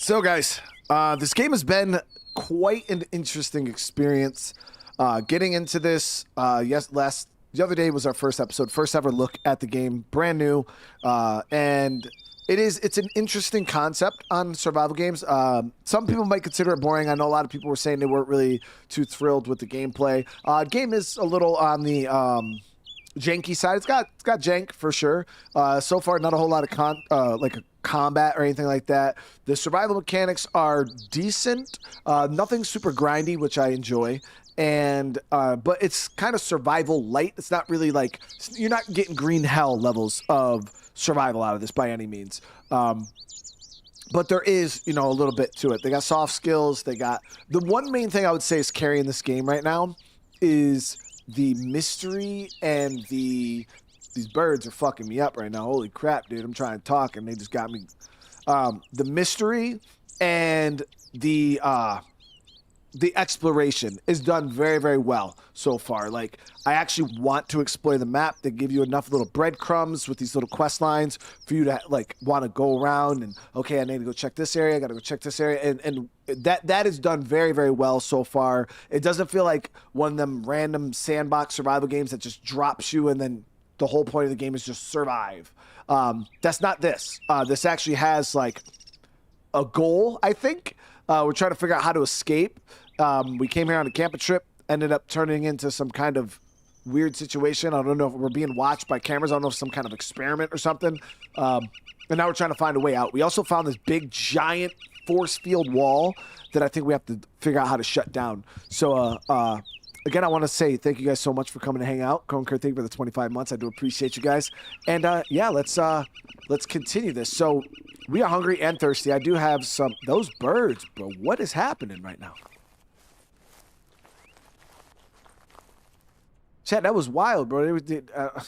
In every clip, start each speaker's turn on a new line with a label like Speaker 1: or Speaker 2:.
Speaker 1: So, guys, this game has been quite an interesting experience. Getting into this, the other day was our first episode, first ever look at the game, brand new, and it's an interesting concept on survival games. Some people might consider it boring. I know a lot of people were saying they weren't really too thrilled with the gameplay. Game is a little on the janky side. It's got jank for sure. So far, not a whole lot of combat or anything like that. The survival mechanics are decent. Nothing super grindy, which I enjoy. And but it's kind of survival light. It's not really like you're not getting green hell levels of survival out of this by any means. But there is, a little bit to it. They got soft skills. They got the one main thing I would say is carrying this game right now is the mystery and these birds are fucking me up right now. Holy crap, dude. I'm trying to talk and they just got me. The mystery and the exploration is done very, very well so far. Like, I actually want to explore the map. They give you enough little breadcrumbs with these little quest lines for you to want to go around and, okay, I need to go check this area. I got to go check this area. And that is done very, very well so far. It doesn't feel like one of them random sandbox survival games that just drops you and then the whole point of the game is just survive. That's not this. This actually has like a goal, I think. We're trying to figure out how to escape. We came here on a camping trip, ended up turning into some kind of weird situation. I don't know if we're being watched by cameras. I don't know if it's some kind of experiment or something. And now we're trying to find a way out. We also found this big, giant force field wall that I think we have to figure out how to shut down. So, again, I want to say thank you guys so much for coming to hang out. Cohen Kurt, thank you for the 25 months. I do appreciate you guys. And, yeah, let's continue this. So we are hungry and thirsty. I do have those birds, bro. What is happening right now? Chat, that was wild, bro.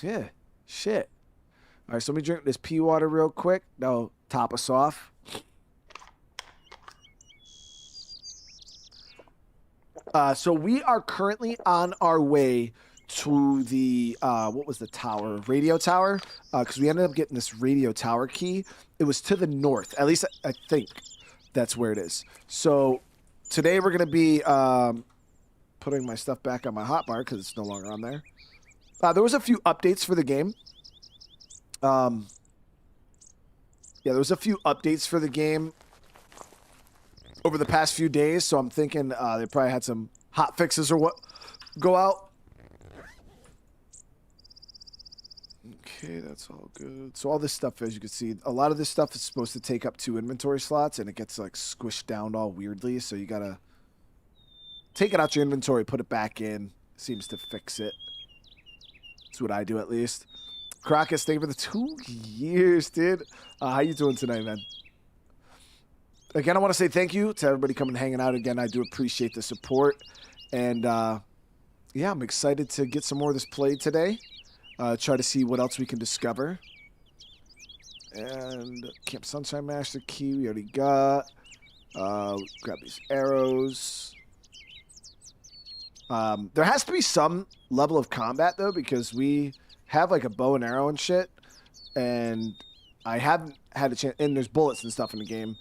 Speaker 1: Yeah, shit. All right, so let me drink this pea water real quick. That'll top us off. So we are currently on our way to the, what was the tower? Radio tower? Because we ended up getting this radio tower key. It was to the north. At least I think that's where it is. So today we're going to be putting my stuff back on my hotbar because it's no longer on there. There was a few updates for the game. Yeah, there was a few updates for the game over the past few days, so I'm thinking they probably had some hot fixes or what go out. Okay, that's all good. So all this stuff, as you can see, a lot of this stuff is supposed to take up 2 inventory slots, and it gets like squished down all weirdly, so you gotta take it out your inventory, put it back in. Seems to fix it. That's what I do, at least. Crockett, stay for the 2 years, dude. How you doing tonight, man? Again, I want to say thank you to everybody coming and hanging out. Again, I do appreciate the support. And, yeah, I'm excited to get some more of this played today. Try to see what else we can discover. And Camp Sunshine Master key we already got. Grab these arrows. There has to be some level of combat, though, because we have, like, a bow and arrow and shit. And I haven't had a chance. And there's bullets and stuff in the game.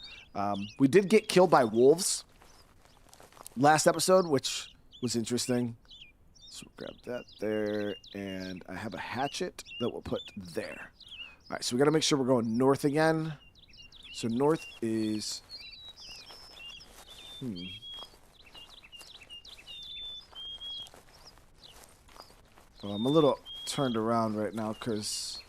Speaker 1: We did get killed by wolves last episode, which was interesting. So we'll grab that there. And I have a hatchet that we'll put there. All right, so we got to make sure we're going north again. So north is... Well, I'm a little turned around right now because...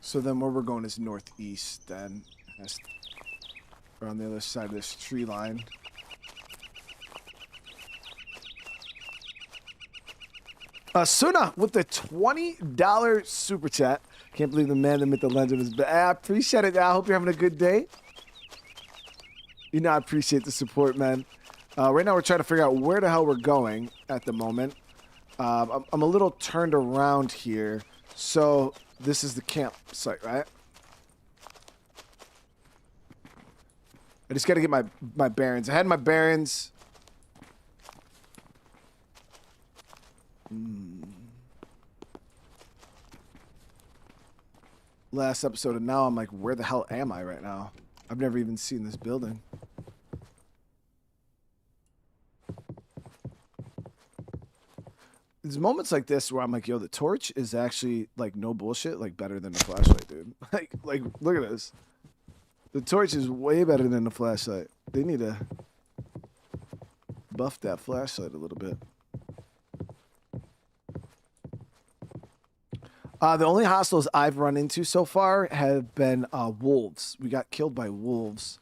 Speaker 1: So then where we're going is northeast then. We're on the other side of this tree line. Suna with the $20 super chat. Can't believe the man that made the legend is back. I appreciate it. I hope you're having a good day. I appreciate the support, man. Right now we're trying to figure out where the hell we're going at the moment. I'm a little turned around here. So this is the campsite, right? I just got to get my bearings. I had my bearings. Last episode, and now I'm like, where the hell am I right now? I've never even seen this building. There's moments like this where I'm like, yo, the torch is actually, like, no bullshit, like, better than the flashlight, dude. like, look at this. The torch is way better than the flashlight. They need to buff that flashlight a little bit. The only hostiles I've run into so far have been wolves. We got killed by wolves.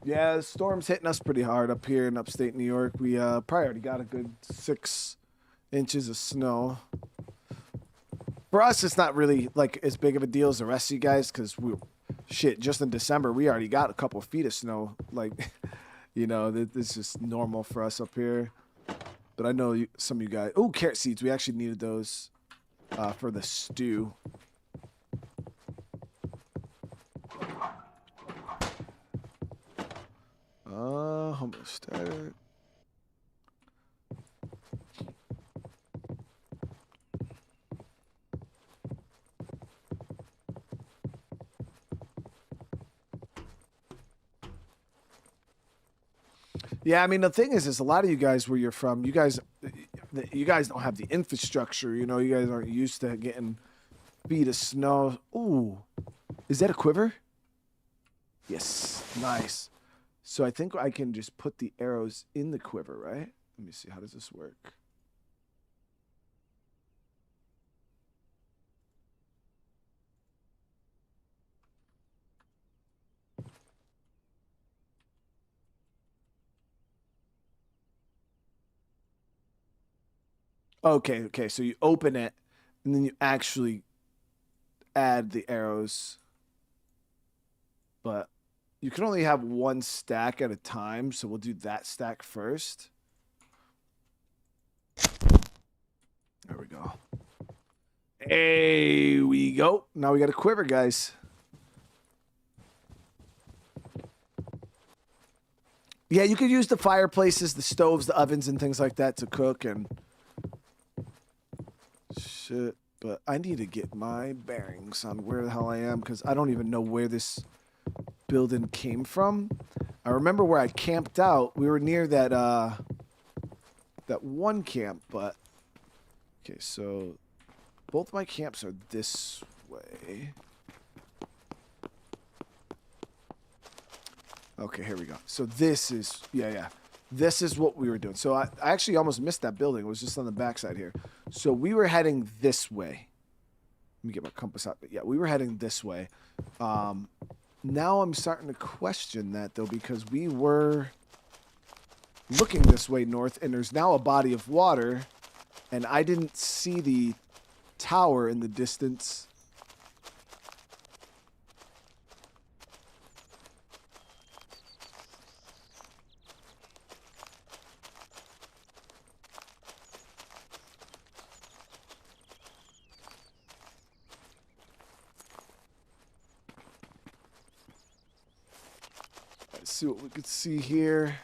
Speaker 1: Yeah, the storm's hitting us pretty hard up here in upstate New York. We probably already got a good 6 inches of snow. For us, it's not really like as big of a deal as the rest of you guys because just in December, we already got a couple feet of snow. Like, you know, this is just normal for us up here. But I know some of you guys... Oh, carrot seeds. We actually needed those for the stew. Homestead. Yeah, I mean, the thing is a lot of you guys where you're from, you guys don't have the infrastructure. You know, you guys aren't used to getting feet of snow. Ooh, is that a quiver? Yes, nice. So I think I can just put the arrows in the quiver, right? Let me see. How does this work? Okay. So you open it, and then you actually add the arrows. But you can only have one stack at a time, so we'll do that stack first. There we go. Hey, we go. Now we got a quiver, guys. Yeah, you could use the fireplaces, the stoves, the ovens, and things like that to cook and shit. But I need to get my bearings on where the hell I am because I don't even know where this building came from. I remember where I camped out. We were near that that one camp, but okay, so both my camps are this way. Okay, here we go. So this is this is what we were doing. So I actually almost missed that building. It was just on the backside here. So we were heading this way. Let me get my compass out. Yeah, we were heading this way. Now I'm starting to question that, though, because we were looking this way north, and there's now a body of water, and I didn't see the tower in the distance. See what we could see here.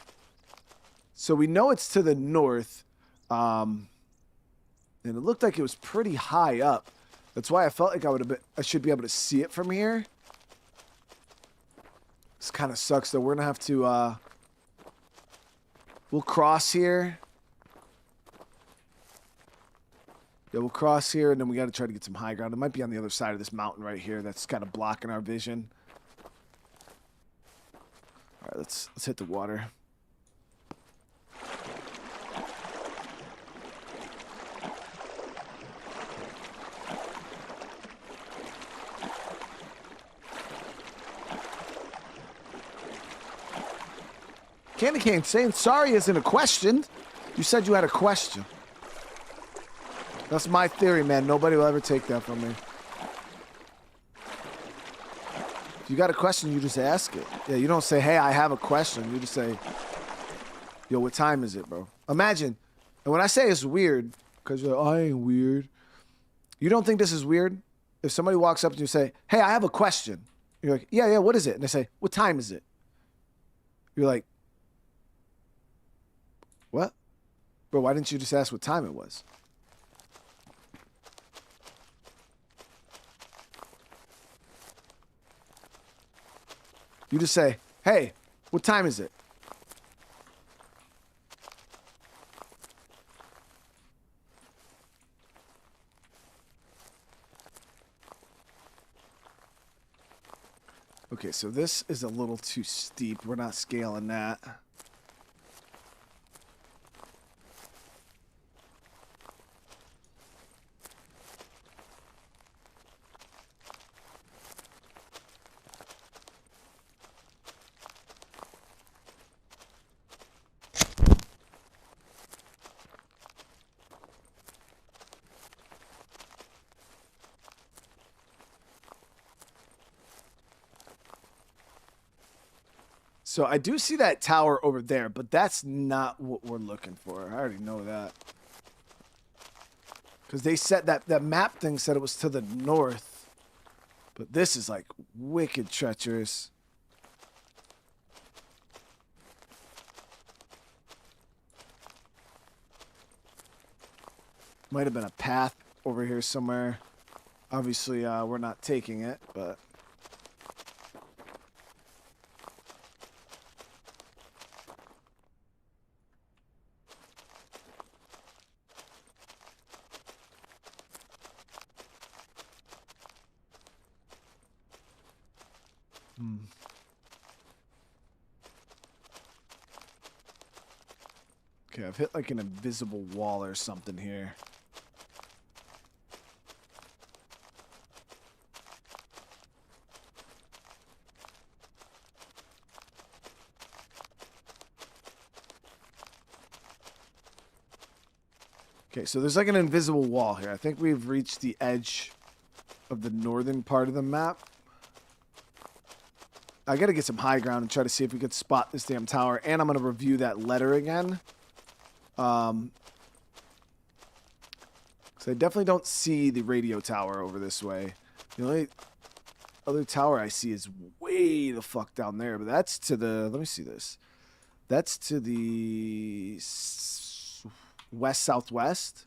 Speaker 1: So we know it's to the north, and it looked like it was pretty high up. That's why I felt like I should be able to see it from here. This kind of sucks though. We're gonna have to we'll cross here. Yeah, we'll cross here, and then we got to try to get some high ground. It might be on the other side of this mountain right here. That's kind of blocking our vision. All right, let's hit the water. Candy Cane saying sorry isn't a question. You said you had a question. That's my theory, man. Nobody will ever take that from me. If you got a question, you just ask it. Yeah, you don't say, hey, I have a question. You just say, yo, what time is it, bro? Imagine. And when I say it's weird, because you're like, I ain't weird. You don't think this is weird? if somebody walks up to you and say, hey, I have a question. You're like, yeah, what is it? And they say, what time is it? You're like, what? Bro, why didn't you just ask what time it was? You just say, hey, what time is it? Okay, so this is a little too steep. We're not scaling that. So I do see that tower over there, but that's not what we're looking for. I already know that. Because they said that map thing said it was to the north. But this is like wicked treacherous. Might have been a path over here somewhere. Obviously, we're not taking it, but... Okay, I've hit like an invisible wall or something here. Okay, so there's like an invisible wall here. I think we've reached the edge of the northern part of the map. I gotta get some high ground and try to see if we could spot this damn tower. And I'm gonna review that letter again. So I definitely don't see the radio tower over this way. The only other tower I see is way the fuck down there. But that's to the... Let me see this. That's to the west-southwest.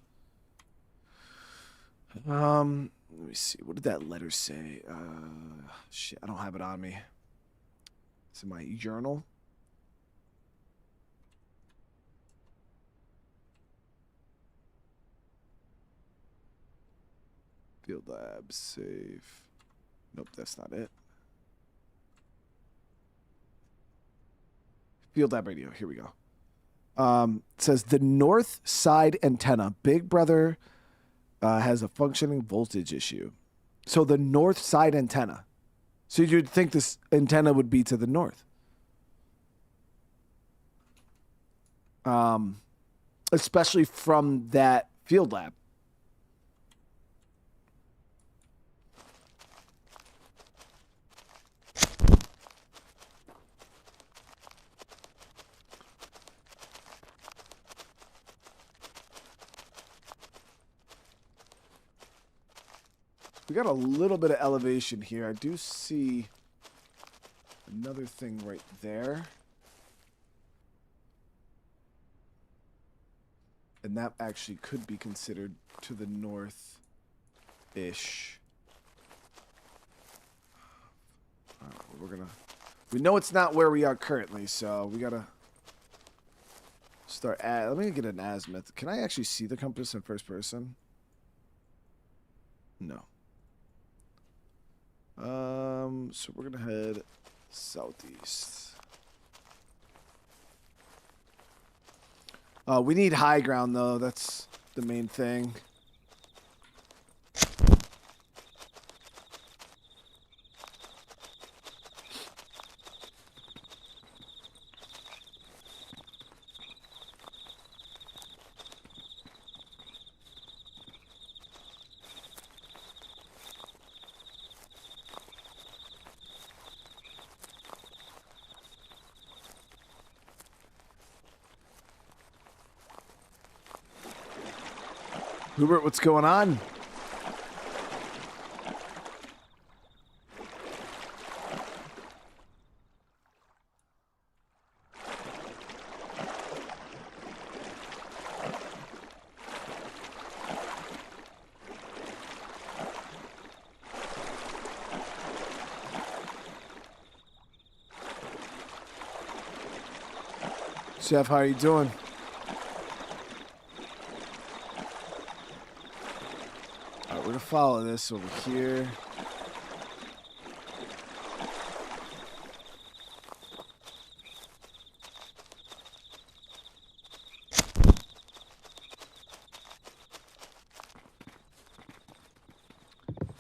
Speaker 1: Let me see. What did that letter say? Shit, I don't have it on me. It's in my journal. Field lab, save. Nope, that's not it. Field lab radio. Here we go. It says the north side antenna. Big Brother has a functioning voltage issue. So the north side antenna. So you'd think this antenna would be to the north. Especially from that field lab. We got a little bit of elevation here. I do see another thing right there. And that actually could be considered to the north-ish. We're gonna... We know it's not where we are currently, so we gotta start at... Let me get an azimuth. Can I actually see the compass in first person? No. So we're gonna head southeast. We need high ground though. That's the main thing. Hubert, what's going on? Chef, how are you doing? All right, we're gonna follow this over here.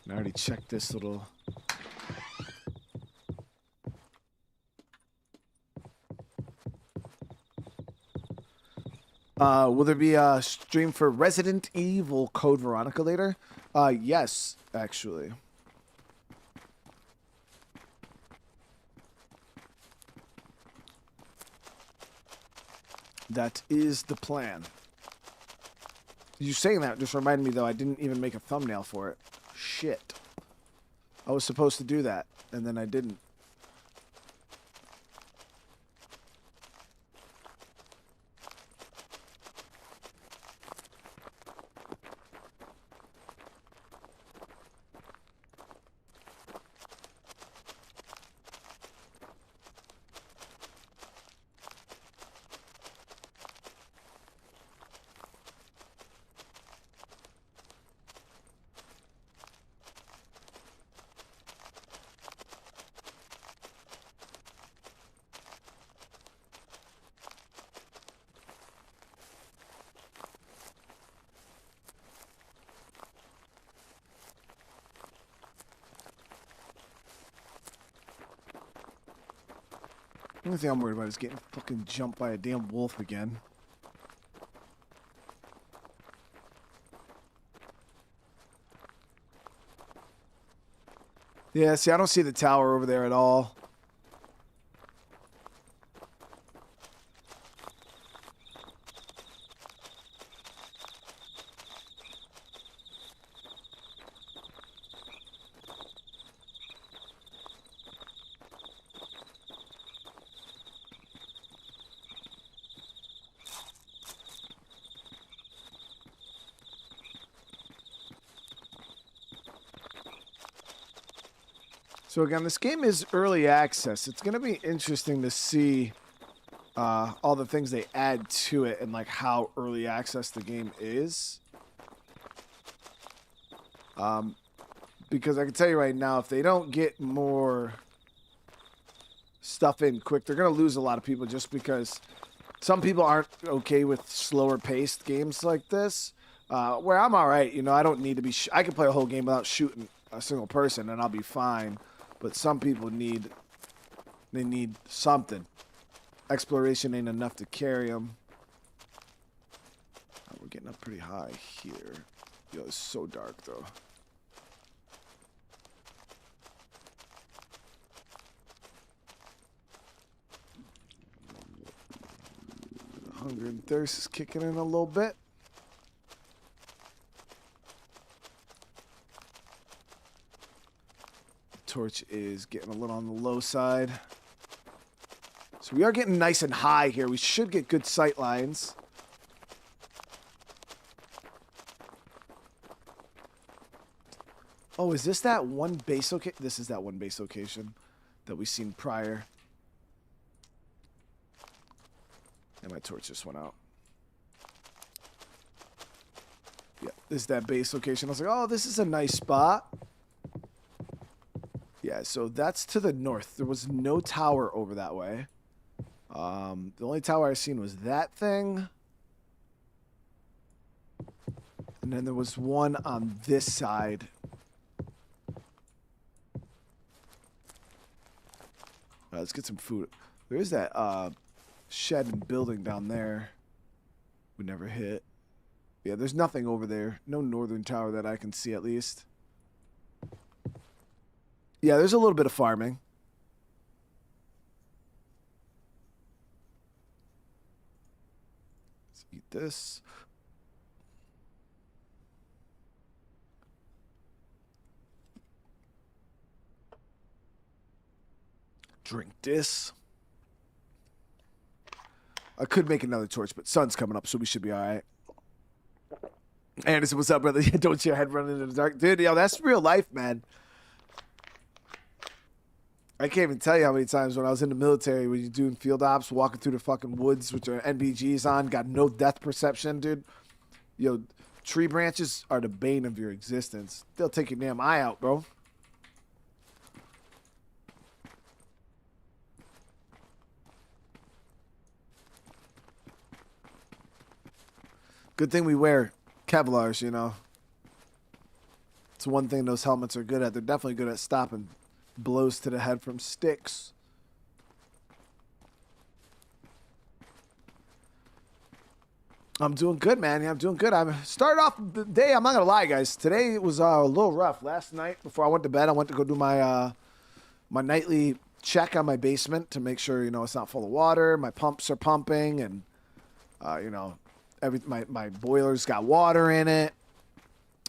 Speaker 1: I already checked this little. Will there be a stream for Resident Evil Code Veronica later? Yes, actually. That is the plan. You saying that just reminded me, though, I didn't even make a thumbnail for it. Shit. I was supposed to do that, and then I didn't. The only thing I'm worried about is getting fucking jumped by a damn wolf again. Yeah, see, I don't see the tower over there at all. So again, this game is early access. It's going to be interesting to see all the things they add to it and like how early access the game is. Because I can tell you right now, if they don't get more stuff in quick, they're going to lose a lot of people just because some people aren't okay with slower paced games like this. Where I'm all right, you know, I don't need to be. I can play a whole game without shooting a single person and I'll be fine. But some people need something. Exploration ain't enough to carry them. Oh, we're getting up pretty high here. Yo, it's so dark though. The hunger and thirst is kicking in a little bit. Torch is getting a little on the low side. So we are getting nice and high here. We should get good sight lines. Oh, is this that one base location? This is that one base location that we've seen prior. And my torch just went out. Yeah, this is that base location. I was like, oh, this is a nice spot. Yeah, so that's to the north. There was no tower over that way. The only tower I seen was that thing. And then there was one on this side. Let's get some food. There is that shed and building down there. We never hit. Yeah, there's nothing over there. No northern tower that I can see at least. Yeah, there's a little bit of farming. Let's eat this. Drink this. I could make another torch, but sun's coming up, so we should be all right. Anderson, what's up, brother? Don't your head run into the dark. Dude, yo, that's real life, man. I can't even tell you how many times when I was in the military, when you're doing field ops, walking through the fucking woods with your NBGs on, got no depth perception, dude. Yo, tree branches are the bane of your existence. They'll take your damn eye out, bro. Good thing we wear Kevlars, you know. It's one thing those helmets are good at. They're definitely good at stopping blows to the head from sticks. I'm doing good, man. Yeah, I'm doing good. I started off the day. I'm not gonna lie, guys. Today was a little rough. Last night, before I went to bed, I went to go do my my nightly check on my basement to make sure it's not full of water. My pumps are pumping, and you know, my boiler's got water in it.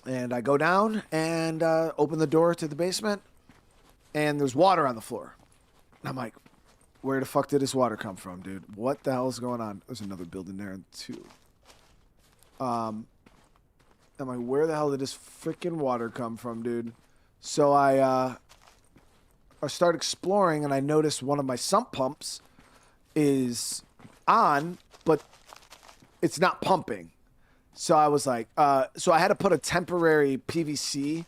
Speaker 1: And I go down and open the door to the basement, and there's water on the floor. And I'm like, where the fuck did this water come from, dude? What the hell is going on? There's another building there too. I'm like, where the hell did this freaking water come from, dude? So I start exploring, and I notice one of my sump pumps is on, but it's not pumping. So I was like, so I had to put a temporary PVC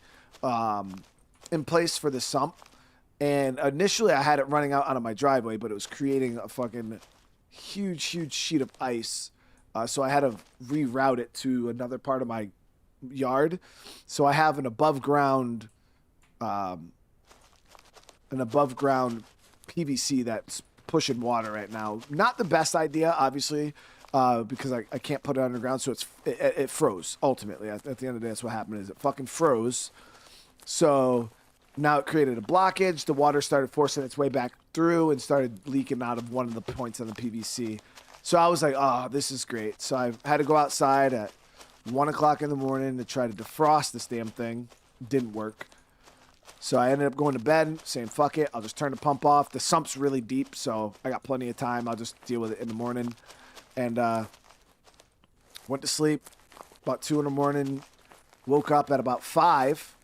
Speaker 1: in place for the sump. And initially I had it running out onto my driveway, but it was creating a fucking huge, huge sheet of ice. So I had to reroute it to another part of my yard. So I have an above ground PVC that's pushing water right now. Not the best idea, obviously, because I can't put it underground. So it froze. Ultimately, at the end of the day, that's what happened. Is it fucking froze? So now it created a blockage. The water started forcing its way back through and started leaking out of one of the points on the PVC. So I was like, oh, this is great. So I had to go outside at 1 o'clock in the morning to try to defrost this damn thing. Didn't work. So I ended up going to bed, saying, fuck it. I'll just turn the pump off. The sump's really deep, so I got plenty of time. I'll just deal with it in the morning. And went to sleep about 2 in the morning. Woke up at about 5.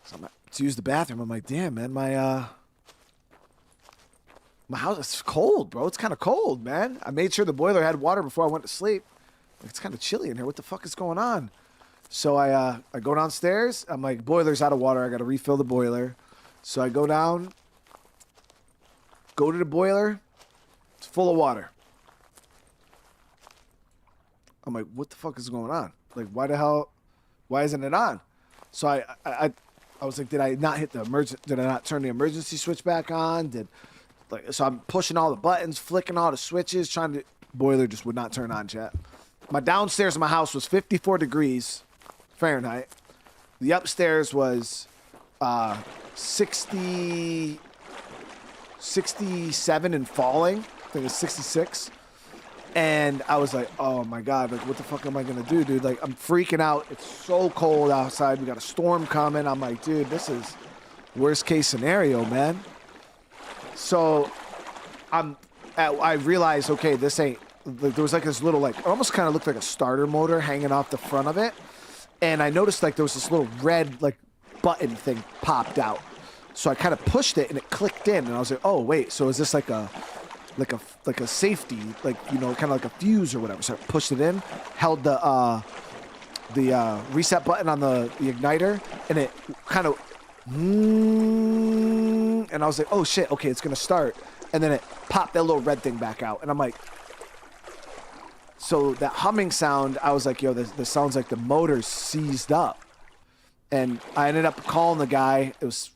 Speaker 1: So I'm to use the bathroom. I'm like, damn, man, my house is cold, bro. It's kind of cold, man. I made sure the boiler had water before I went to sleep. It's kind of chilly in here. What the fuck is going on? So I go downstairs. I'm like, boiler's out of water. I got to refill the boiler. So I go down, go to the boiler. It's full of water. I'm like, what the fuck is going on? Like, why isn't it on? So I was like, did I not turn the emergency switch back on? So I'm pushing all the buttons, flicking all the switches, boiler just would not turn on, chat. My downstairs in my house was 54 degrees Fahrenheit. The upstairs was 67 and falling. I think it's 66. And I was like, oh my God, like what the fuck am I gonna do, dude? Like I'm freaking out. It's so cold outside. We got a storm coming. I'm like, dude, this is worst case scenario, man. So I realized, okay, this ain't, like, there was like this little, like, it almost kind of looked like a starter motor hanging off the front of it. And I noticed like there was this little red like button thing popped out. So I kind of pushed it and it clicked in, and I was like, oh wait, so is this like a safety, like, kind of like a fuse or whatever? So I pushed it in, held the reset button on the igniter, and it kind of, and I was like, oh shit, okay, it's gonna start, and then it popped that little red thing back out, and I'm like, so that humming sound, I was like, yo, this sounds like the motor's seized up. And I ended up calling the guy. It was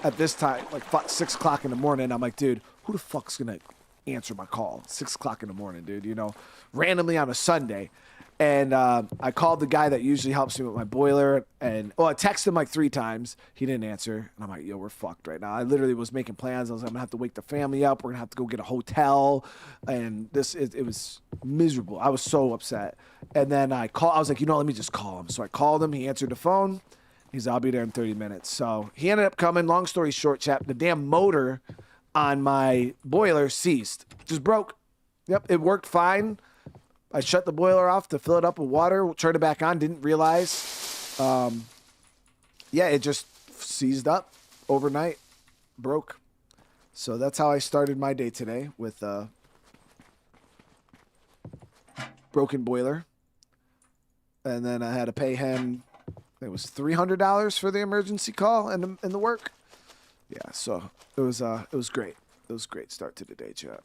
Speaker 1: at this time, like 6 o'clock in the morning. I'm like, dude, who the fuck's going to answer my call? 6 o'clock in the morning, dude, randomly on a Sunday. And I called the guy that usually helps me with my boiler. And, I texted him like 3 times. He didn't answer. And I'm like, yo, we're fucked right now. I literally was making plans. I was like, I'm going to have to wake the family up. We're going to have to go get a hotel. And it was miserable. I was so upset. And then I was like, let me just call him. So I called him. He answered the phone. He's, I'll be there in 30 minutes. So he ended up coming. Long story short, chap, the damn motor on my boiler ceased. Just broke. Yep, it worked fine. I shut the boiler off to fill it up with water, turned it back on, didn't realize. It just seized up overnight, broke. So that's how I started my day today, with broken boiler. And then I had to pay him, it was $300 for the emergency call and the work. Yeah, so it was great. It was a great start to the day, chat.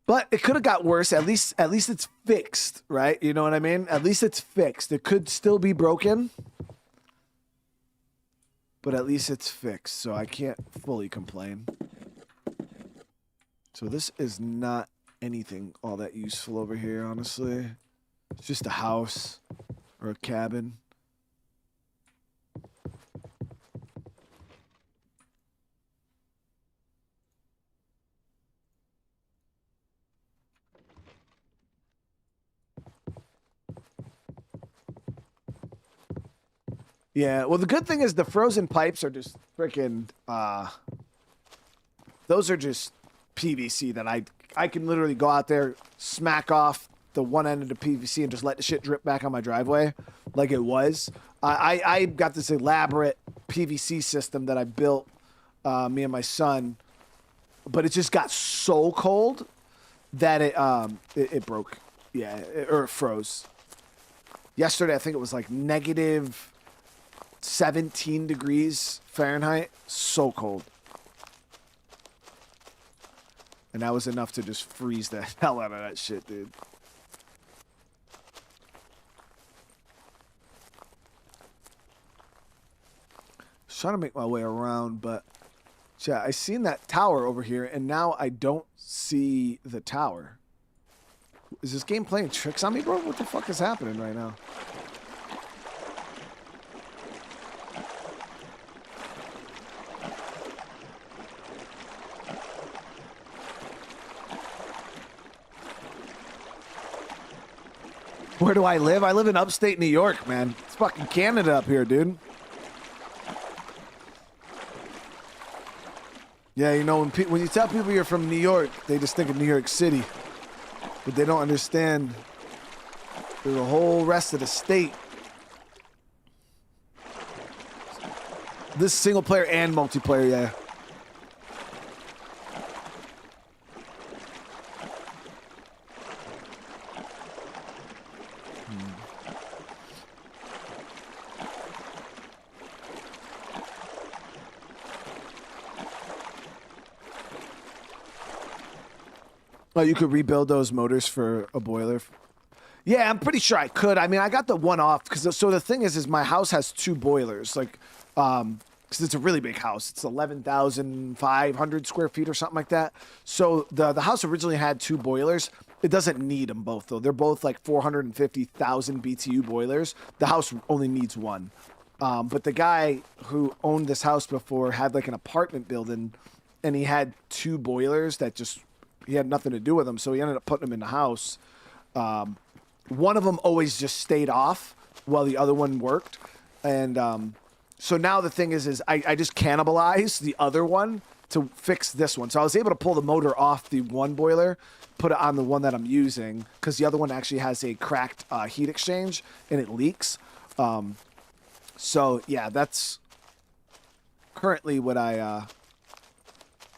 Speaker 1: But it could have got worse. At least it's fixed, right? You know what I mean? At least it's fixed. It could still be broken, but at least it's fixed, so I can't fully complain. So this is not anything all that useful over here, honestly. It's just a house or a cabin. Yeah, well, the good thing is the frozen pipes are just freaking, those are just PVC that I can literally go out there, smack off the one end of the PVC and just let the shit drip back on my driveway like it was. I got this elaborate PVC system that I built, me and my son, but it just got so cold that it broke. Yeah, or it froze. Yesterday, I think it was like negative 17 degrees Fahrenheit. So cold. And that was enough to just freeze the hell out of that shit, dude. Just trying to make my way around, but yeah, I seen that tower over here, and now I don't see the tower. Is this game playing tricks on me, bro? What the fuck is happening right now? Where do I live? I live in upstate New York, man. It's fucking Canada up here, dude. Yeah, you know, when you tell people you're from New York, they just think of New York City. But they don't understand there's a whole rest of the state. This single player and multiplayer, yeah. Oh, you could rebuild those motors for a boiler. Yeah, I'm pretty sure I could. I mean, I got the one off because so the thing is my house has two boilers, like, because it's a really big house. It's 11,500 square feet or something like that. So the house originally had two boilers. It doesn't need them both though. They're both like 450,000 BTU boilers. The house only needs one. But the guy who owned this house before had like an apartment building, and he had two boilers that just. He had nothing to do with them, so he ended up putting them in the house. One of them always just stayed off while the other one worked. And so now the thing is I just cannibalized the other one to fix this one. So I was able to pull the motor off the one boiler, put it on the one that I'm using, because the other one actually has a cracked heat exchange, and it leaks. So, yeah, that's currently what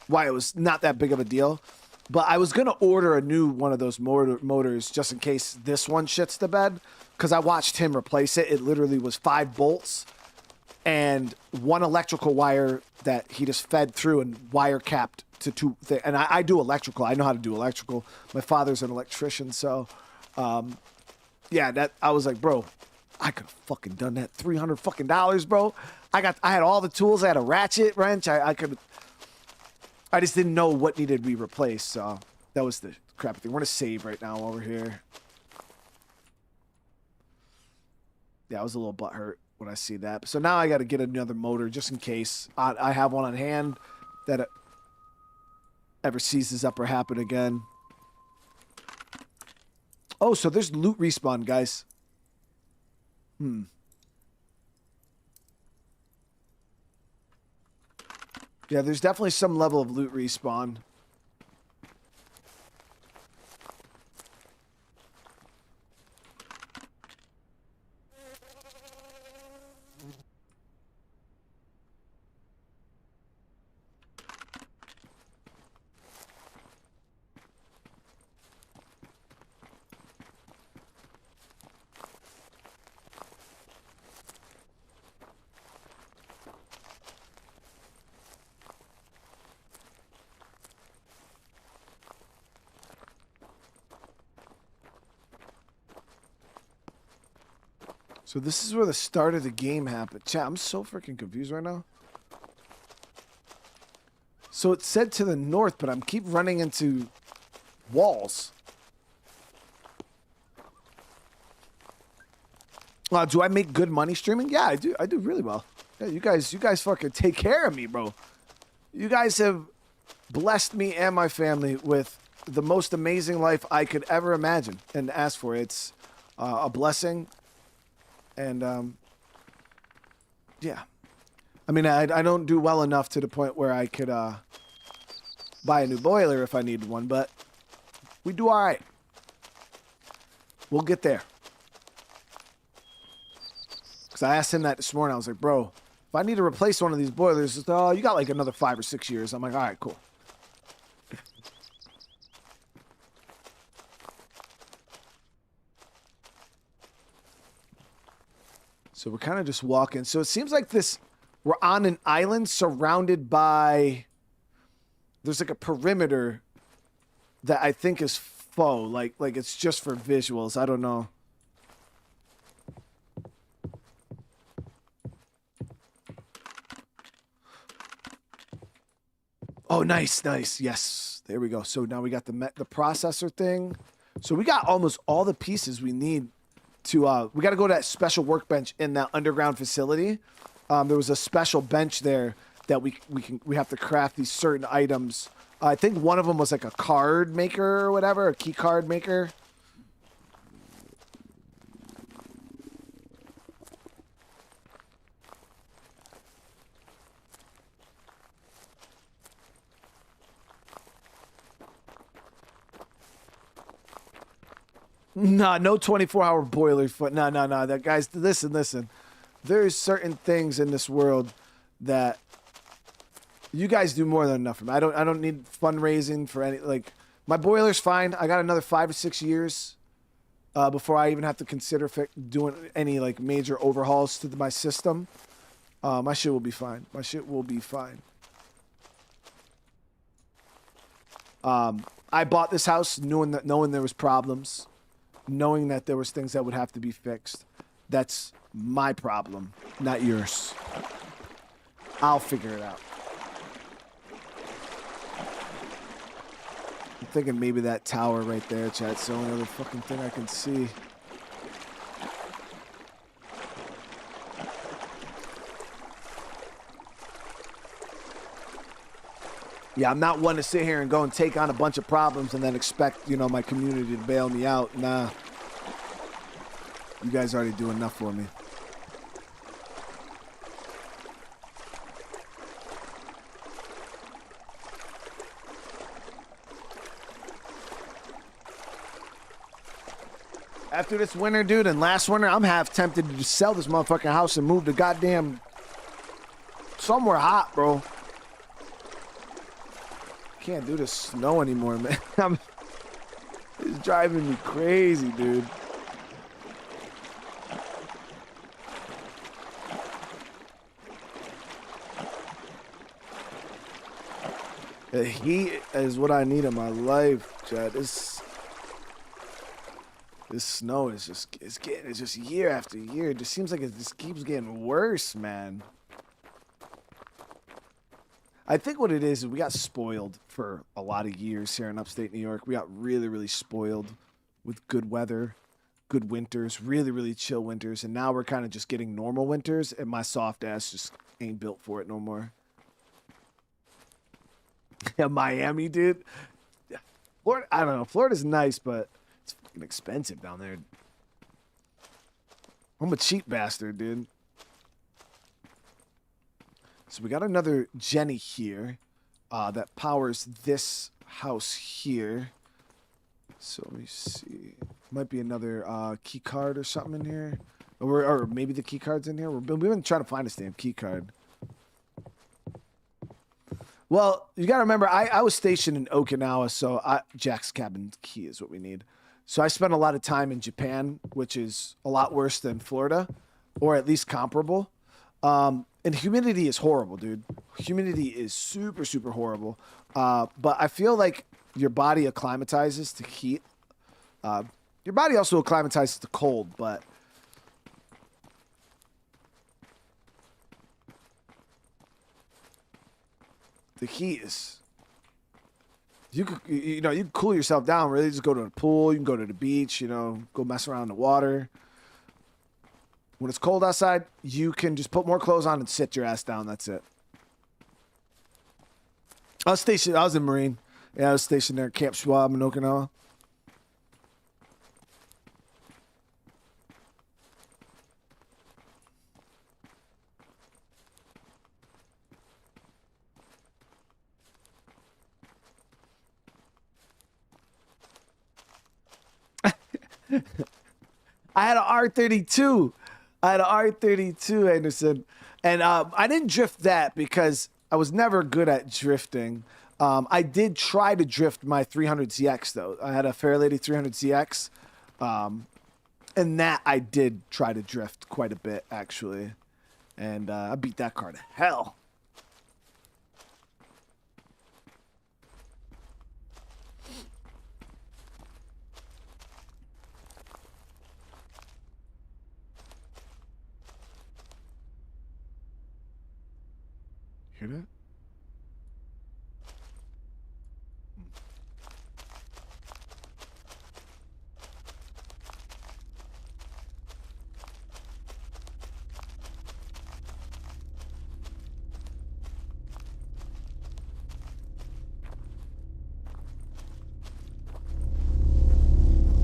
Speaker 1: why it was not that big of a deal. But I was going to order a new one of those motors just in case this one shits the bed, because I watched him replace it. It literally was 5 bolts and one electrical wire that he just fed through and wire capped to two. And I do electrical. I know how to do electrical. My father's an electrician. So, yeah, that I was like, bro, I could have fucking done that. $300 fucking dollars, bro. I had all the tools. I had a ratchet wrench. I just didn't know what needed to be replaced, so that was the crappy thing. We're going to save right now while we're here. Yeah, I was a little butthurt when I see that. So now I got to get another motor just in case I have one on hand that it ever seizes up or happen again. Oh, so there's loot respawn, guys. Yeah, there's definitely some level of loot respawn. So this is where the start of the game happened. Chat, I'm so freaking confused right now. So it said to the north, but I'm keep running into walls. Do I make good money streaming? Yeah, I do. I do really well. Yeah, you guys fucking take care of me, bro. You guys have blessed me and my family with the most amazing life I could ever imagine and ask for. It's a blessing. And, yeah. I mean, I don't do well enough to the point where I could buy a new boiler if I needed one, but we do all right. We'll get there. Because I asked him that this morning. I was like, bro, if I need to replace one of these boilers, you got like another 5 or 6 years. I'm like, all right, cool. So we're kind of just walking. So it seems like we're on an island surrounded by, there's like a perimeter that I think is faux. Like it's just for visuals. I don't know. Oh, nice. Yes. There we go. So now we got the processor thing. So we got almost all the pieces we need to, we got to go to that special workbench in that underground facility. There was a special bench there that we have to craft these certain items. I think one of them was like a card maker or whatever, a key card maker. Nah, no 24-hour boiler foot. No. That guys, listen. There's certain things in this world that you guys do more than enough for me. I don't need fundraising for any, like, my boiler's fine. I got another 5 or 6 years before I even have to consider doing any like major overhauls to my system. My shit will be fine. I bought this house knowing there was problems, knowing that there was things that would have to be fixed. That's my problem, not yours. I'll figure it out. I'm thinking maybe that tower right there, chat. It's the only other fucking thing I can see. Yeah, I'm not one to sit here and go and take on a bunch of problems and then expect, my community to bail me out. Nah. You guys already do enough for me. After this winter, dude, and last winter, I'm half tempted to just sell this motherfucking house and move to goddamn somewhere hot, bro. Can't do this snow anymore, man. It's driving me crazy, dude. The heat is what I need in my life, Chad. This snow is just year after year. It just seems like it just keeps getting worse, man. I think what it is we got spoiled for a lot of years here in upstate New York. We got really, really spoiled with good weather, good winters, really, really chill winters. And now we're kind of just getting normal winters, and my soft ass just ain't built for it no more. Yeah, Miami, dude. Florida, I don't know. Florida's nice, but it's fucking expensive down there. I'm a cheap bastard, dude. So we got another Jenny here that powers this house here. So let me see. Might be another key card or something in here. Or maybe the key card's in here. We've been trying to find this damn key card. Well, you got to remember, I was stationed in Okinawa, so Jack's cabin key is what we need. So I spent a lot of time in Japan, which is a lot worse than Florida, or at least comparable. And humidity is horrible, dude. Humidity is super, super horrible. But I feel like your body acclimatizes to heat. Your body also acclimatizes to cold, but the heat is. You could, you know, you can cool yourself down. Really, just go to the pool. You can go to the beach. You know, go mess around in the water. When it's cold outside, you can just put more clothes on and sit your ass down. That's it. I was stationed. I was in Marine. Yeah, I was stationed there at Camp Schwab in Okinawa. I had an R32. I had an R32, Anderson. And I didn't drift that because I was never good at drifting. I did try to drift my 300ZX, though. I had a Fairlady 300ZX. And that I did try to drift quite a bit, actually. And I beat that car to hell. Hear that?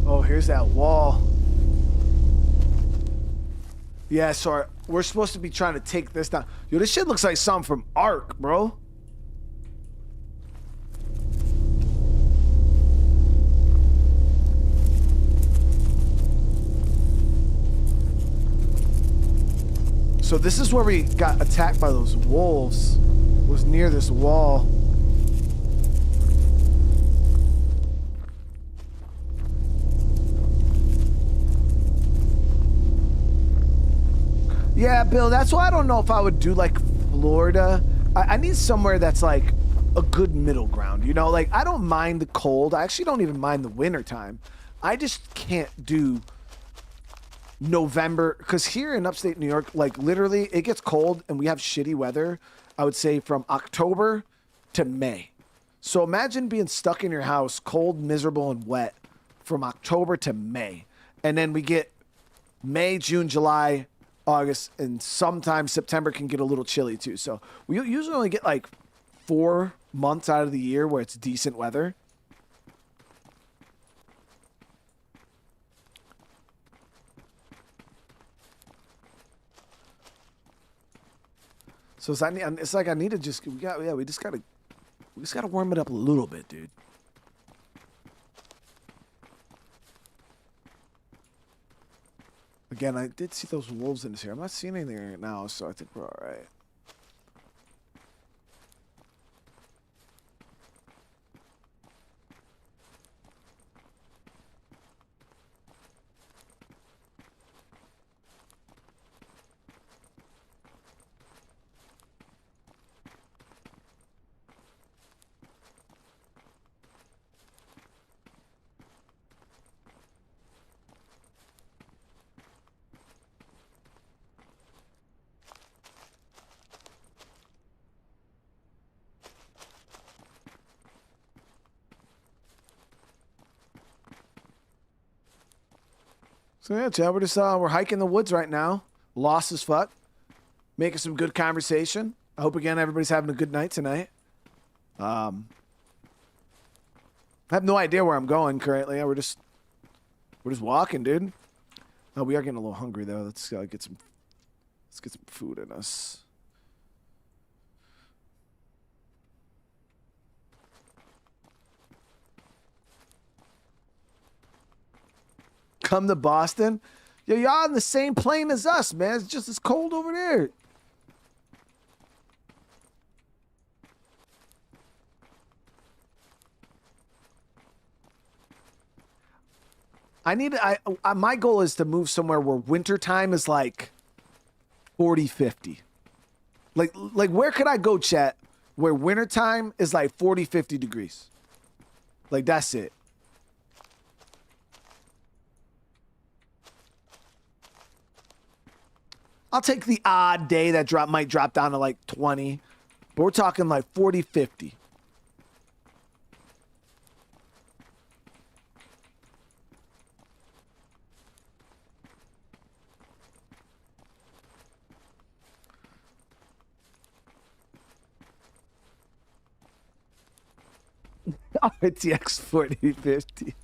Speaker 1: Oh, here's that wall. Yeah, so we're supposed to be trying to take this down. Yo, this shit looks like something from Ark, bro. So this is where we got attacked by those wolves. Was near this wall. Yeah, Bill, that's why I don't know if I would do like Florida. I need somewhere that's like a good middle ground, you know? Like, I don't mind the cold. I actually don't even mind the winter time. I just can't do November, because here in upstate New York, like literally it gets cold and we have shitty weather, I would say from October to May. So imagine being stuck in your house, cold, miserable, and wet from October to May. And then we get May, June, July, August, and sometimes September can get a little chilly too. So we usually only get like 4 months out of the year where it's decent weather. So it's like I need to just we just gotta warm it up a little bit, dude. Again, I did see those wolves in this here. I'm not seeing anything right now, so I think we're all right. So yeah, Chad, we're hiking the woods right now. Lost as fuck. Making some good conversation. I hope again everybody's having a good night tonight. I have no idea where I'm going currently. We're just walking, dude. Oh, we are getting a little hungry though. Let's get some food in us. Come to Boston? Yo, y'all on the same plane as us, man. It's just as cold over there. My goal is to move somewhere where wintertime is like 40, 50. Like where could I go, chat, where wintertime is like 40, 50 degrees? Like, that's it. I'll take the odd day that might drop down to like 20. But we're talking like 40, 50. RTX 4050.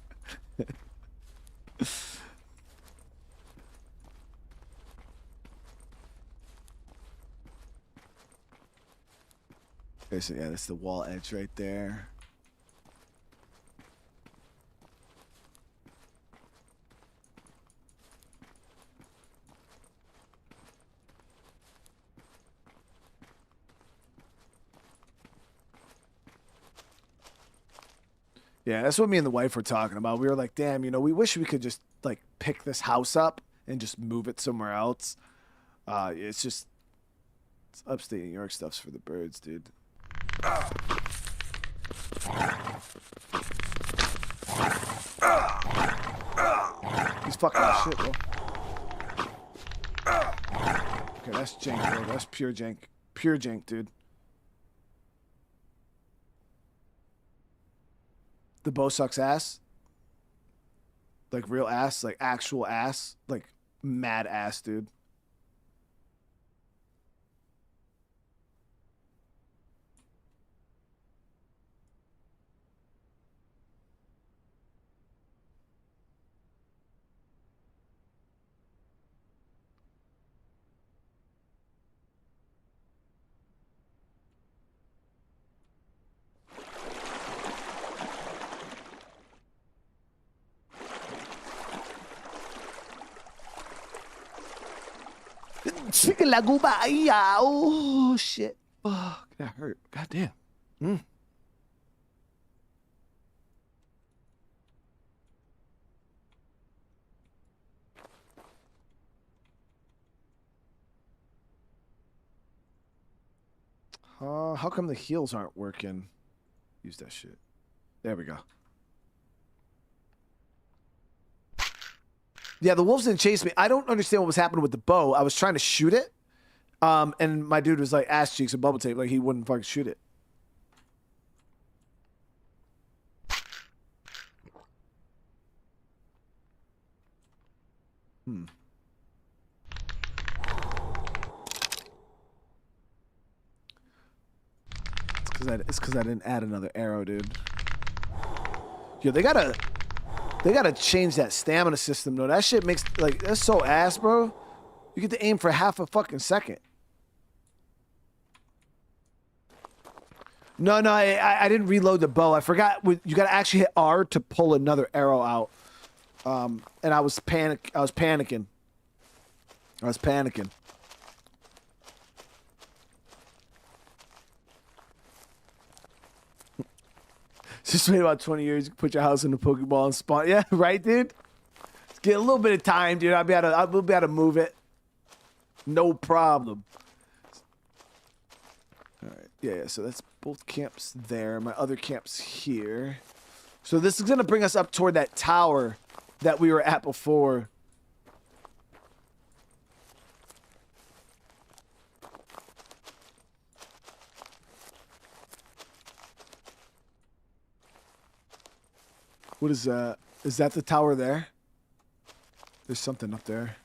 Speaker 1: Okay, so yeah, that's the wall edge right there. Yeah, that's what me and the wife were talking about. We were like, damn, you know, we wish we could just like pick this house up and just move it somewhere else. It's just it's upstate New York stuff's for the birds, dude. He's fucking shit, bro. Okay, that's jank, bro. That's pure jank. Pure jank, dude. The bow sucks ass. Like real ass, like actual ass, like mad ass, dude. Chicken la guba, oh shit. Oh, that hurt. God damn. How come the heals aren't working? Use that shit. There we go. Yeah, the wolves didn't chase me. I don't understand what was happening with the bow. I was trying to shoot it, and my dude was like ass cheeks and bubble tape, like he wouldn't fucking shoot it. It's because I didn't add another arrow, dude. Yo, they gotta change that stamina system though. That shit makes like that's so ass, bro. You get to aim for half a fucking second. No, I didn't reload the bow. I forgot you gotta actually hit R to pull another arrow out. And I was panicking. Just wait about 20 years, you can put your house in a Pokeball and spawn. Yeah, right, dude? Get a little bit of time, dude. I'll be able to move it. No problem. All right. Yeah, so that's both camps there. My other camp's here. So this is going to bring us up toward that tower that we were at before. What is that? Is that the tower there? There's something up there.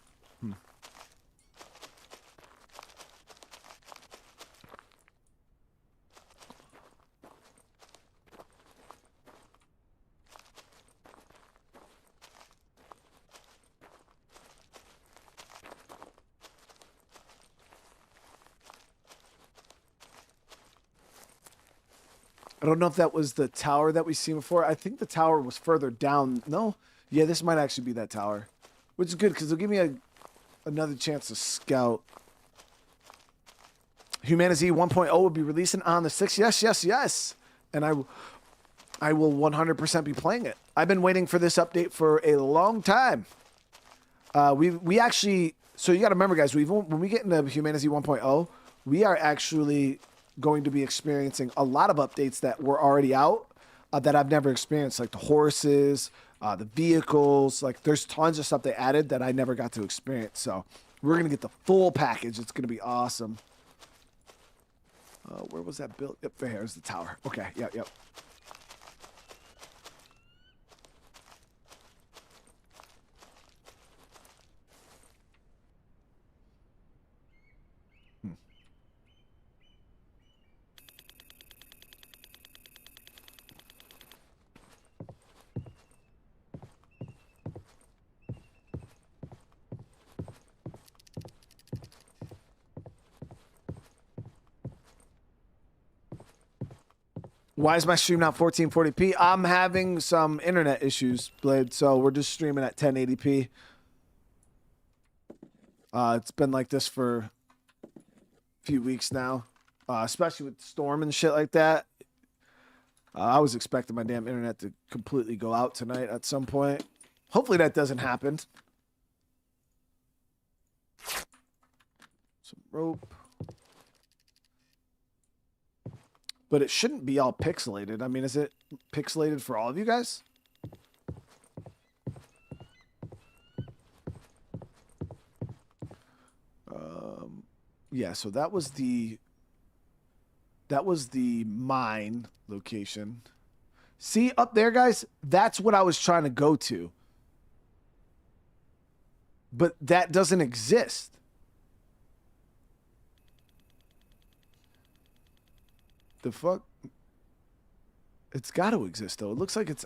Speaker 1: I don't know if that was the tower that we seen before. I think the tower was further down. No? Yeah, this might actually be that tower. Which is good, because it'll give me another chance to scout. Humanity 1.0 will be releasing on the 6th. Yes, yes, yes. And I will 100% be playing it. I've been waiting for this update for a long time. We actually... So you got to remember, guys, when we get into Humanity 1.0, we are actually going to be experiencing a lot of updates that were already out that I've never experienced, like the horses, the vehicles. Like there's tons of stuff they added that I never got to experience. So we're going to get the full package. It's going to be awesome. Where was that built? Yep, there's the tower. Okay, yep, yep. Why is my stream not 1440p? I'm having some internet issues, Blade, so we're just streaming at 1080p. It's been like this for a few weeks now, especially with storm and shit like that. I was expecting my damn internet to completely go out tonight at some point. Hopefully that doesn't happen. Some rope. But it shouldn't be all pixelated. I mean, is it pixelated for all of you guys? Yeah, so that was the mine location. See up there, guys? That's what I was trying to go to. But that doesn't exist. The fuck? It's got to exist, though. It looks like it's...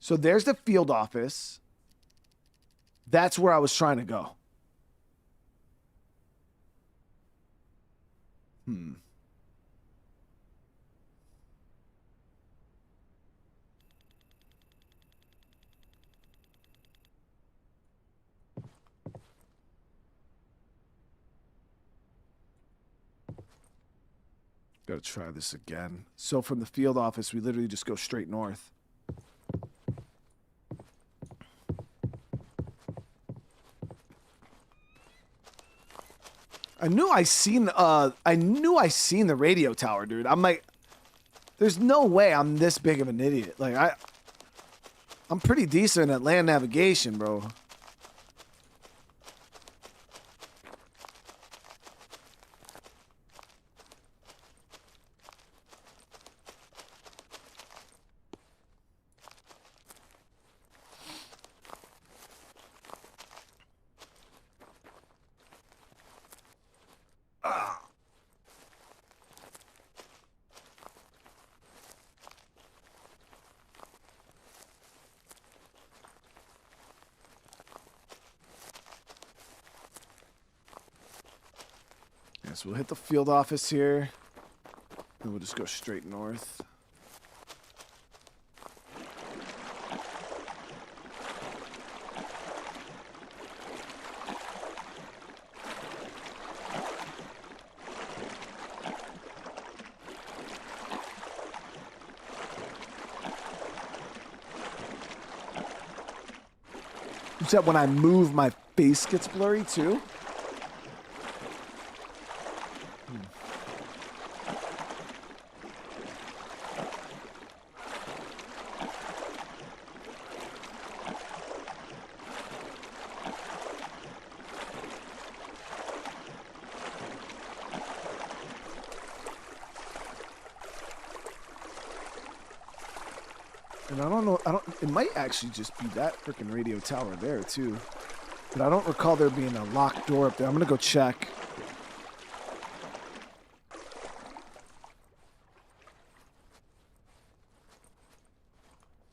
Speaker 1: So there's the field office. That's where I was trying to go. Gotta try this again. So from the field office, we literally just go straight north. I knew I seen the radio tower, dude. I'm like, there's no way I'm this big of an idiot. Like I'm pretty decent at land navigation, bro. So we'll hit the field office here. And we'll just go straight north. You said when I move, my face gets blurry too? And I don't know, it might actually just be that freaking radio tower there too. But I don't recall there being a locked door up there. I'm gonna go check.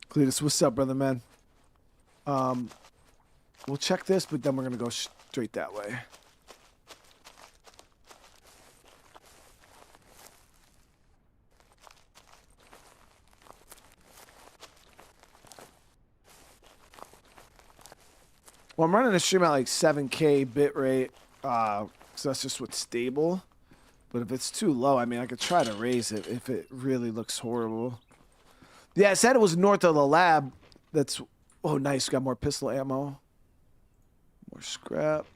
Speaker 1: Cletus, what's up, brother man? We'll check this, but then we're gonna go straight that way. Well, I'm running a stream at like 7K bit rate, so that's just what's stable. But if it's too low, I mean, I could try to raise it if it really looks horrible. Yeah, it said it was north of the lab. That's... Oh, nice. Got more pistol ammo. More scrap.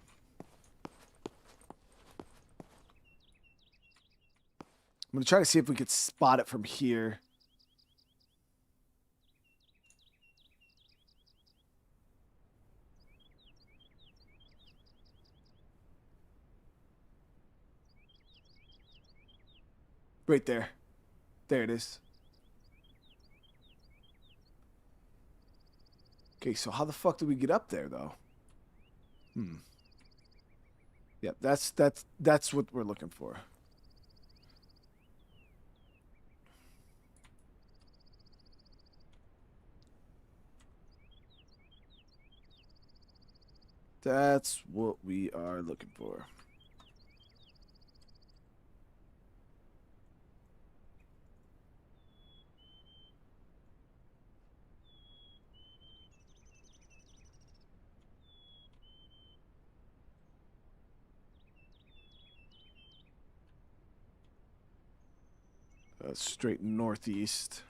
Speaker 1: I'm going to try to see if we could spot it from here. Right there. There it is. Okay, so how the fuck do we get up there, though? Yep, that's what we're looking for. That's what we are looking for. Straight northeast.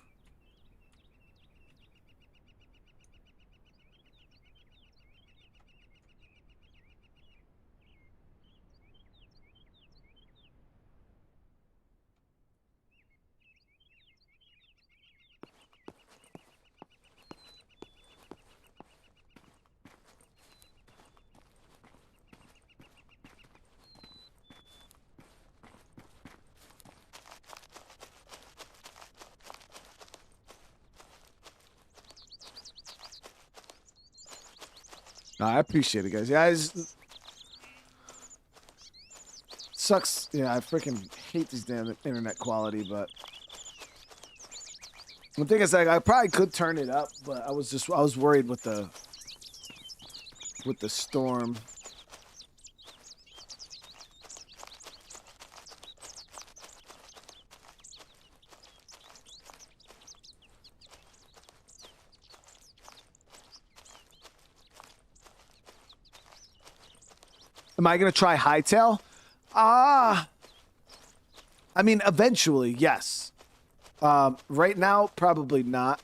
Speaker 1: I appreciate it, guys. Yeah, sucks. Yeah, I freaking hate this damn internet quality, but the thing is, like, I probably could turn it up, but I was worried with the storm. Am I gonna try hightail? I mean, eventually, yes. Right now, probably not.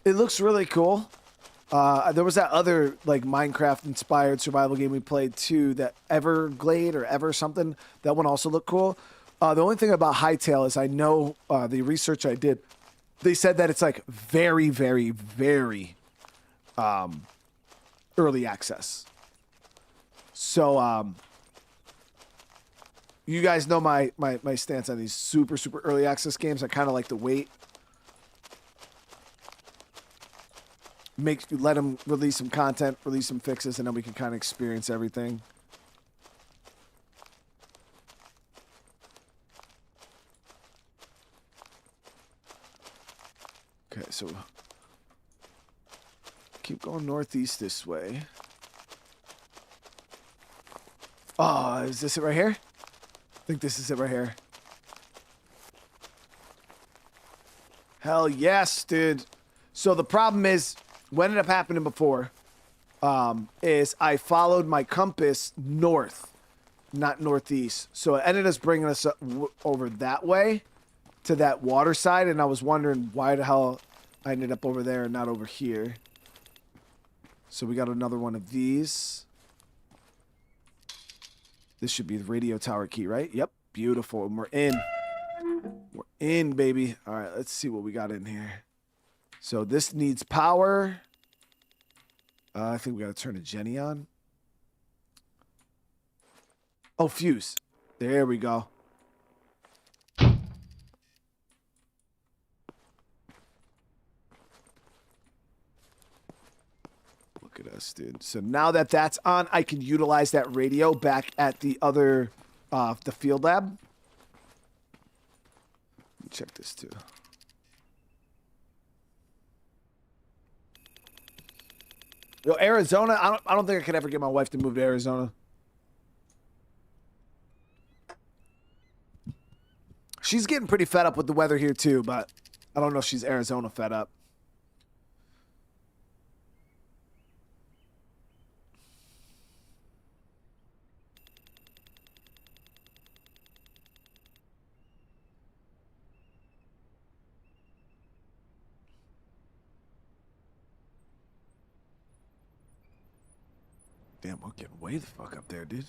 Speaker 1: It looks really cool. There was that other like Minecraft-inspired survival game we played too, that Everglade or Ever something. That one also looked cool. The only thing about hightail is I know the research I did. They said that it's like very, very, very early access. So you guys know my stance on these super early access games. I kind of like to wait, let them release some content, release some fixes, and then we can kind of experience everything. Okay, so keep going northeast this way. Oh, is this it right here? I think this is it right here. Hell yes, dude. So the problem is, what ended up happening before is I followed my compass north, not northeast. So it ended up bringing us over that way to that water side, and I was wondering why the hell I ended up over there and not over here. So we got another one of these. This should be the radio tower key, right? Yep. Beautiful. And we're in. We're in, baby. All right, let's see what we got in here. So this needs power. I think we got to turn a Jenny on. Oh, fuse. There we go. Look at us, dude. So now that that's on, I can utilize that radio back at the other, the field lab. Let me check this too. Yo, Arizona, I don't think I could ever get my wife to move to Arizona. She's getting pretty fed up with the weather here too, but I don't know if she's Arizona fed up. Damn, we're getting way the fuck up there, dude.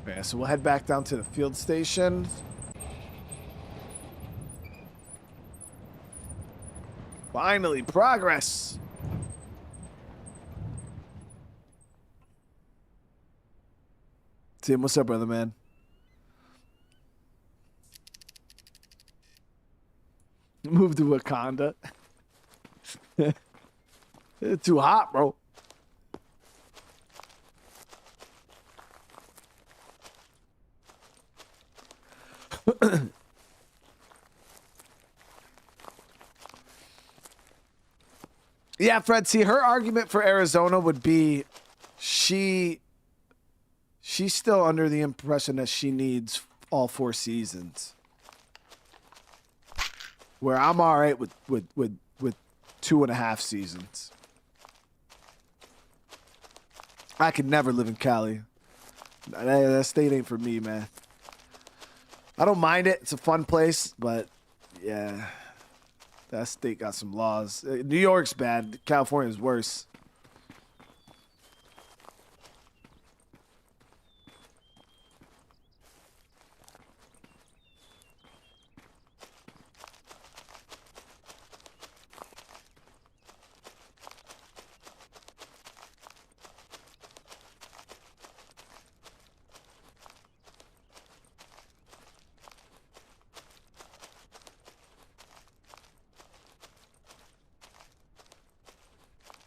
Speaker 1: Yeah, so we'll head back down to the field station. Finally, progress. Tim, what's up, brother, man? Move to Wakanda. It's too hot, bro. Yeah, Fred, see, her argument for Arizona would be she's still under the impression that she needs all 4 seasons. Where I'm all right with 2.5 seasons. I could never live in Cali. That state ain't for me, man. I don't mind it. It's a fun place, but yeah, that state got some laws. New York's bad. California's worse.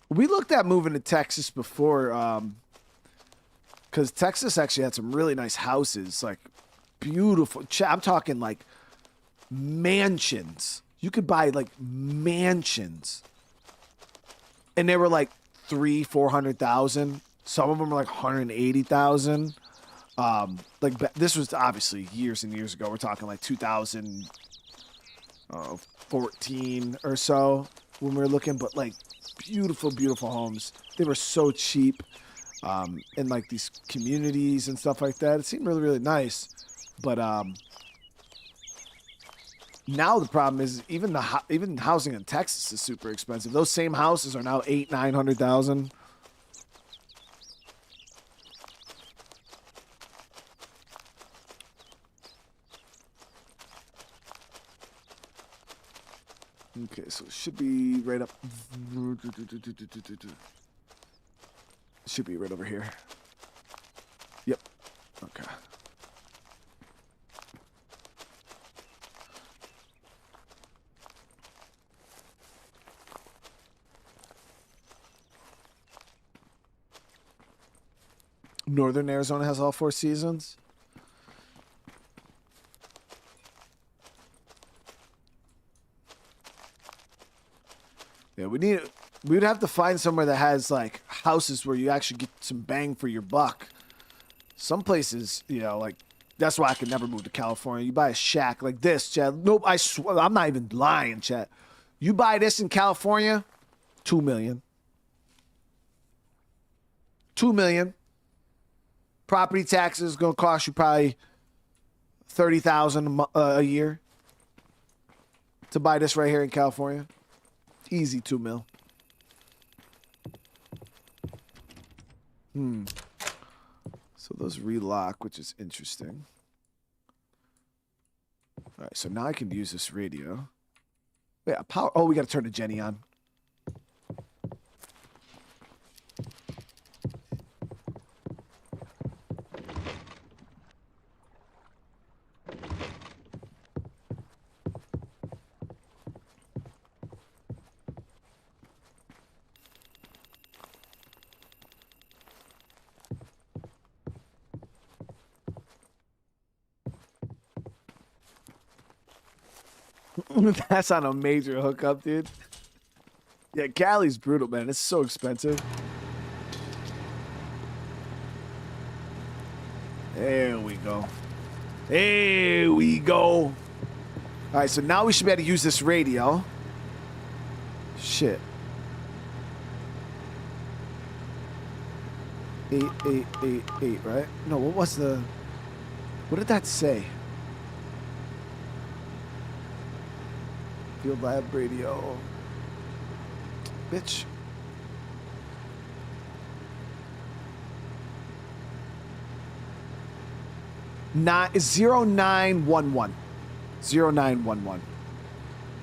Speaker 1: We looked at moving to Texas before, because Texas actually had some really nice houses, like beautiful. I'm talking like mansions. You could buy like mansions, and they were like 400,000. Some of them were like 180,000. This was obviously years and years ago. We're talking like 2014 or so when we were looking, but like beautiful, beautiful homes. They were so cheap, in like these communities and stuff like that. It seemed really, really nice, but now the problem is even housing in Texas is super expensive. Those same houses are now 800,000-900,000. Okay, so it should be right up. It should be right over here. Yep. Okay. Northern Arizona has all 4 seasons. Yeah, we'd have to find somewhere that has like houses where you actually get some bang for your buck. Some places, like that's why I could never move to California. You buy a shack like this, Chad. Nope, I swear, I'm not even lying, Chad. You buy this in California, $2 million. $2 million. Property taxes gonna cost you probably $30,000 a year to buy this right here in California. Easy $2 mil. So those relock, which is interesting. All right, so now I can use this radio. Yeah, power. Oh, we got to turn the Jenny on. That's on a major hookup, dude. Yeah, Cali's brutal, man. It's so expensive. There we go. There we go. All right, so now we should be able to use this radio. Shit. 8888, right? No, what did that say? Field lab radio. Bitch. It's 0911. 0911.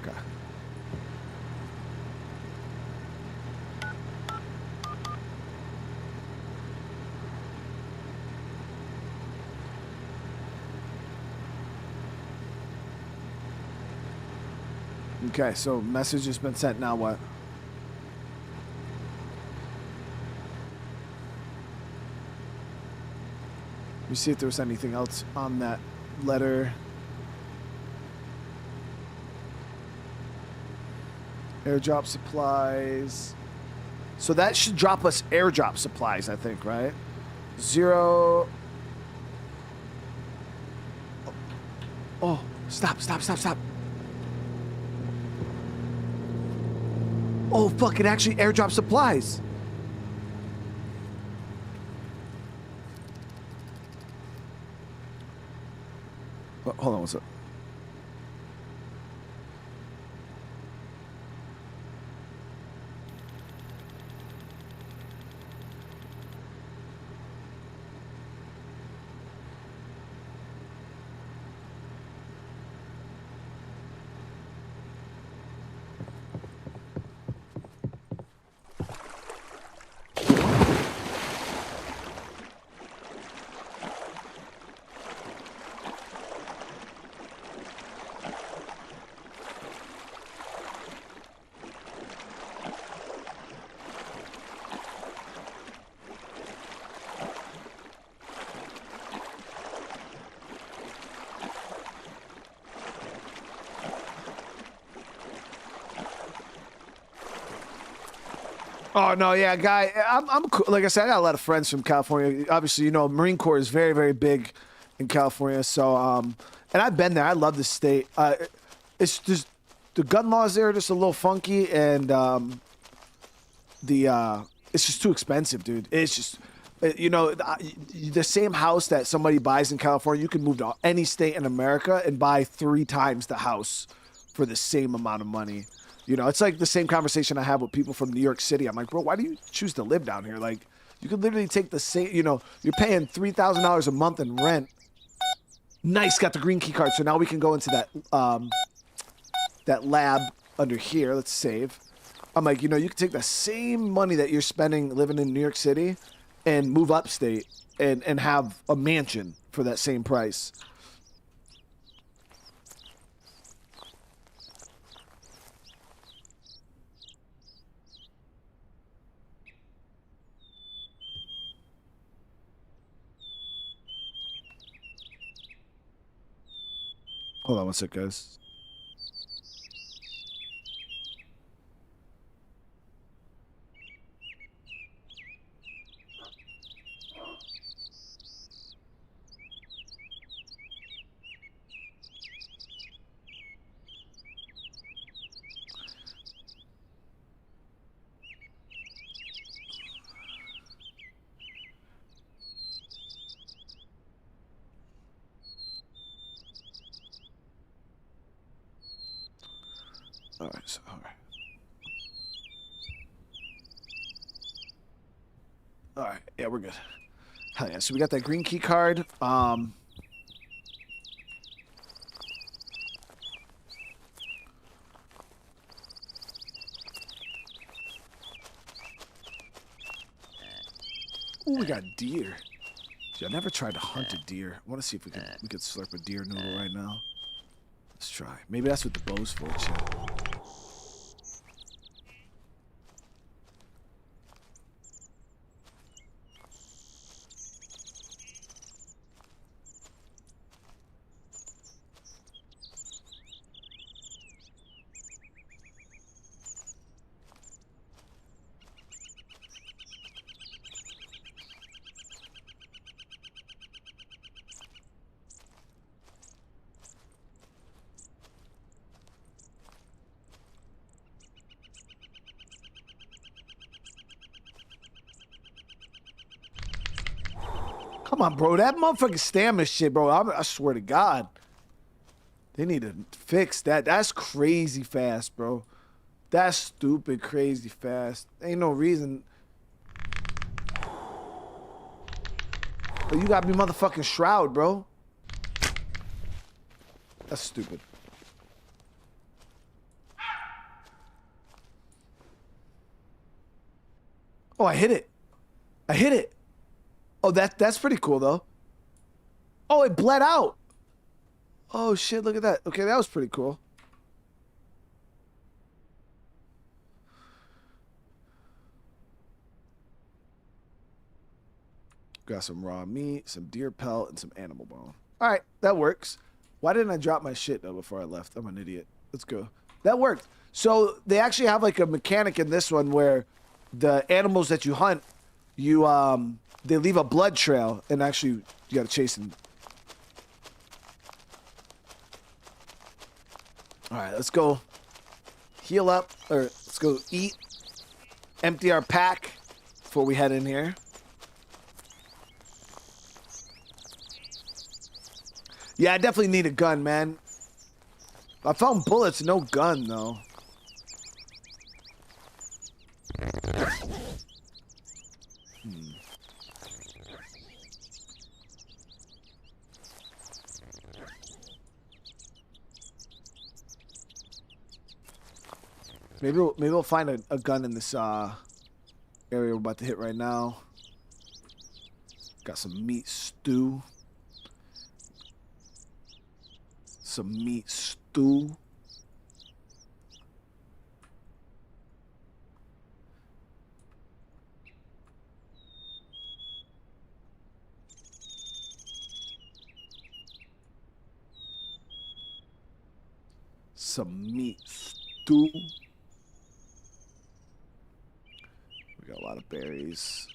Speaker 1: Okay. Okay, so message has been sent. Now what? Let me see if there was anything else on that letter. Airdrop supplies. So that should drop us airdrop supplies, I think, right? 0. Oh, stop. Oh, fuck, it actually airdrop supplies. Oh, hold on, what's up? Oh no, yeah, guy. I'm cool. Like I said, I got a lot of friends from California. Obviously, you know, Marine Corps is very, very big in California. So, and I've been there. I love the state. It's just the gun laws there are just a little funky, and it's just too expensive, dude. It's just, you know, the same house that somebody buys in California, you can move to any state in America and buy 3 times the house for the same amount of money. You know, it's like the same conversation I have with people from New York City. I'm like, bro, why do you choose to live down here? Like, you could literally take the same, you know, you're paying $3,000 a month in rent. Nice, got the green key card. So now we can go into that lab under here. Let's save. I'm like, you know, you can take the same money that you're spending living in New York City and move upstate and have a mansion for that same price. Hold on one sec, guys. All right, so, all right. All right, yeah, we're good. Hell yeah, so we got that green key card. Ooh, we got deer. Dude, I never tried to hunt a deer. I want to see if we could slurp a deer noodle right now. Let's try. Maybe that's what the bow's for, shit. Come on, bro. That motherfucking stamina shit, bro. I swear to God. They need to fix that. That's crazy fast, bro. That's stupid crazy fast. Ain't no reason. But you gotta be motherfucking Shroud, bro. That's stupid. Oh, I hit it. I hit it. Oh, that's pretty cool, though. Oh, it bled out. Oh, shit, look at that. Okay, that was pretty cool. Got some raw meat, some deer pelt, and some animal bone. All right, that works. Why didn't I drop my shit, though, before I left? I'm an idiot. Let's go. That worked. So they actually have like a mechanic in this one where the animals that you hunt, they leave a blood trail, and actually you gotta chase them. All right, let's go heal up, or let's go eat, empty our pack before we head in here. Yeah, I definitely need a gun, man. I found bullets, no gun, though. Maybe we'll find a gun in this area we're about to hit right now. Got some meat stew. Some meat stew. Some meat stew. We got a lot of berries.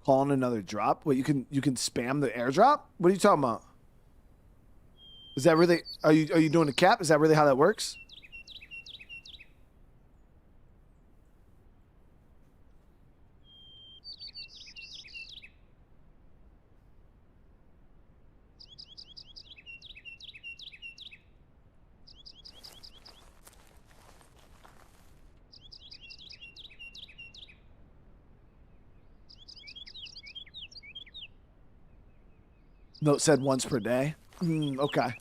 Speaker 1: Calling another drop? Wait, you can spam the airdrop? What are you talking about? Is that really? Are you doing a cap? Is that really how that works? Note said once per day. Okay.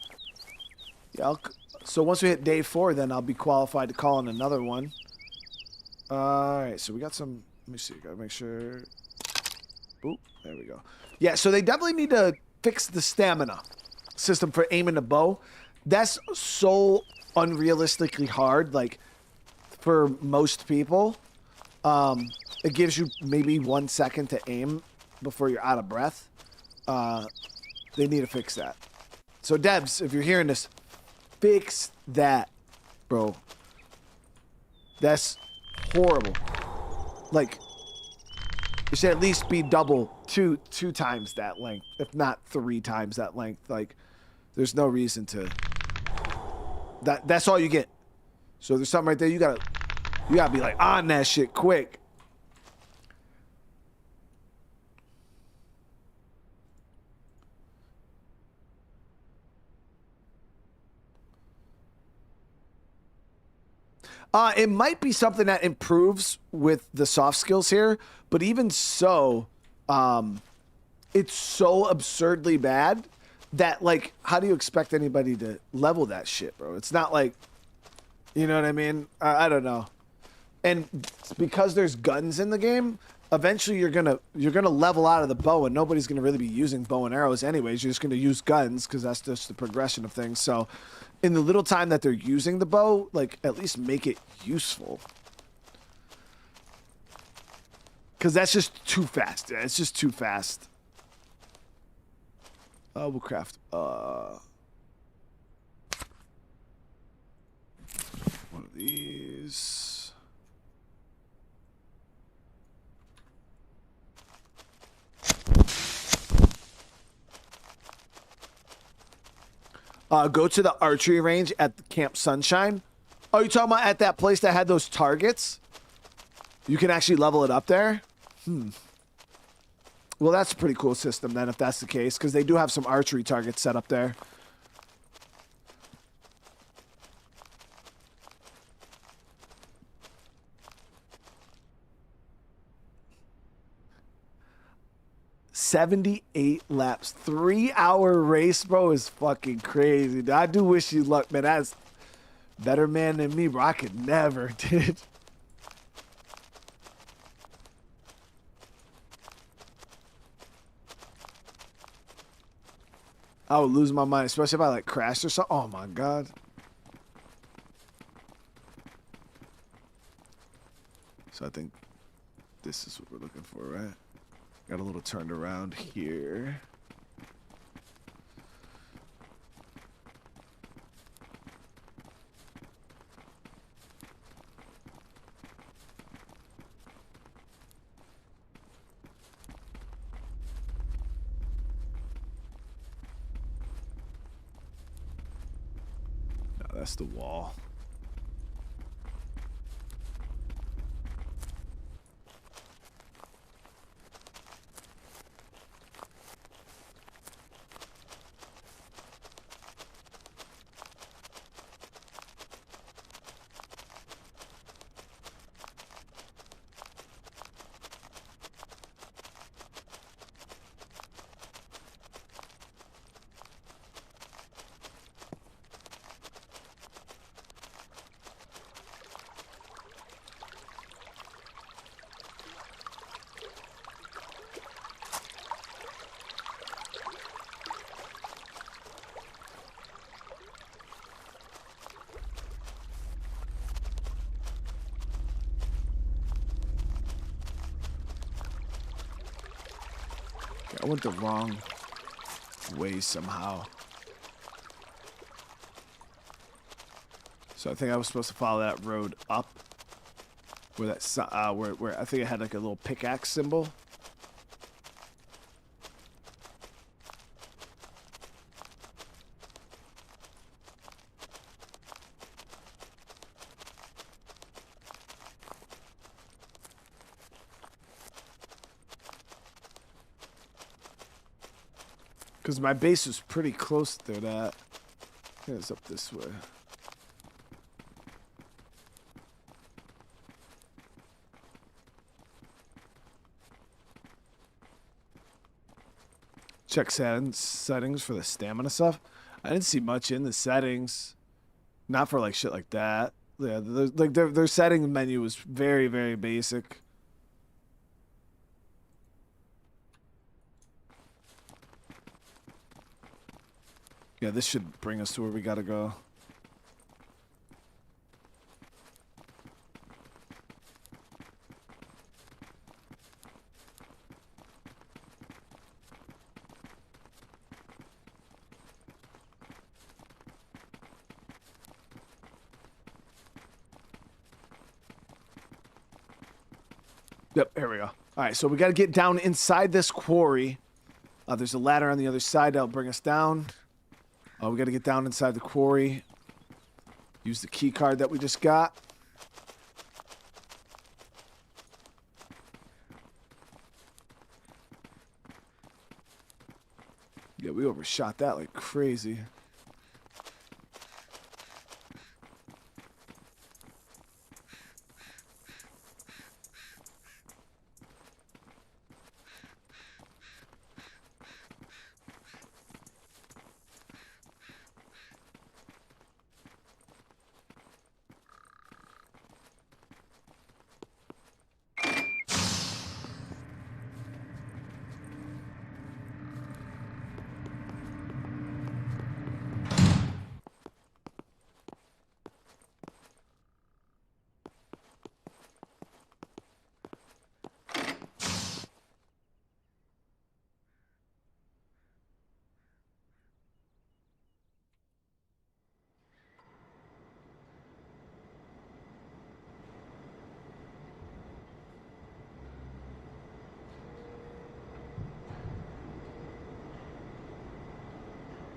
Speaker 1: Yeah. So once we hit day 4, then I'll be qualified to call in another one. All right. So we got some. Let me see. Gotta make sure. Oop. There we go. Yeah. So they definitely need to fix the stamina system for aiming the bow. That's so unrealistically hard. Like for most people, it gives you maybe 1 second to aim before you're out of breath. They need to fix that. So, Debs, if you're hearing this, fix that, bro. That's horrible. Like, it should at least be double, two times that length, if not 3 times that length. Like, there's no reason to. That's all you get. So there's something right there. You gotta be like on that shit quick. It might be something that improves with the soft skills here, but even so, it's so absurdly bad that, like, how do you expect anybody to level that shit, bro? It's not like, you know what I mean? I don't know. And because there's guns in the game, eventually you're gonna level out of the bow, and nobody's gonna really be using bow and arrows anyways. You're just gonna use guns because that's just the progression of things. So, in the little time that they're using the bow, like, at least make it useful. Because that's just too fast. It's just too fast. We'll craft one of these. Go to the archery range at the Camp Sunshine. Oh, you talking about at that place that had those targets? You can actually level it up there? Well, that's a pretty cool system then, if that's the case, because they do have some archery targets set up there. "78 laps, 3-hour race, bro, is fucking crazy. I do wish you luck, man. Better man than me, bro. I could never, dude. I would lose my mind, especially if I like crashed or something. Oh my god. So I think this is what we're looking for, right? Got a little turned around here. No, that's the wall. I went the wrong way somehow. So I think I was supposed to follow that road up, where that where I think it had like a little pickaxe symbol. Because my base was pretty close to that. I think it's up this way. Check settings for the stamina stuff. I didn't see much in the settings. Not for like shit like that. Yeah, like their setting menu was very, very basic. Yeah, this should bring us to where we gotta go. Yep, there we go. All right, so we got to get down inside this quarry. There's a ladder on the other side that'll bring us down. We got to get down inside the quarry. Use the key card that we just got. Yeah, we overshot that like crazy.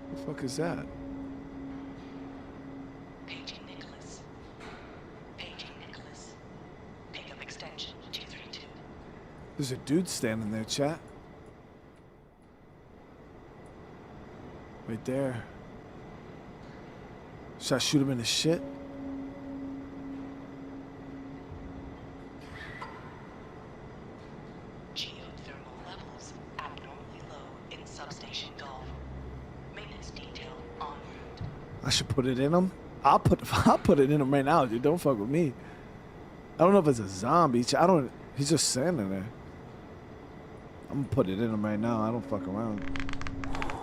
Speaker 1: What the fuck is that?
Speaker 2: Paging Nicholas. Paging Nicholas. Pick up extension 232.
Speaker 1: There's a dude standing there, chat. Right there. Should I shoot him in the shit?
Speaker 2: Geothermal levels abnormally low in substation Gulf. Maintenance detail en route.
Speaker 1: I should put it in him. I'll put it in him right now, dude. Don't fuck with me. I don't know if it's a zombie. I don't. He's just standing there. I'm gonna put it in him right now. I don't fuck around.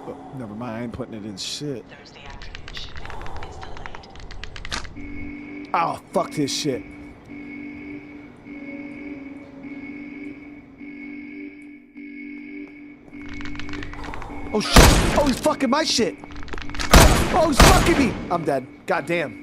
Speaker 1: Oh, never mind. I ain't putting it in shit.
Speaker 2: Thursday afternoon shipping is delayed.
Speaker 1: Oh, fuck this shit. Oh shit. Oh, he's fucking my shit. Oh, he's fucking me. I'm dead. God damn.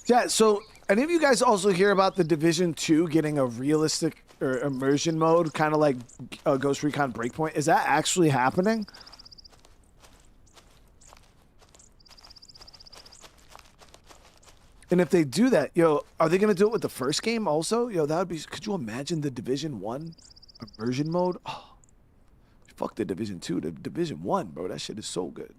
Speaker 1: Yeah, so any of you guys also hear about the Division 2 getting a realistic or immersion mode, kind of like Ghost Recon Breakpoint? Is that actually happening? And if they do that, yo, are they going to do it with the first game also? Yo, that would be... Could you imagine the Division 1 immersion mode? Oh, fuck the Division 2. The Division 1, bro, that shit is so good.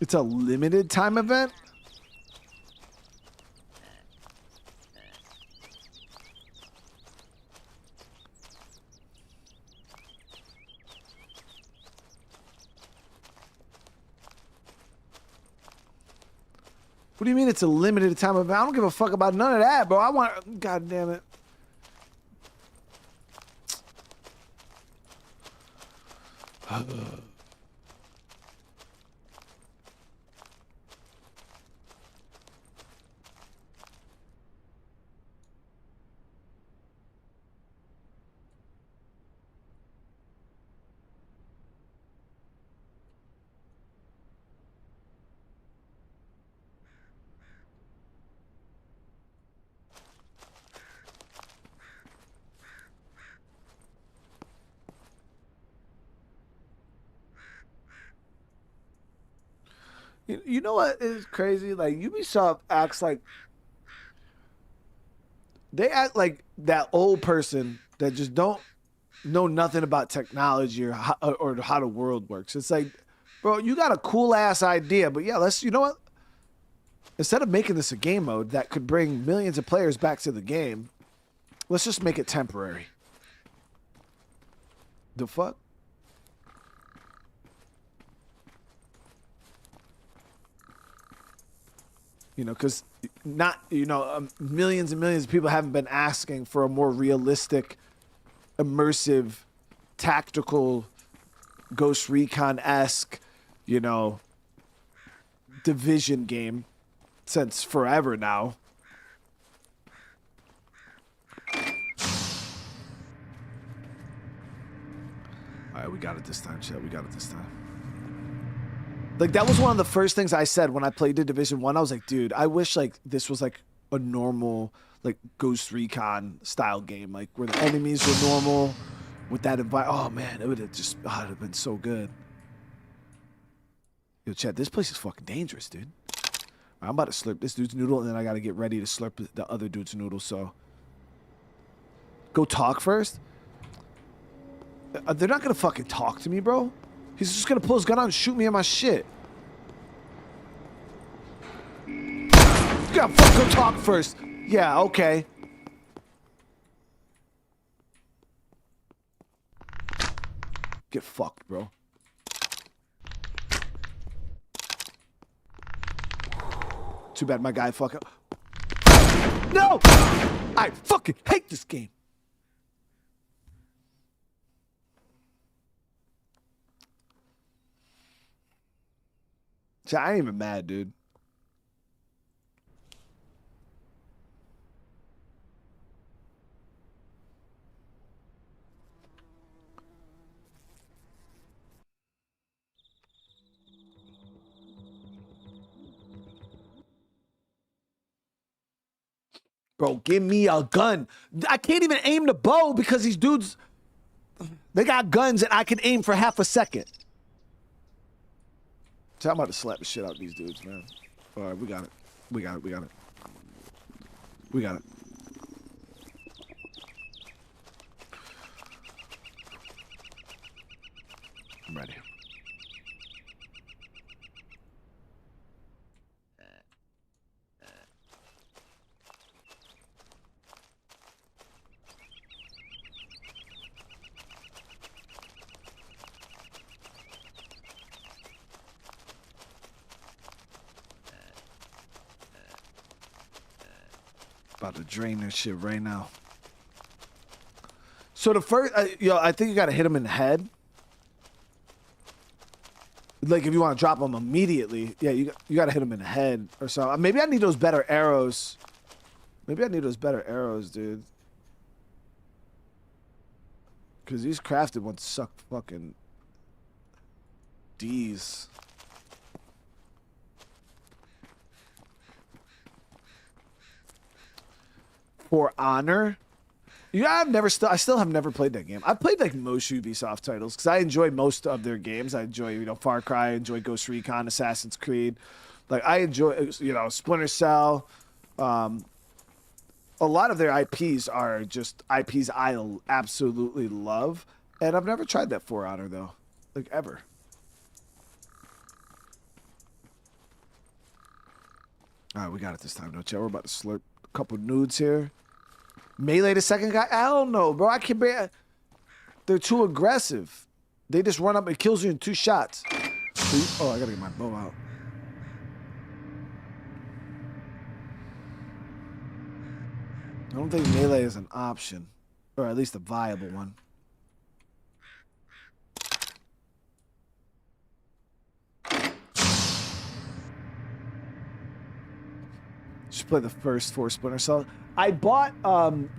Speaker 1: It's a limited time event? What do you mean it's a limited time event? I don't give a fuck about none of that, bro. I want... God damn it. You know what is crazy? Like, Ubisoft acts like... They act like that old person that just don't know nothing about technology or how the world works. It's like, bro, you got a cool-ass idea, but yeah, let's... You know what? Instead of making this a game mode that could bring millions of players back to the game, let's just make it temporary. The fuck? You know, because not, you know, millions and millions of people haven't been asking for a more realistic, immersive, tactical, Ghost Recon-esque, you know, Division game since forever now. All right, we got it this time, chat. We got it this time. Like, that was one of the first things I said when I played the Division 1. I was like, dude, I wish, like, this was, like, a normal, like, Ghost Recon style game. Like, where the enemies were normal with that environment. Oh, man, it would have just, it would have been so good. Yo, chat, this place is fucking dangerous, dude. I'm about to slurp this dude's noodle, and then I got to get ready to slurp the other dude's noodle, so. Go talk first? They're not going to fucking talk to me, bro. He's just going to pull his gun out and shoot me in my shit. You gotta fucking talk first. Yeah, okay. Get fucked, bro. Too bad my guy fucking... No! I fucking hate this game. I ain't even mad, dude. Bro, give me a gun. I can't even aim the bow because these dudes, they got guns and I can aim for half a second. So I'm about to slap the shit out of these dudes, man. All right, we got it. We got it. We got it. We got it. I'm ready. About to drain this shit right now. So the first, I think you got to hit him in the head. Like if you want to drop him immediately, yeah, you got to hit him in the head or something. Maybe I need those better arrows. Maybe I need those better arrows, dude. Because these crafted ones suck fucking D's. For Honor? Yeah, I still have never played that game. I've played like most Ubisoft titles because I enjoy most of their games. I enjoy, Far Cry, I enjoy Ghost Recon, Assassin's Creed. Like I enjoy, Splinter Cell. A lot of their IPs are just IPs I absolutely love. And I've never tried that For Honor though. Like ever. All right, we got it this time, no chat. We're about to slurp a couple nudes here. Melee the second guy? I don't know, bro. I can't bear. They're too aggressive. They just run up and kills you in 2 shots. Oh, I gotta get my bow out. I don't think melee is an option, or at least a viable one. Should play the first 4 Splinter Cell. I bought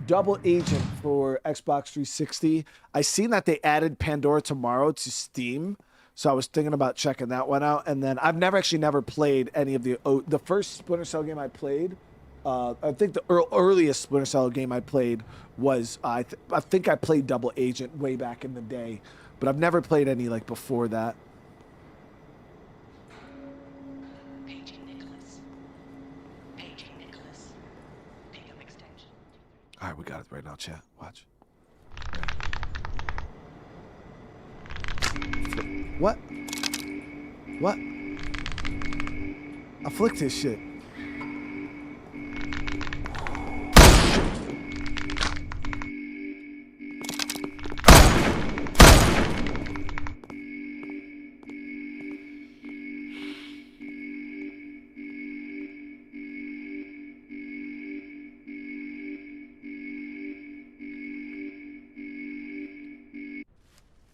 Speaker 1: Double Agent for Xbox 360. I seen that they added Pandora Tomorrow to Steam, so I was thinking about checking that one out. And then I've never played any of the first Splinter Cell game I played. I think the earliest Splinter Cell game I played was I think I played Double Agent way back in the day, but I've never played any like before that. All right, we got it right now, chat. Watch. What? What? I flicked his shit.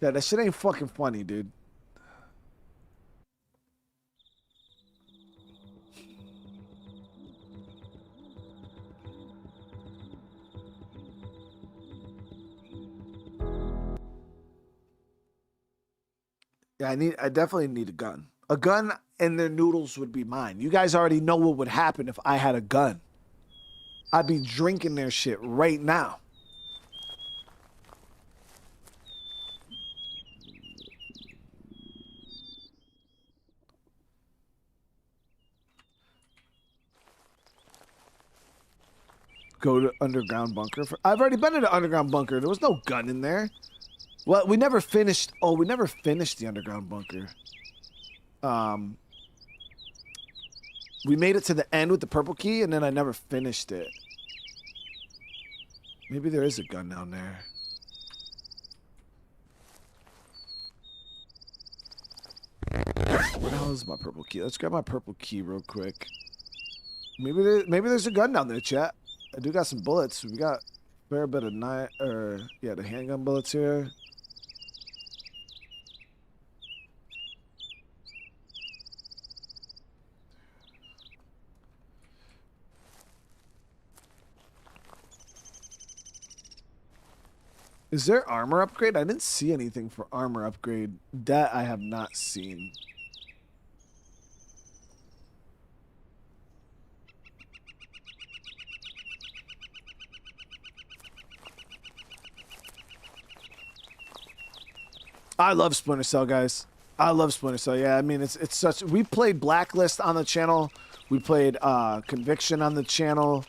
Speaker 1: Yeah, that shit ain't fucking funny, dude. Yeah, I definitely need a gun. A gun and their noodles would be mine. You guys already know what would happen if I had a gun. I'd be drinking their shit right now. Go to underground bunker. I've already been in the underground bunker. There was no gun in there. Well, we never finished. Oh, we never finished the underground bunker. We made it to the end with the purple key, and then I never finished it. Maybe there is a gun down there. Where the hell is my purple key? Let's grab my purple key real quick. Maybe there's a gun down there, chat. I do got some bullets. We got a fair bit of the handgun bullets here. Is there armor upgrade? I didn't see anything for armor upgrade. That I have not seen. I love Splinter Cell, guys. I love Splinter Cell. Yeah, I mean, it's such. We played Blacklist on the channel. We played Conviction on the channel.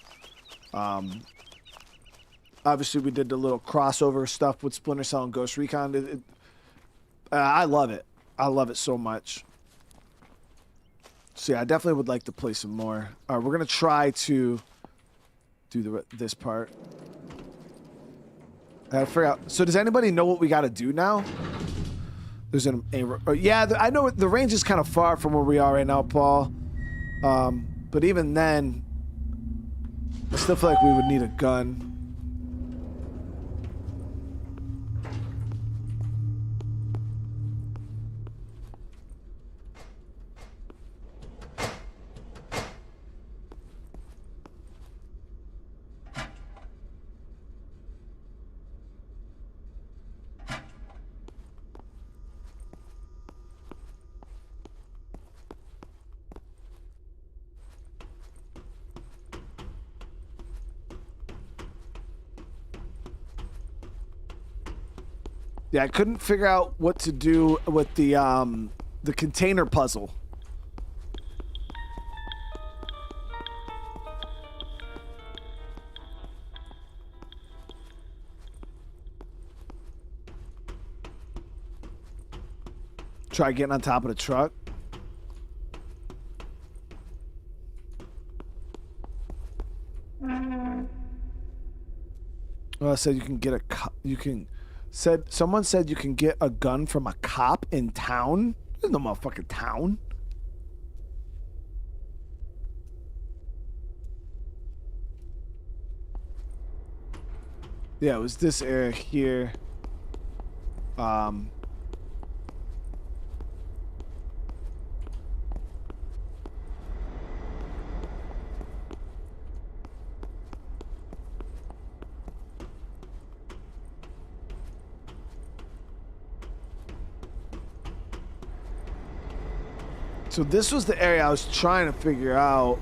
Speaker 1: Obviously, we did the little crossover stuff with Splinter Cell and Ghost Recon. I love it. I love it so much. So yeah, I definitely would like to play some more. All right, we're gonna try to do this part. I forgot. So does anybody know what we got to do now? There's yeah, I know the range is kind of far from where we are right now, Paul. But even then, I still feel like we would need a gun. Yeah, I couldn't figure out what to do with the container puzzle. Try getting on top of the truck. Well, I said you can get someone said you can get a gun from a cop in town. There's no motherfucking town. Yeah, it was this area here. So this was the area I was trying to figure out.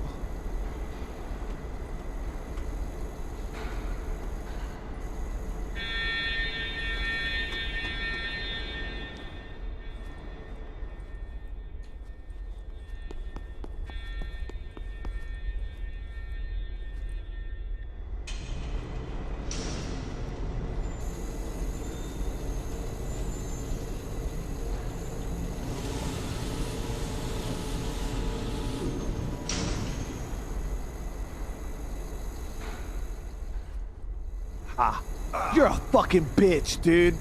Speaker 1: You're a fucking bitch, dude.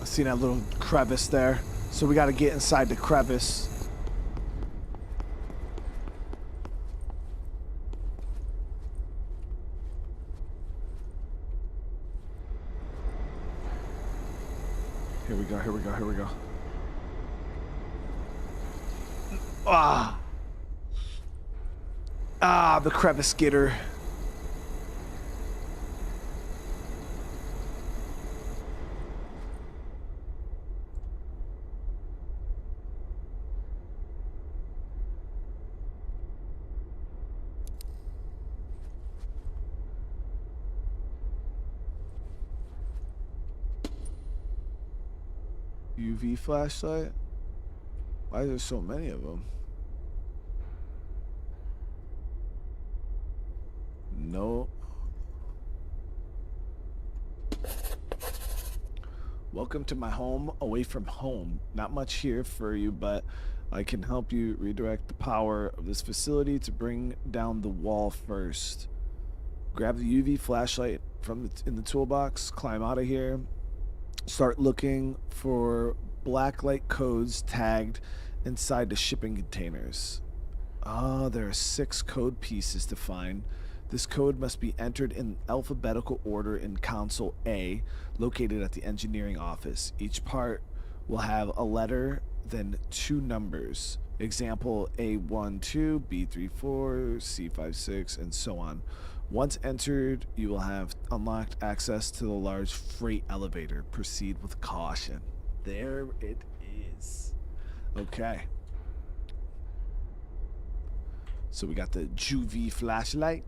Speaker 1: I seen that little crevice there. So we gotta get inside the crevice. Here we go, here we go, here we go. The crevice getter. UV flashlight? Why are there so many of them? No. Welcome to my home away from home. Not much here for you, but I can help you redirect the power of this facility to bring down the wall first. Grab the UV flashlight in the toolbox, climb out of here. Start looking for black light codes tagged inside the shipping containers. There are 6 code pieces to find. This code must be entered in alphabetical order in console A, located at the engineering office. Each part will have a letter, then 2 numbers. Example A12, B34, C56, and so on. Once entered, you will have unlocked access to the large freight elevator. Proceed with caution. There it is. Okay. So we got the Juvie flashlight.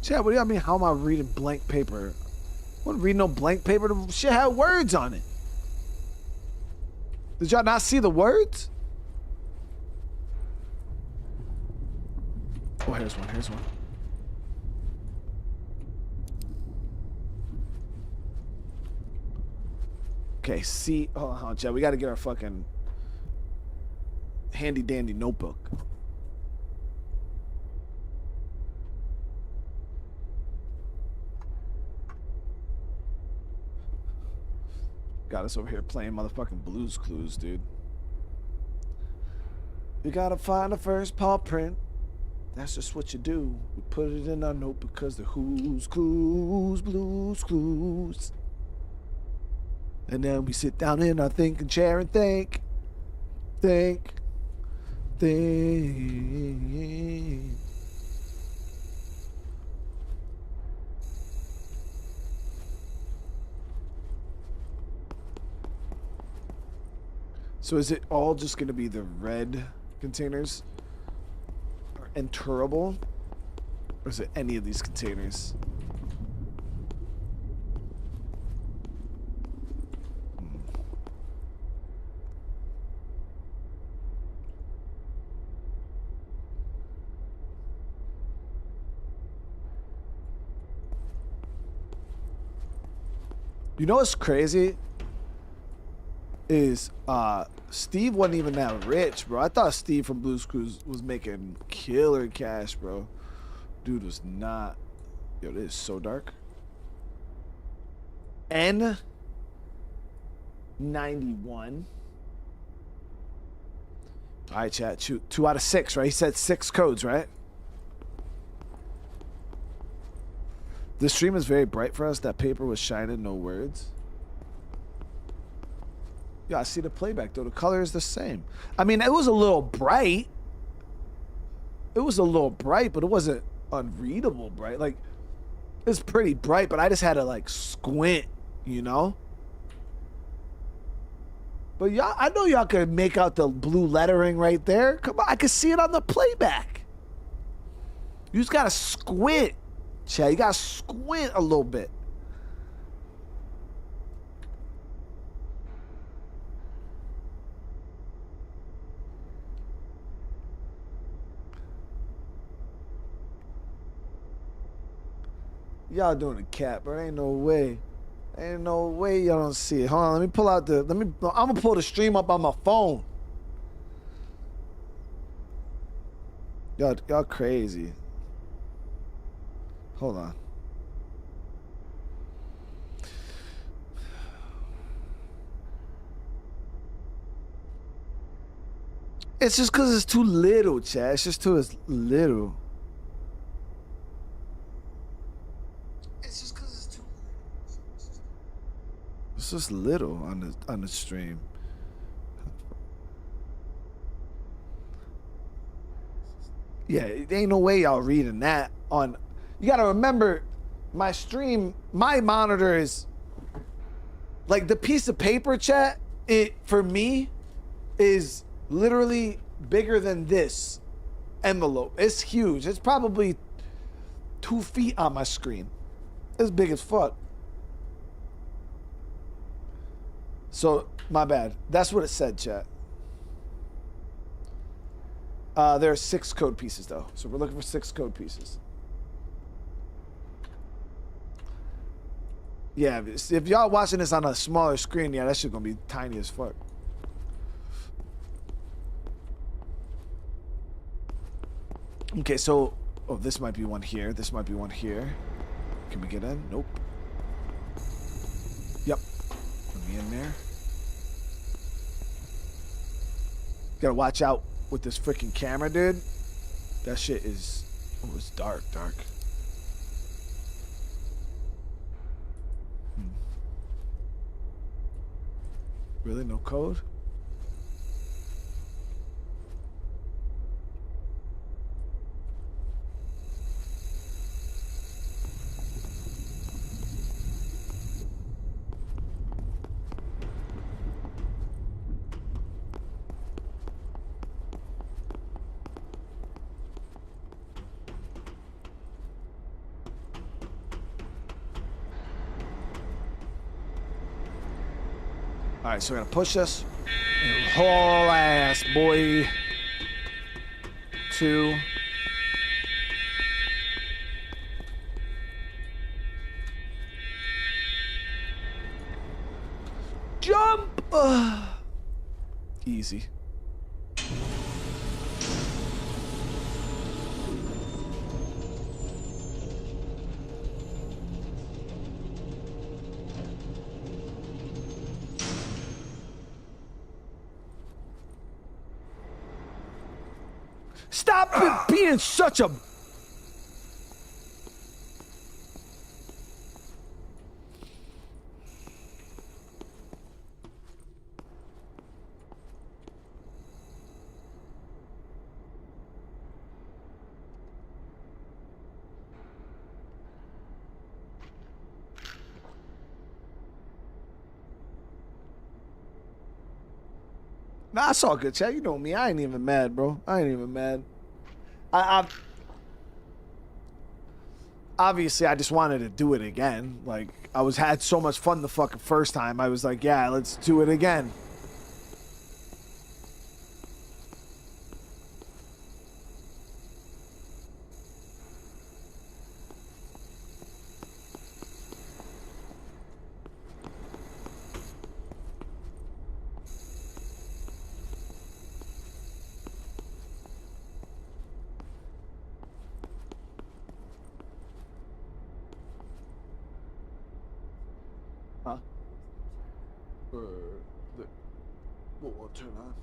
Speaker 1: Chad, what do you mean? How am I reading blank paper? I wasn't reading no blank paper. The shit had words on it. Did y'all not see the words? Oh, here's one. Here's one. Okay, see. Hold on, Chad. We got to get our fucking handy dandy notebook. Got us over here playing motherfucking Blues Clues, dude. You gotta find the first paw print. That's just what you do. We put it in our note because the Who's Clues, Blues Clues. And then we sit down in our thinking chair and think. So is it all just going to be the red containers and enterable? Or is it any of these containers? You know what's crazy? Is Steve wasn't even that rich, bro. I thought Steve from Blue's Clues was making killer cash, bro. Dude was not. Yo, this is so dark. N91. All right, chat. 2 out of 6, right? He said 6 codes, right? The stream is very bright for us. That paper was shining, no words. Yeah, I see the playback, though. The color is the same. I mean, it was a little bright. It was a little bright, but it wasn't unreadable bright. Like, it's pretty bright, but I just had to, like, squint, you know? But y'all, I know y'all could make out the blue lettering right there. Come on, I can see it on the playback. You just gotta squint, Chad. You gotta squint a little bit. Y'all doing a cat, bro. Ain't no way. Ain't no way y'all don't see it. Hold on, let me pull out the. I'm gonna pull the stream up on my phone. Y'all crazy. Hold on. It's just because it's too little, Chad. It's just too little. It's just little on the stream. Yeah, it ain't no way y'all reading that on. You gotta remember, my stream, my monitor is like the piece of paper, chat. It for me is literally bigger than this envelope. It's huge. It's probably 2 feet on my screen. It's big as fuck. So, my bad. That's what it said, chat. There are 6 code pieces, though. So we're looking for 6 code pieces. Yeah, if y'all watching this on a smaller screen, yeah, that shit gonna be tiny as fuck. Okay, so... Oh, this might be one here. This might be one here. Can we get in? Nope. Yep. Let me in there. Gotta watch out with this freaking camera, dude. That shit is... Oh, it's dark. Really? No code? Alright, so we're gonna push this. And haul ass, boy. 2. Jump! Easy. Stop being such a... Nah, it's all good, chat. You know me. I ain't even mad, bro. I ain't even mad. Obviously, I just wanted to do it again. Like, had so much fun the fucking first time. I was like, yeah, let's do it again. Huh? What will turn on?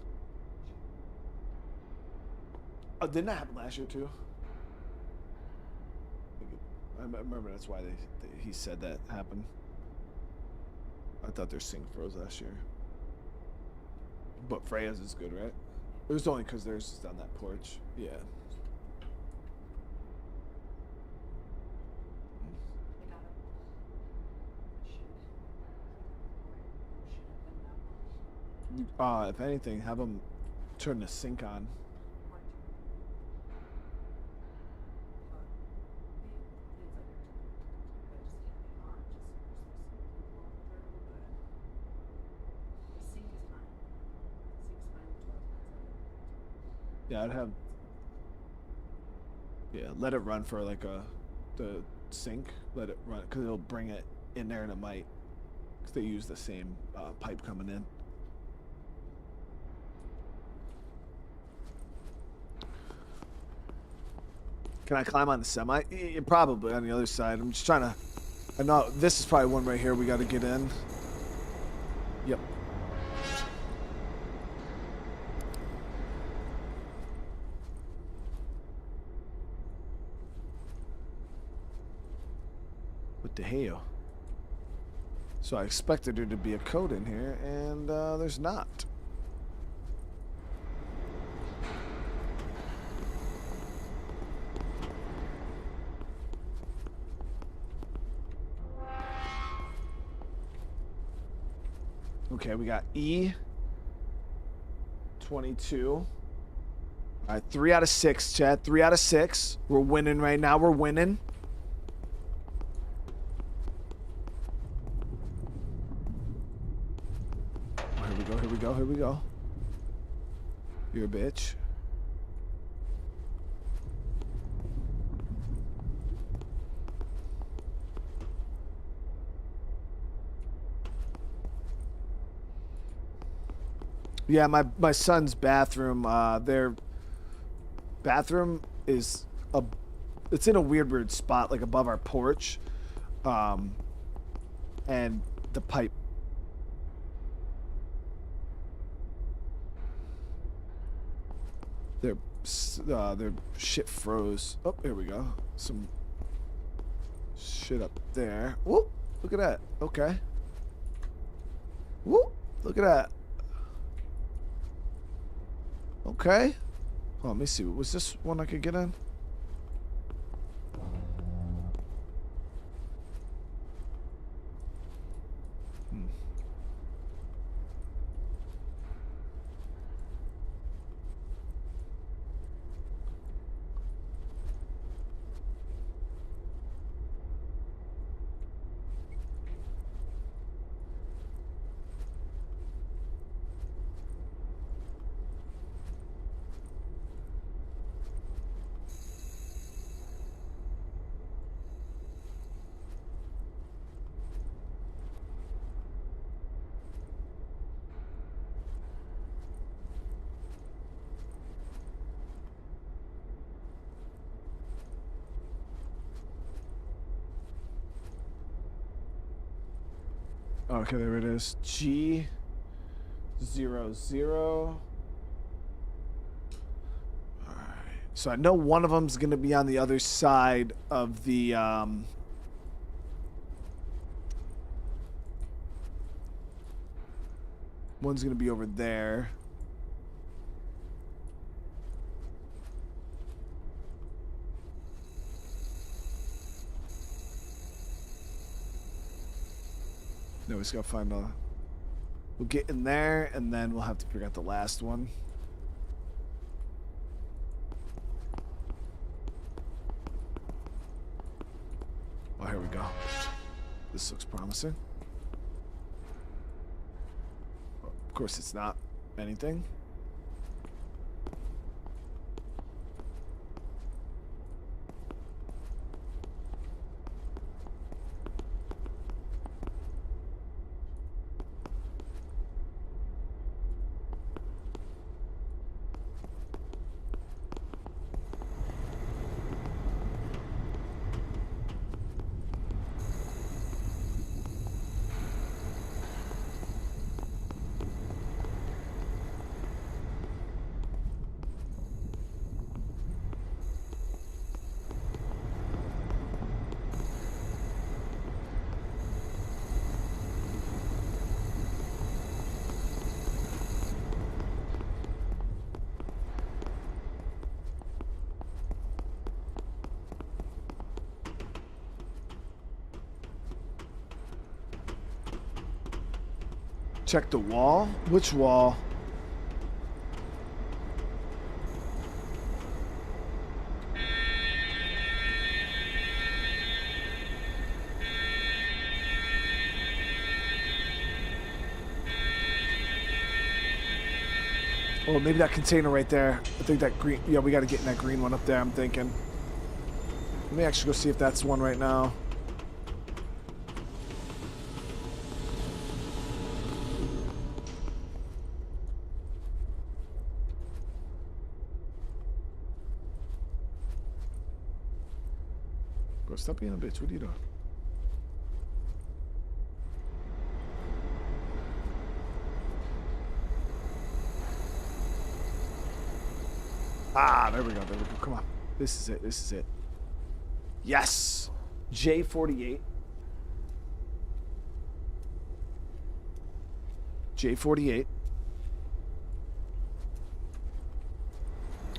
Speaker 1: Oh, didn't that happen last year too? I remember that's why he said that happened. I thought their sync froze last year. But Freya's is good, right? It was only because theirs is on that porch. Yeah. If anything, have them turn the sync on. Yeah, I'd have. Yeah, let it run for like the sync. Let it run because it'll bring it in there, and it might. Because they use the same pipe coming in. Can I climb on the semi? Yeah, probably on the other side. I'm just trying to. I know this is probably one right here we got to get in. Yep. What the hell? So I expected there to be a code in here, and there's not. Okay, we got E. 22. All right, 3 out of 6, chat. 3 out of 6. We're winning right now. We're winning. go, here we go, here we go. You're a bitch. Yeah, my son's bathroom, their bathroom is it's in a weird spot, like above our porch. And the pipe. Their shit froze. Oh, here we go. Some shit up there. Whoop! Look at that. Okay. Whoop! Look at that. Okay. Oh, let me see. Was this one I could get in? Okay, there it is. G00. Alright. So I know one of them's going to be on the other side of the, one's going to be over there. No, we just gotta find a... We'll get in there, and then we'll have to figure out the last one. Oh, here we go. This looks promising. Well, of course it's not anything. Check the wall? Which wall? Oh, maybe that container right there. I think that green... Yeah, we got to get in that green one up there, I'm thinking. Let me actually go see if that's one right now. Bro, stop being a bitch. What are you doing? Ah, there we go. There we go. Come on. This is it. This is it. Yes! J48. J48.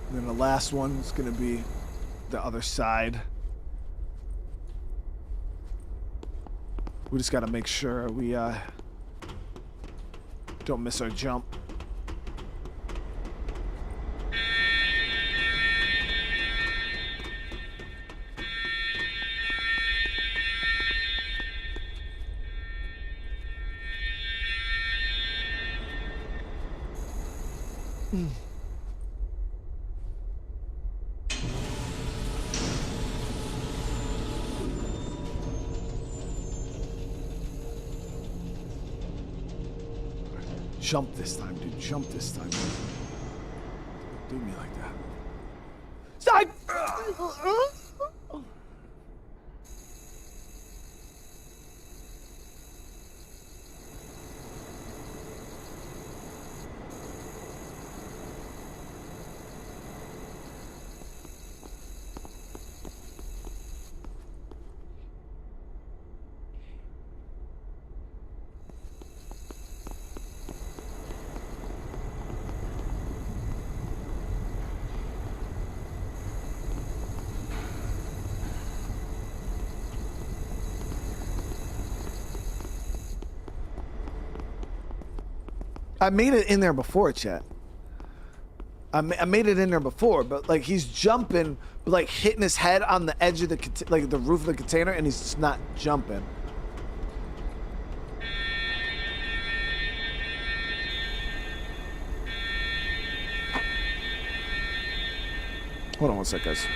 Speaker 1: And then the last one is going to be the other side. We just got to make sure we don't miss our jump. Jump this time, dude. Jump this time. Do me like that. Stop! I made it in there before, chat. I made it in there before, but like he's jumping, but like hitting his head on the edge of the like the roof of the container, and he's just not jumping. Hold on one sec, guys.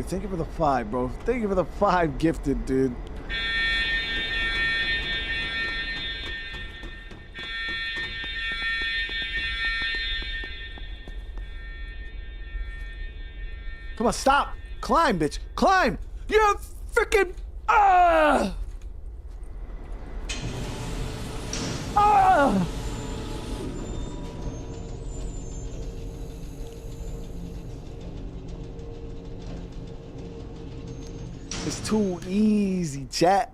Speaker 1: Thank you for the 5, bro. Thank you for the 5 gifted, dude. Come on, stop. Climb, bitch. Climb. You freaking... Ah! Ah! It's too easy, chat.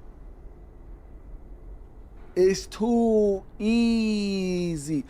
Speaker 1: It's too easy.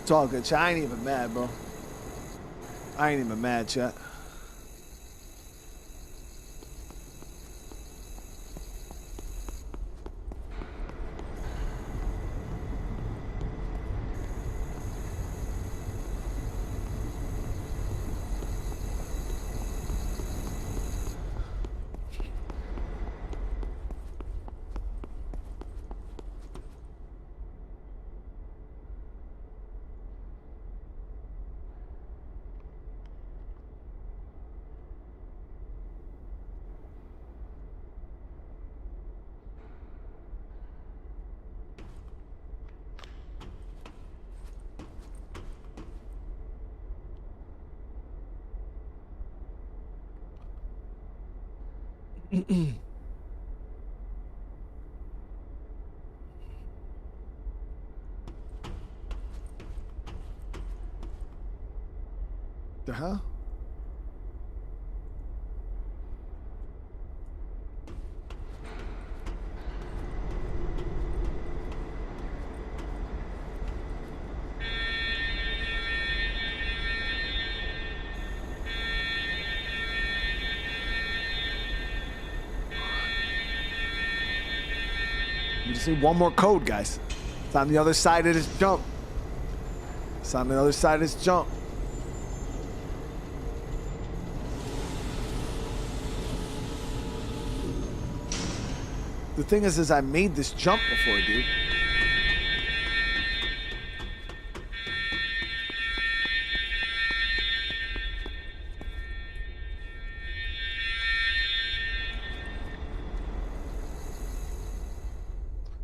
Speaker 1: It's all good, chat. I ain't even mad, bro. I ain't even mad, chat. The hell? We just need one more code, guys. It's on the other side of this jump. It's on the other side of this jump. The thing is I made this jump before, dude.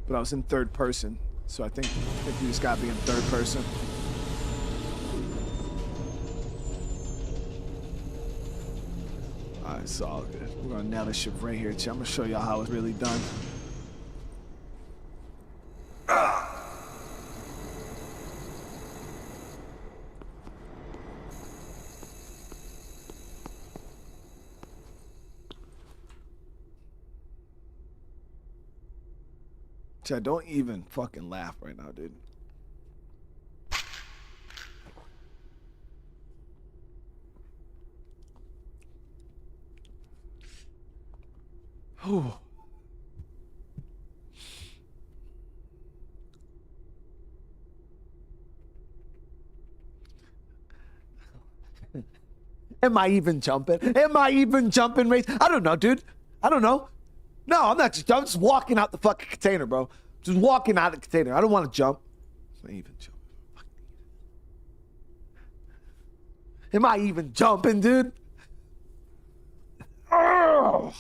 Speaker 1: But I was in third person, so I think you just gotta be in third person. Alright, it's all good. We're gonna nail this shit right here, chat. I'm gonna show y'all how it's really done. Chat, don't even fucking laugh right now, dude. Whew. Am I even jumping? Am I even jumping, Race? I don't know, dude. I don't know. No, I'm not just. I'm just walking out the fucking container, bro. Just walking out the container. I don't want to jump. Am I even jumping? Am I even jumping, dude? Oh.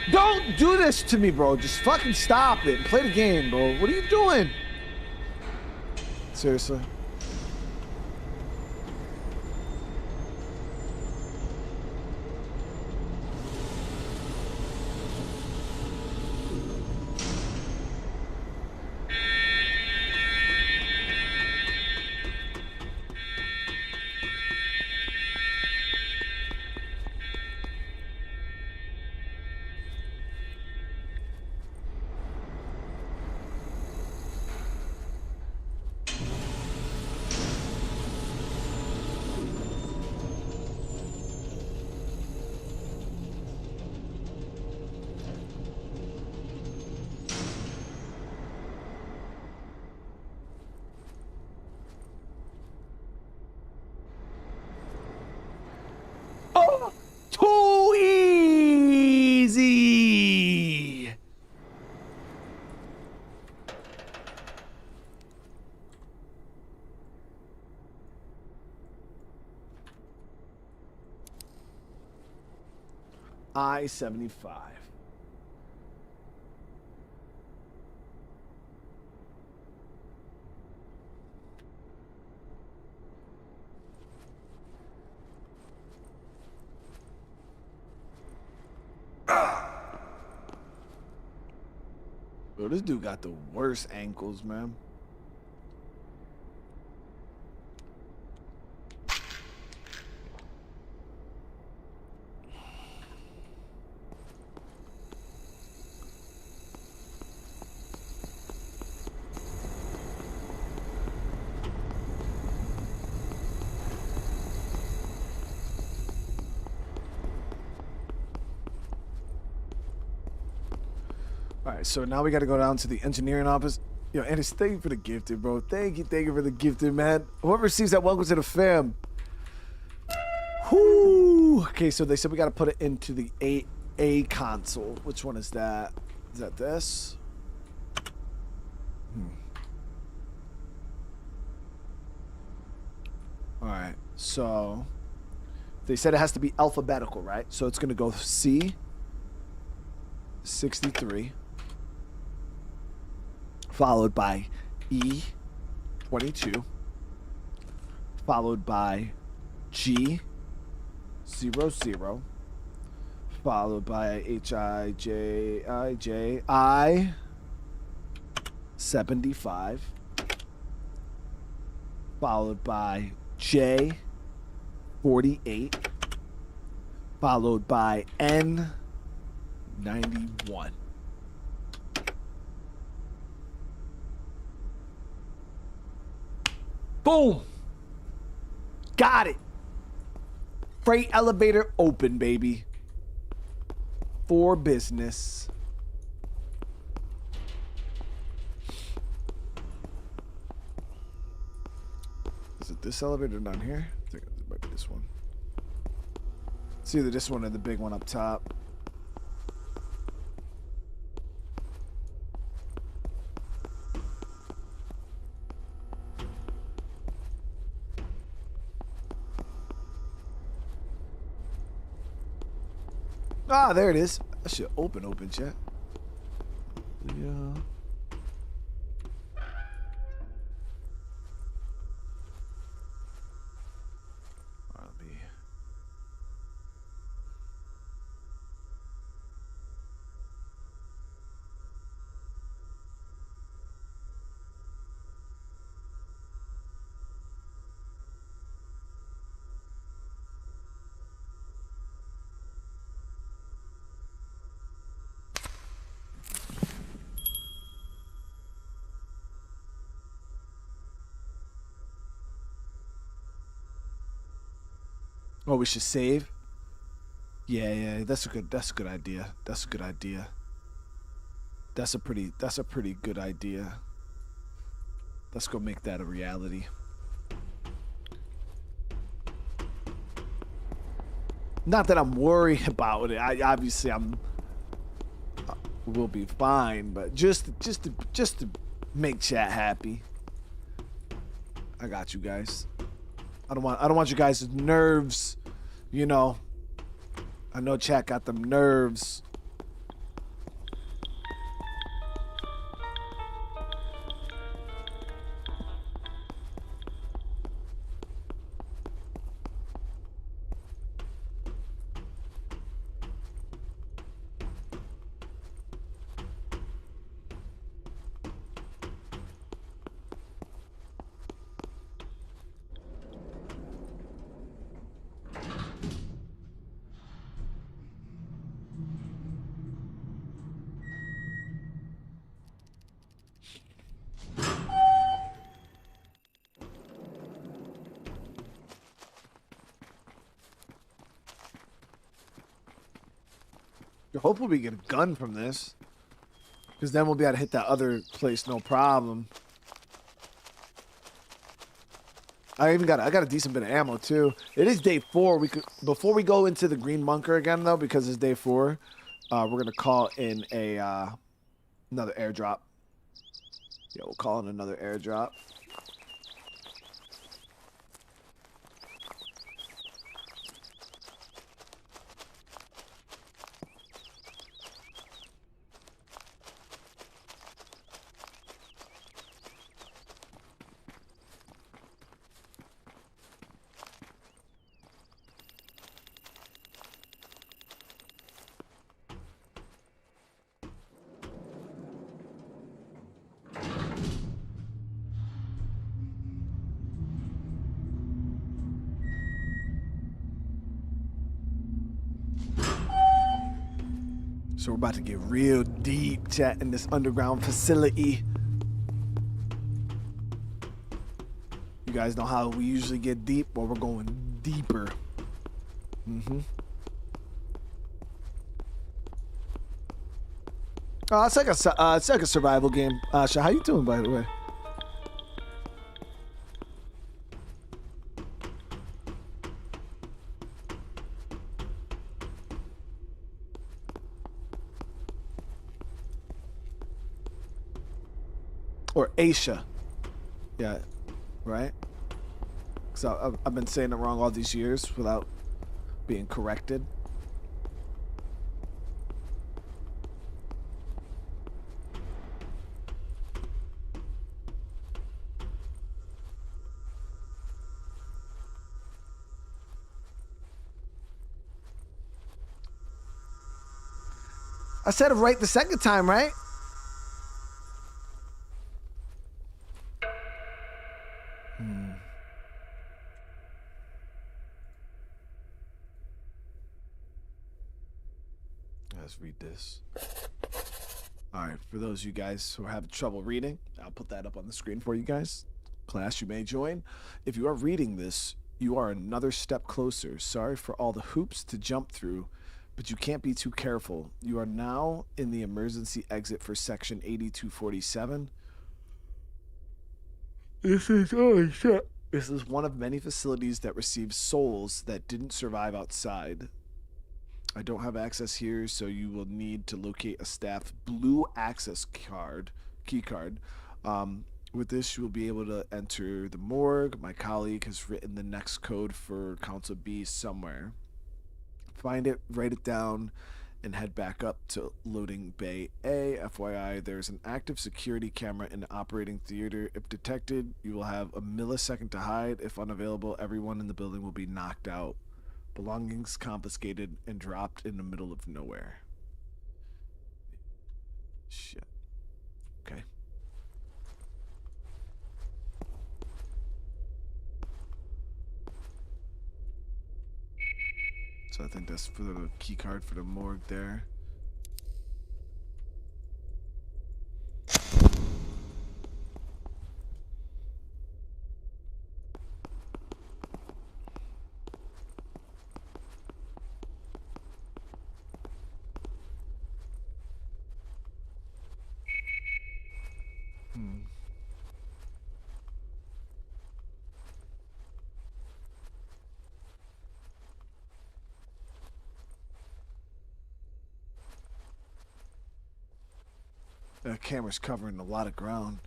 Speaker 1: Don't do this to me, bro. Just fucking stop it and play the game, bro. What are you doing? Seriously. Oh, too easy. I-75. Bro, this dude got the worst ankles, man. All right, so now we got to go down to the engineering office. Yo, Anderson, thank you for the gifted, bro. Thank you for the gifted, man. Whoever receives that, welcome to the fam. Whoo! Okay, so they said we got to put it into the A console. Which one is that? Is that this? All right, so they said it has to be alphabetical, right? So it's going to go C, 63, followed by E, 22, followed by G, 00, followed by I, 75, followed by J, 48, followed by N, 91. Boom! Got it. Freight elevator open, baby. For business. Is it this elevator down here? I think it might be this one. It's either this one or the big one up top. Ah, there it is. That shit open, chat. Yeah. Oh, we should save. Yeah, that's a good idea. That's a good idea. That's a pretty good idea. Let's go make that a reality. Not that I'm worried about it. We'll be fine, but just to make chat happy. I got you guys. I don't want you guys' nerves, you know. I know chat got them nerves. Hopefully we get a gun from this, because then we'll be able to hit that other place no problem. I got a decent bit of ammo too. It is day 4. Before we go into the green bunker again though, because it's day 4, we're gonna call in another airdrop. Yeah, we'll call in another airdrop. So we're about to get real deep, chat, in this underground facility. You guys know how we usually get deep? Well, we're going deeper. It's like a survival game. Asha, how you doing, by the way? Or Aisha. Yeah, right? So I've been saying it wrong all these years without being corrected. I said it right the second time, right? Let's read this. All right, for those of you guys who are having trouble reading, I'll put that up on the screen for you guys. Class, you may join. If you are reading this, you are another step closer. Sorry for all the hoops to jump through, but you can't be too careful. You are now in the emergency exit for section 8247. Holy shit. This is one of many facilities that receive souls that didn't survive outside. I don't have access here, so you will need to locate a staff blue access key card. With this, you will be able to enter the morgue. My colleague has written the next code for Council B somewhere. Find it, write it down, and head back up to loading bay A. FYI, there's an active security camera in the operating theater. If detected, you will have a millisecond to hide. If unavailable, everyone in the building will be knocked out. Belongings confiscated and dropped in the middle of nowhere. Shit. Okay. So I think that's for the key card for the morgue there. That camera's covering a lot of ground.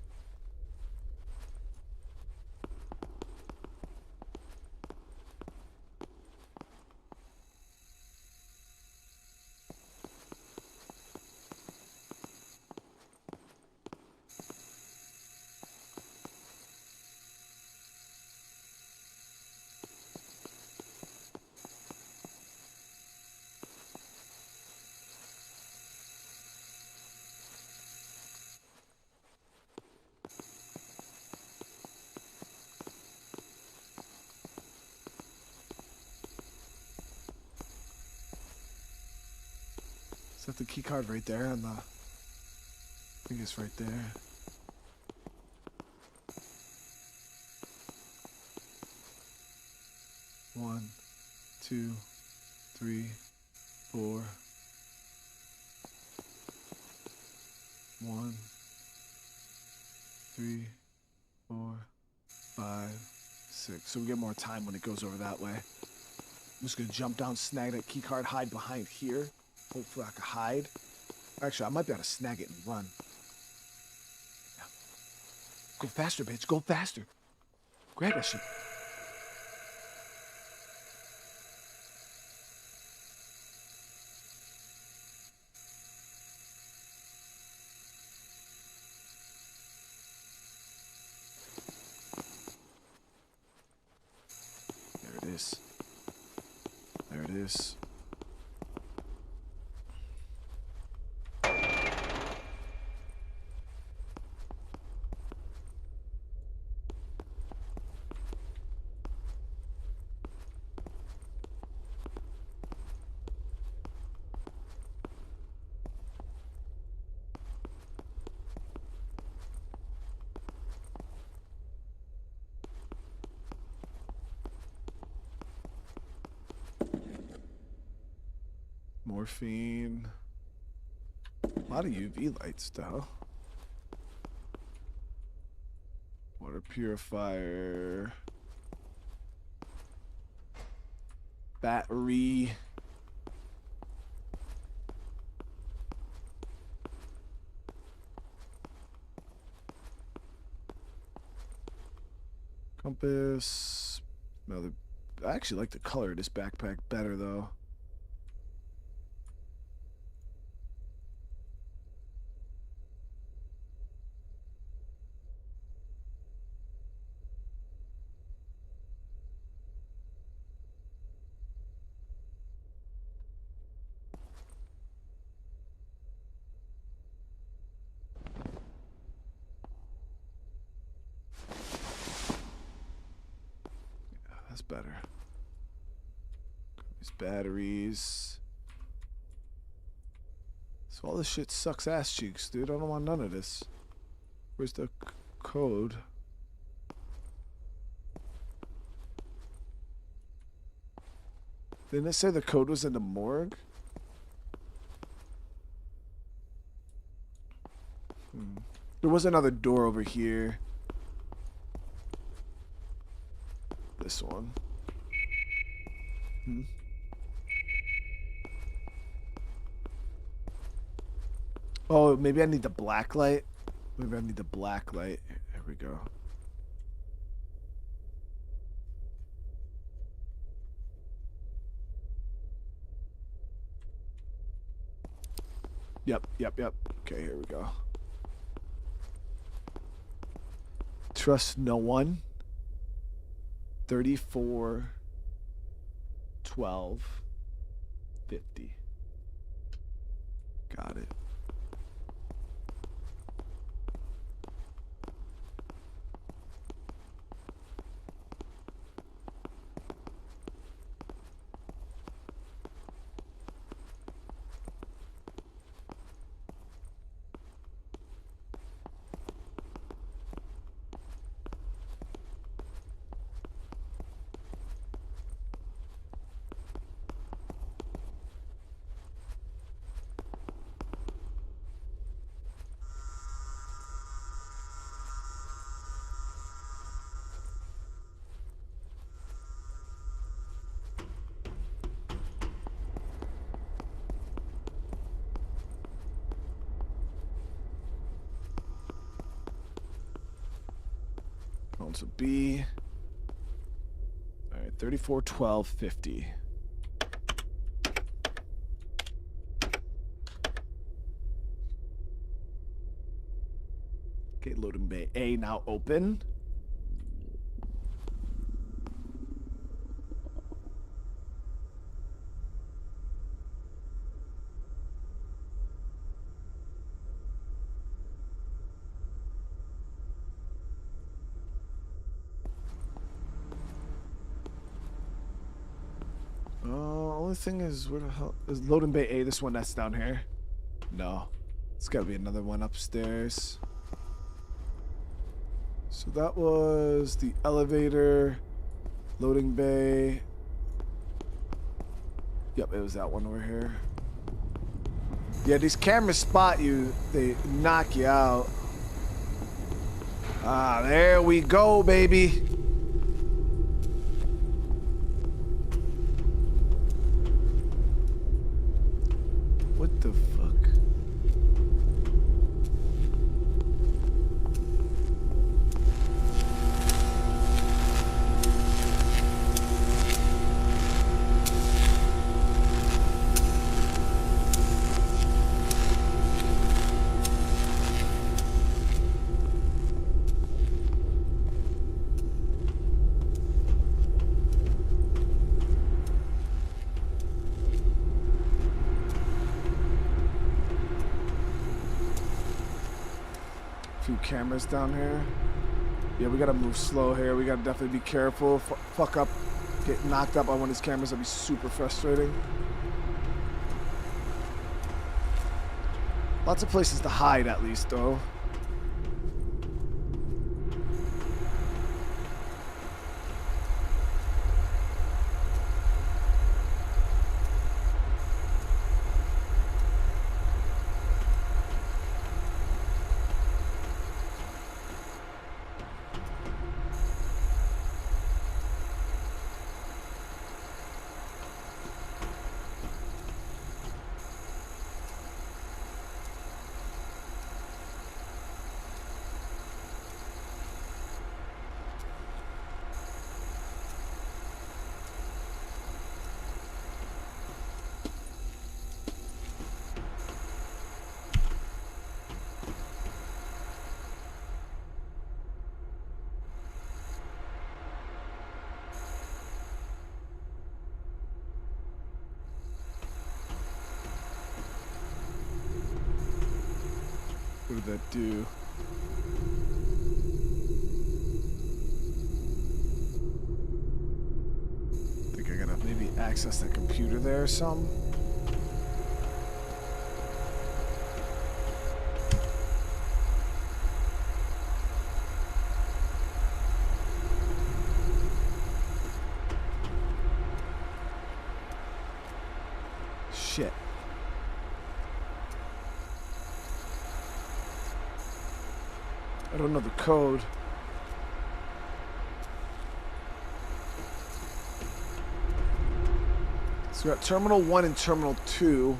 Speaker 1: Is that the key card right there on the... I think it's right there. One, two, three, four. 1, 3, 4, 5, 6. So we get more time when it goes over that way. I'm just gonna jump down, snag that key card, hide behind here. Hopefully I can hide. Actually, I might be able to snag it and run. Yeah. Go faster, bitch. Go faster. Grab that shit. There it is. There it is. Morphine. A lot of UV lights, though. Water purifier. Battery. Compass. Another. I actually like the color of this backpack better, though. That's better. These batteries. So all this shit sucks ass cheeks, dude. I don't want none of this. Where's the code? Didn't it say the code was in the morgue? There was another door over here. This one. Oh, maybe I need the black light. Maybe I need the black light. There we go. Yep. Okay, here we go. Trust no one. 34 12 50. Got it. To B. All right, 34 12 50. Okay, loading bay A now open. Only thing is, where the hell is loading bay A? This one that's down here? No, it's got to be another one upstairs. So that was the elevator, loading bay. Yep, it was that one over here. Yeah, these cameras spot you. They knock you out. Ah, there we go, baby. What the fuck? Few cameras down here. Yeah, we gotta move slow here. We gotta definitely be careful. Fuck up, get knocked up by one of these cameras. That'd be super frustrating. Lots of places to hide, at least, though. did that do? Think I gotta maybe access that computer there or something? Shit. I don't know the code. So we got Terminal 1 and Terminal 2.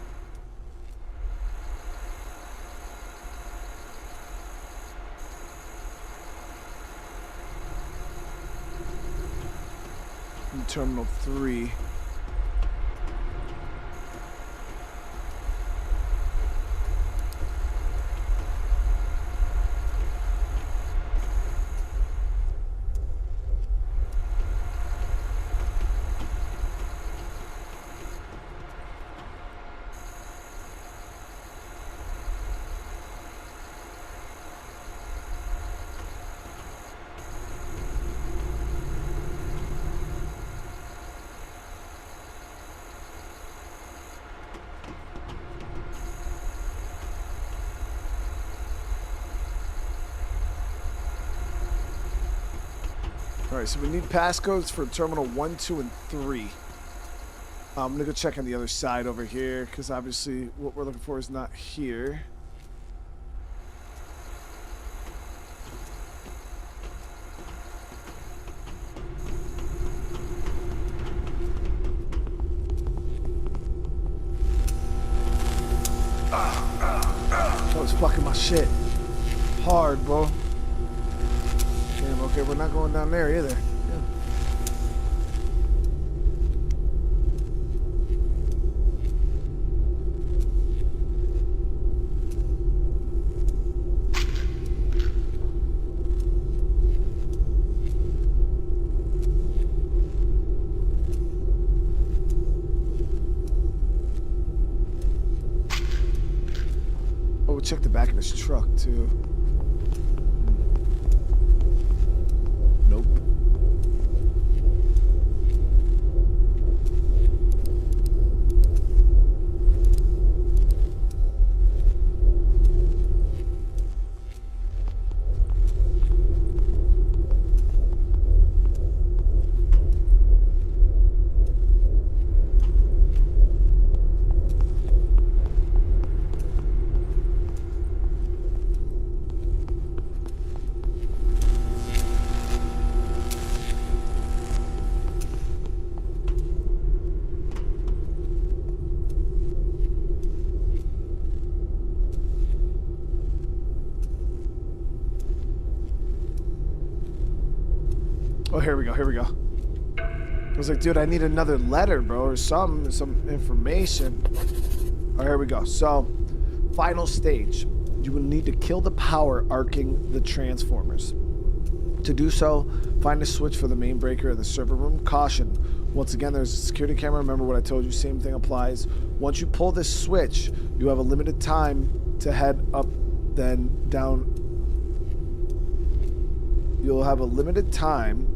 Speaker 1: And Terminal 3. Alright, so we need passcodes for Terminal 1, 2, and 3. I'm gonna go check on the other side over here, because obviously what we're looking for is not here. That was fucking my shit hard, bro. Damn, okay, we're not going down there either. Yeah. Oh, we'll check the back of this truck too. Nope. Oh, here we go, here we go. I was like, dude, I need another letter, bro, or some information. Oh, here we go. So, final stage. You will need to kill the power arcing the transformers. To do so, find a switch for the main breaker in the server room. Caution. Once again, there's a security camera. Remember what I told you, same thing applies. Once you pull this switch, you have a limited time to head up, then down. You'll have a limited time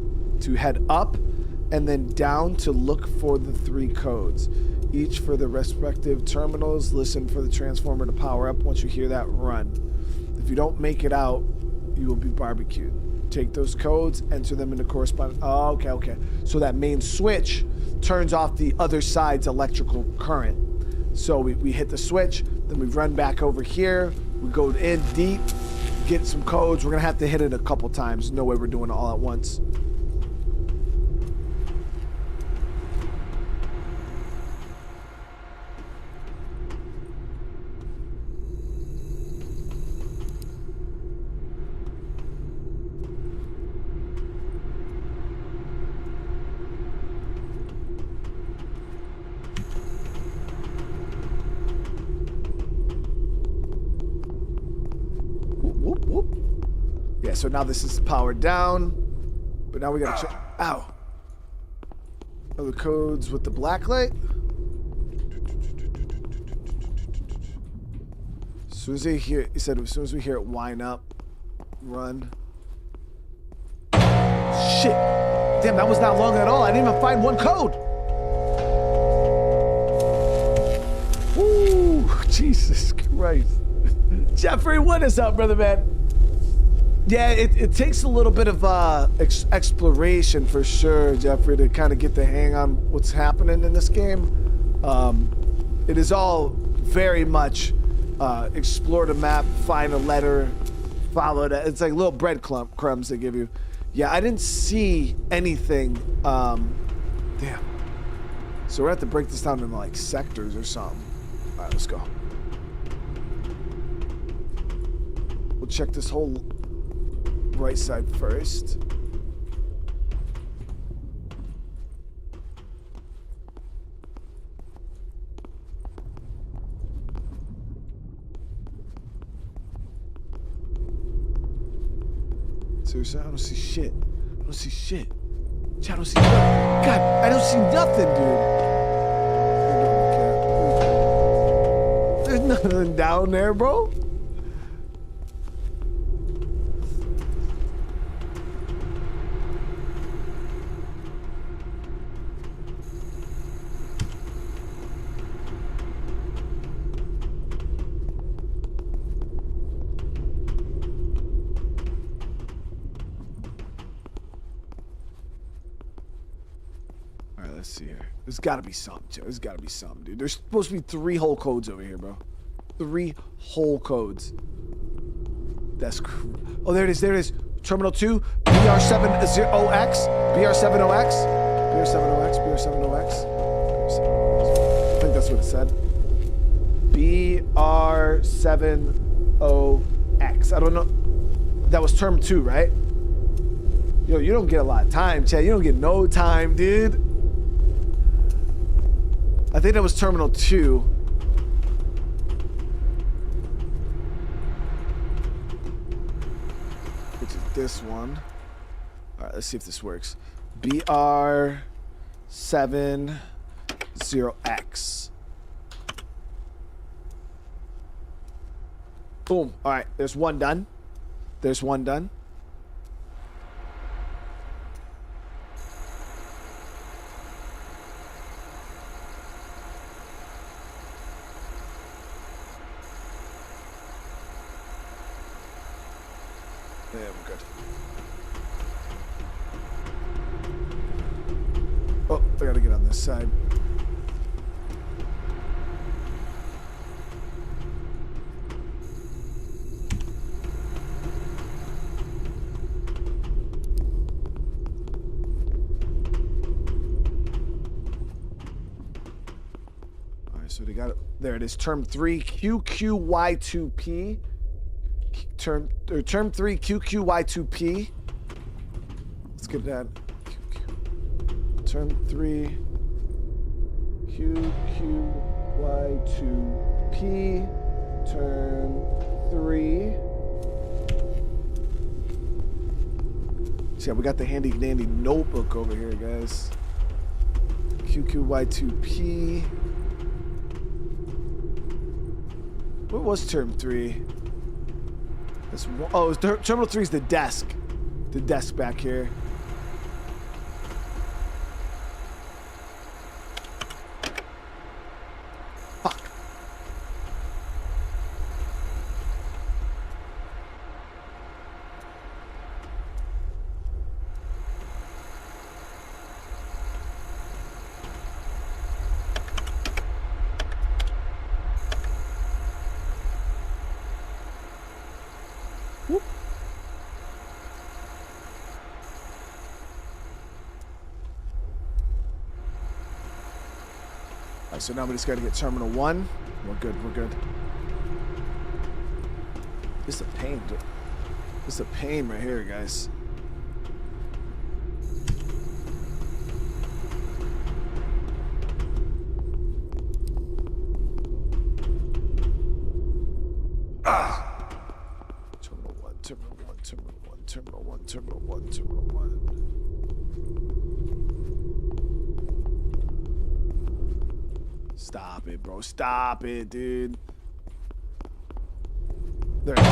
Speaker 1: to head up and then down to look for the 3 codes, each for the respective terminals. Listen for the transformer to power up. Once you hear that, run. If you don't make it out, you will be barbecued. Take those codes, enter them into corresponding. Oh, okay. So that main switch turns off the other side's electrical current. So we hit the switch, then we run back over here, we go in deep, get some codes. We're gonna have to hit it a couple times. No way we're doing it all at once. Whoop, whoop. Yeah, so now this is powered down, but now we gotta check. Ow. Oh, the codes with the black light. soon as he said, as soon as we hear it whine up, run. Shit. Damn, that was not long at all. I didn't even find one code. Woo, Jesus Christ. Jeffrey, what is up, brother man? Yeah, it takes a little bit of exploration for sure, Jeffrey, to kind of get the hang on what's happening in this game. It is all very much explore the map, find a letter, follow that. It's like little breadcrumbs they give you. Yeah, I didn't see anything. Damn. So we're gonna have to break this down into like sectors or something. All right, let's go. We'll check this whole right side first. Seriously, I don't see shit. I don't see shit. I don't see nothing. God, I don't see nothing, dude. There's nothing down there, bro. Let's see here. There's gotta be something, Joe. There's gotta be something, dude. There's supposed to be 3 whole codes over here, bro. 3 whole codes. That's oh, there it is. There it is. Terminal 2, BR70X, BR70X, BR70X, BR70X. I think that's what it said. BR70X. I don't know. That was term 2, right? Yo, you don't get a lot of time, Chad. You don't get no time, dude. I think that was Terminal 2. Which is this one. All right, let's see if this works. BR70X. Boom. All right, there's one done. There's one done. Yeah, we're good. Oh, I gotta get on this side. Alright, so they got it. There it is. Term 3, QQY2P. Term 3 QQY2P. Let's get that. Term 3 QQY2P. Term 3. So yeah, we got the handy dandy notebook over here, guys. QQY2P. What was term 3? Oh, Terminal 3 is the desk. The desk back here. Fuck. Whoop. Alright, so now we just gotta get Terminal 1. We're good, we're good. This is a pain, dude. This is a pain right here, guys. Terminal 1. Stop it, bro. Stop it, dude. There it is.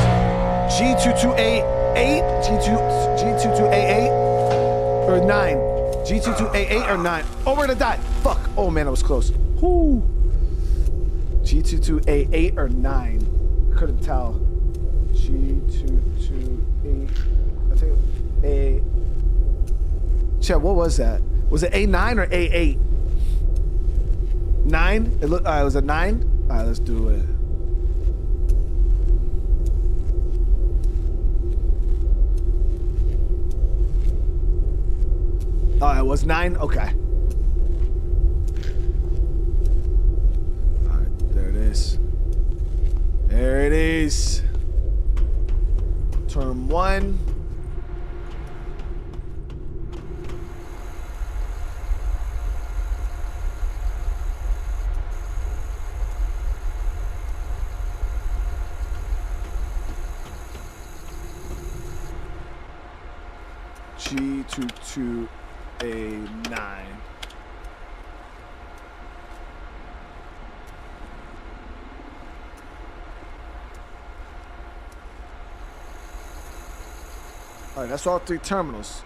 Speaker 1: G22A8, G22A8, or 9. G22A8 or 9. Oh, we're gonna die. Fuck. Oh man, I was close. Whoo. G22A8 or 9. I couldn't tell. G228. I think A. Chet, what was that? Was it A9 or A8? 9? It looked. It was a 9. All right, let's do it. Oh, it was 9. Okay. All right, there it is. There it is. Turn 1. G22A9. All right, that's all 3 terminals.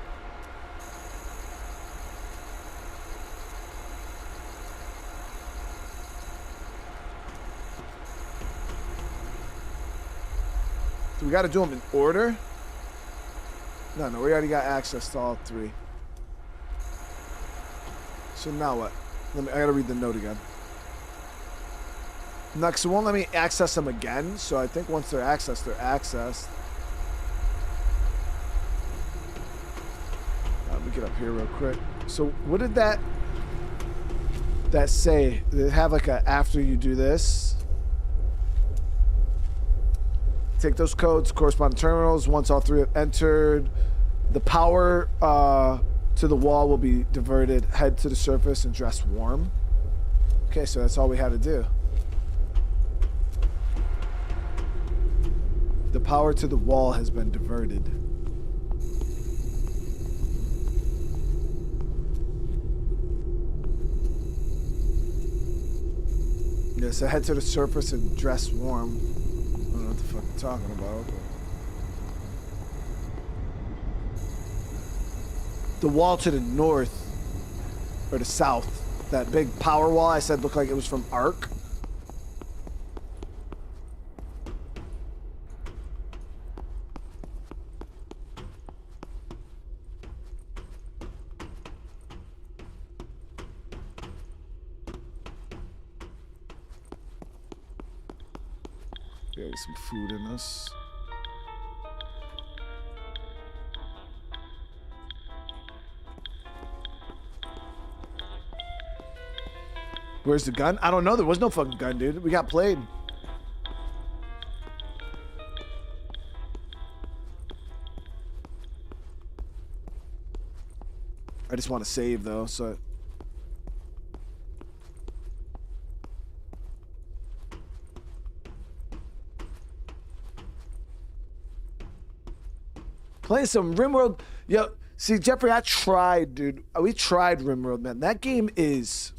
Speaker 1: So we got to do them in order. No, we already got access to all 3. So now what? I gotta read the note again. No, because it won't let me access them again. So I think once they're accessed, they're accessed. Let me get up here real quick. So what did that say? Did it have like a after you do this? Take those codes, corresponding terminals. Once all 3 have entered, the power to the wall will be diverted. Head to the surface and dress warm. Okay, so that's all we had to do. The power to the wall has been diverted. Yeah, so head to the surface and dress warm. I don't know what the fuck you're talking about. The wall to the north, or the south, that big power wall I said looked like it was from Ark. Yeah, get some food in us. Where's the gun? I don't know. There was no fucking gun, dude. We got played. I just want to save, though, so... Playing some RimWorld. Yo, see, Jeffrey, I tried, dude. We tried RimWorld, man. That game is...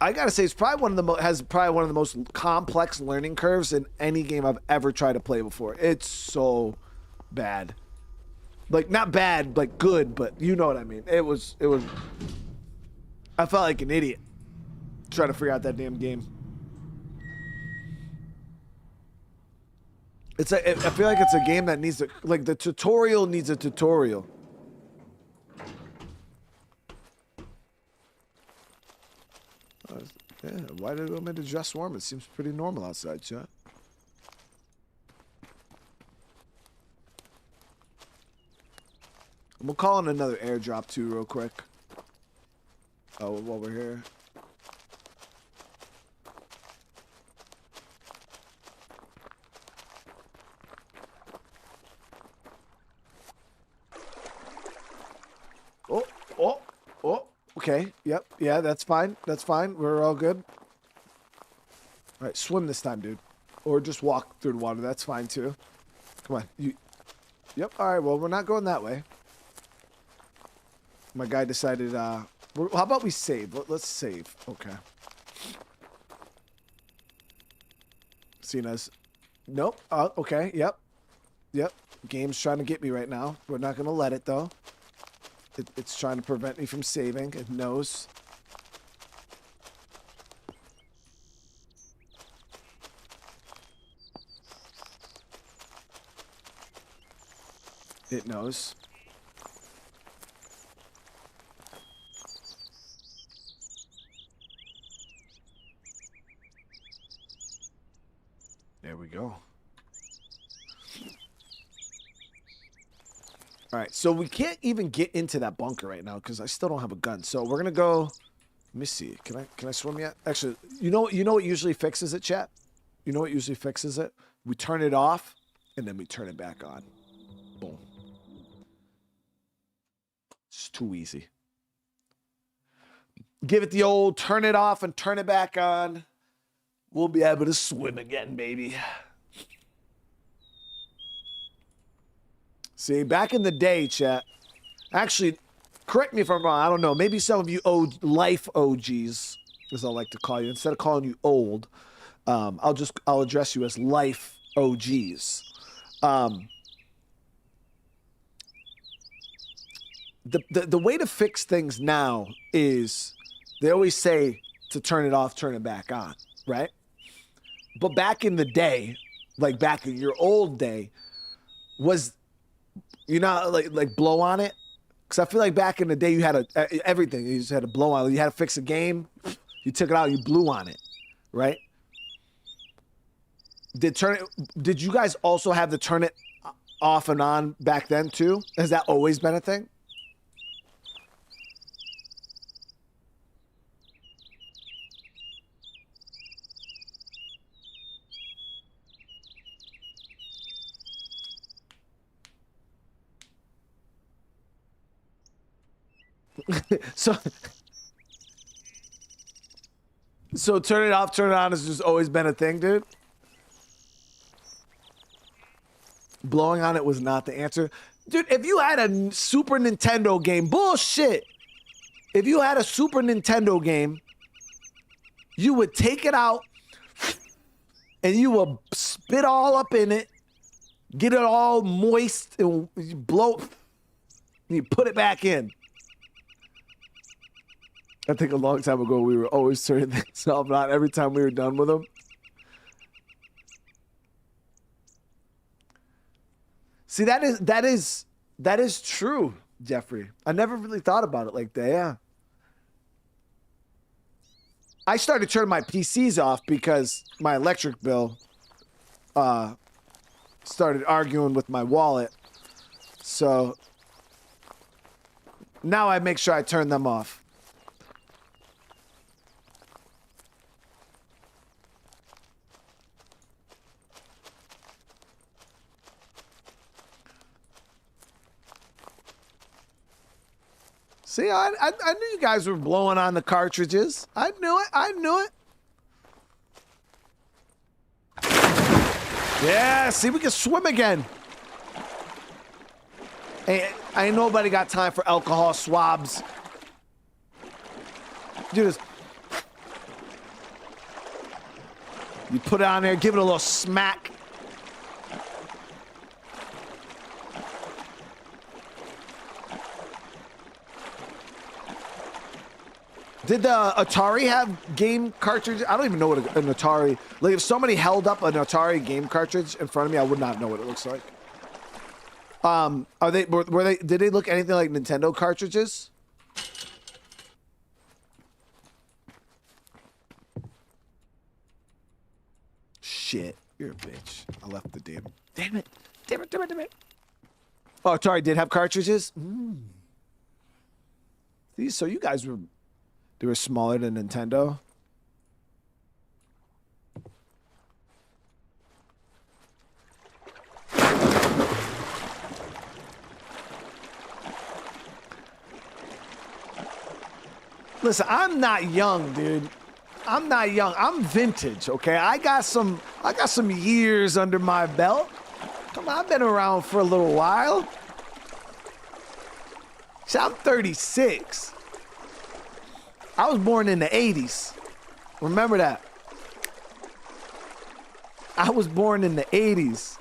Speaker 1: I gotta say, it's probably one of the has probably one of the most complex learning curves in any game I've ever tried to play before. It's so bad, like not bad, like good, but you know what I mean. It was. I felt like an idiot trying to figure out that damn game. It's like I feel like it's a game that needs like the tutorial needs a tutorial. Yeah, why did it go into dress warm? It seems pretty normal outside, chat. We'll call in another airdrop too, real quick. Oh, while we're here. Oh. Okay. Yep. Yeah, that's fine. That's fine. We're all good. All right, swim this time, dude. Or just walk through the water. That's fine, too. Come on. You. Yep. All right, well, we're not going that way. My guy decided, how about we save? Let's save. Okay. Seen as... Nope. Okay. Yep. Yep. Game's trying to get me right now. We're not going to let it, though. It's trying to prevent me from saving. It knows. It knows. There we go. All right, so we can't even get into that bunker right now because I still don't have a gun. So we're gonna go. Let me see. Can I swim yet? Actually, you know what usually fixes it, chat? You know what usually fixes it? We turn it off and then we turn it back on. Boom. It's too easy. Give it the old turn it off and turn it back on. We'll be able to swim again, baby. See, back in the day, chat. Actually, correct me if I'm wrong. I don't know. Maybe some of you old life OGs, as I like to call you, instead of calling you old, I'll address you as life OGs. The way to fix things now is they always say to turn it off, turn it back on, right? But back in the day, like back in your old day, was you know like blow on it? Because I feel like back in the day you had everything. You just had to blow on it. You had to fix a game. You took it out. You blew on it, right? Did you guys also have to turn it off and on back then too? Has that always been a thing? So turn it off, turn it on has just always been a thing, dude. Blowing on it was not the answer. Dude, if you had a Super Nintendo game, bullshit. If you had a Super Nintendo game, you would take it out and you would spit all up in it, get it all moist and you blow and you put it back in. I think a long time ago we were always turning things off, not every time we were done with them. See, that is true, Jeffrey. I never really thought about it like that. Yeah. I started turning my PCs off because my electric bill started arguing with my wallet. So now I make sure I turn them off. See, I knew you guys were blowing on the cartridges. I knew it. I knew it. Yeah, see, we can swim again. Ain't nobody got time for alcohol swabs. Do this. You put it on there, give it a little smack. Did the Atari have game cartridges? I don't even know what an Atari... Like, if somebody held up an Atari game cartridge in front of me, I would not know what it looks like. Did they look anything like Nintendo cartridges? Shit. You're a bitch. I left the damn... Damn it. Damn it. Oh, Atari did have cartridges? These, so you guys were... They were smaller than Nintendo. Listen, I'm not young, dude. I'm not young. I'm vintage, okay? I got some years under my belt. Come on, I've been around for a little while. See, I'm 36. I was born in the 80s. Remember that. I was born in the 80s.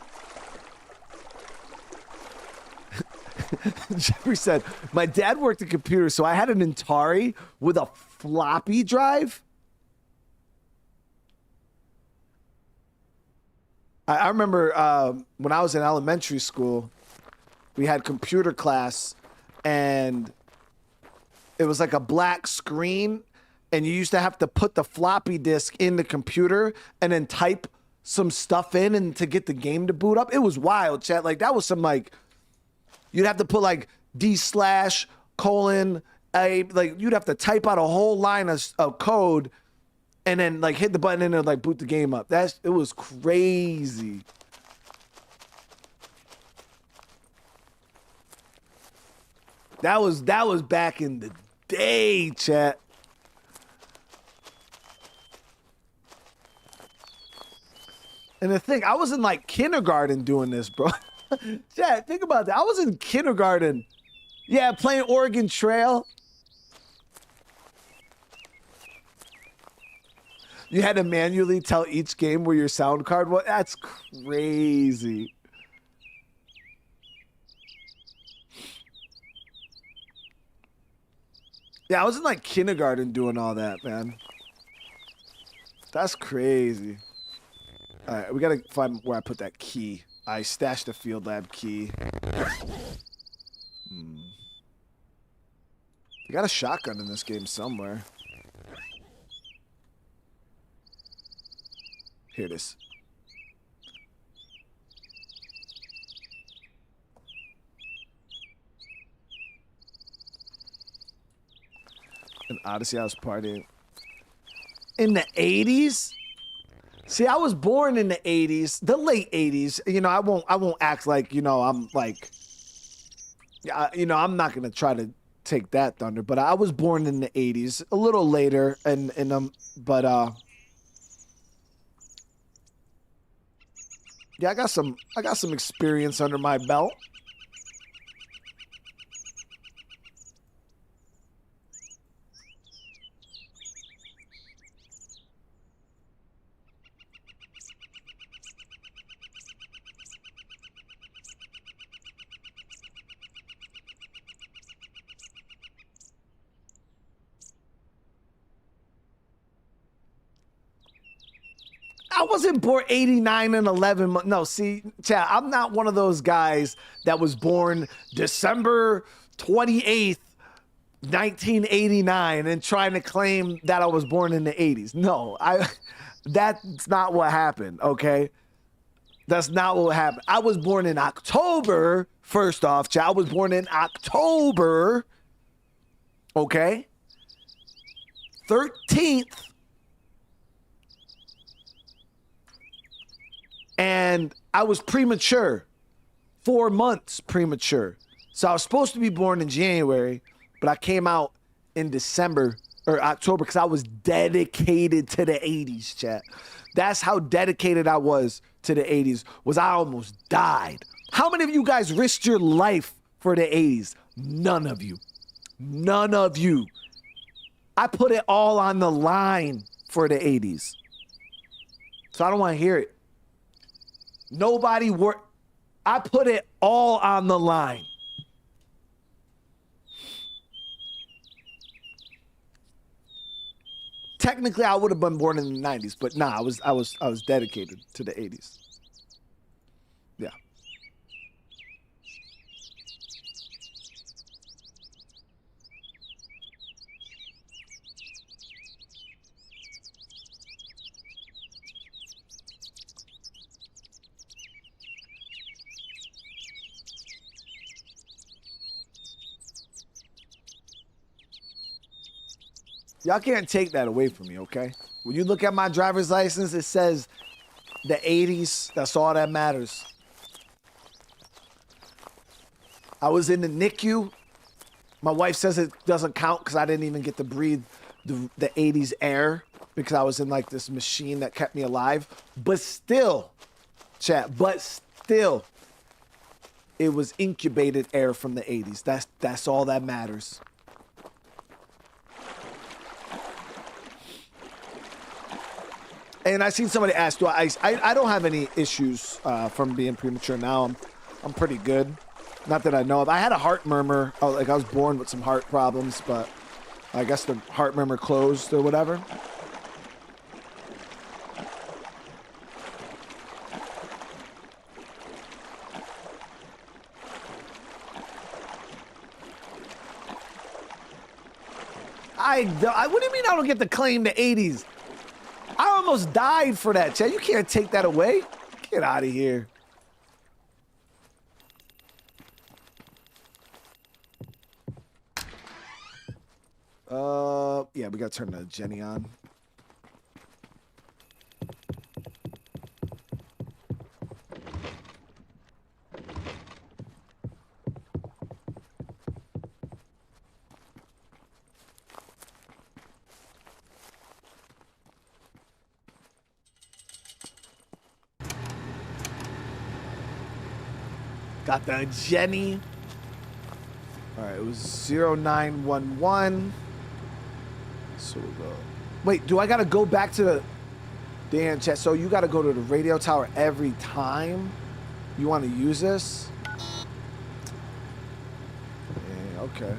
Speaker 1: Jeffrey said, my dad worked in computers, so I had an Atari with a floppy drive. I remember when I was in elementary school, we had computer class, and it was like a black screen, and you used to have to put the floppy disk in the computer and then type some stuff in and to get the game to boot up. It was wild, chat. Like, that was some, like, you'd have to put like D/:A, like you'd have to type out a whole line of code and then like hit the button and then like boot the game up. It was crazy. That was back in the day, chat. And the thing, I was in like kindergarten doing this, bro. Chat, think about that. I was in kindergarten. Yeah, playing Oregon Trail. You had to manually tell each game where your sound card was. That's crazy. Yeah, I was in like kindergarten doing all that, man. That's crazy. All right, we gotta find where I put that key. I stashed the field lab key. You got a shotgun in this game somewhere. Here it is. In Odyssey, I was partying. In the 80s? See, I was born in the 80s, the late 80s. You know, I won't act like, you know, I'm like, you know, I'm not going to try to take that thunder, but I was born in the 80s, a little later, but yeah, I got some experience under my belt. I wasn't born 89 and 11. No, see, chat, I'm not one of those guys that was born December 28th, 1989 and trying to claim that I was born in the 80s. No, that's not what happened, okay? That's not what happened. I was born in October, first off, chat. I was born in October, okay? 13th. And I was premature, 4 months premature. So I was supposed to be born in January, but I came out in December or October because I was dedicated to the 80s, chat. That's how dedicated I was to the 80s, was I almost died. How many of you guys risked your life for the 80s? None of you. None of you. I put it all on the line for the 80s. So I don't want to hear it. Nobody worked. I put it all on the line. Technically, I would have been born in the 90s, but nah, I was dedicated to the 80s. Yeah. Y'all can't take that away from me, okay? When you look at my driver's license, it says the 80s. That's all that matters. I was in the NICU. My wife says it doesn't count because I didn't even get to breathe the 80s air because I was in like this machine that kept me alive. But still, chat, it was incubated air from the 80s. That's all that matters. And I seen somebody ask, do I don't have any issues from being premature now. I'm pretty good. Not that I know of. I had a heart murmur. Like I was born with some heart problems, but I guess the heart murmur closed or whatever. What do you mean I don't get to claim the 80s? I almost died for that, Chad. You can't take that away. Get out of here. Yeah, we gotta turn the Jenny on. Got the Jenny. All right, it was 0911. So we'll go. Wait, do I gotta go back to the damn chat? So you gotta go to the radio tower every time you want to use this? Yeah, okay.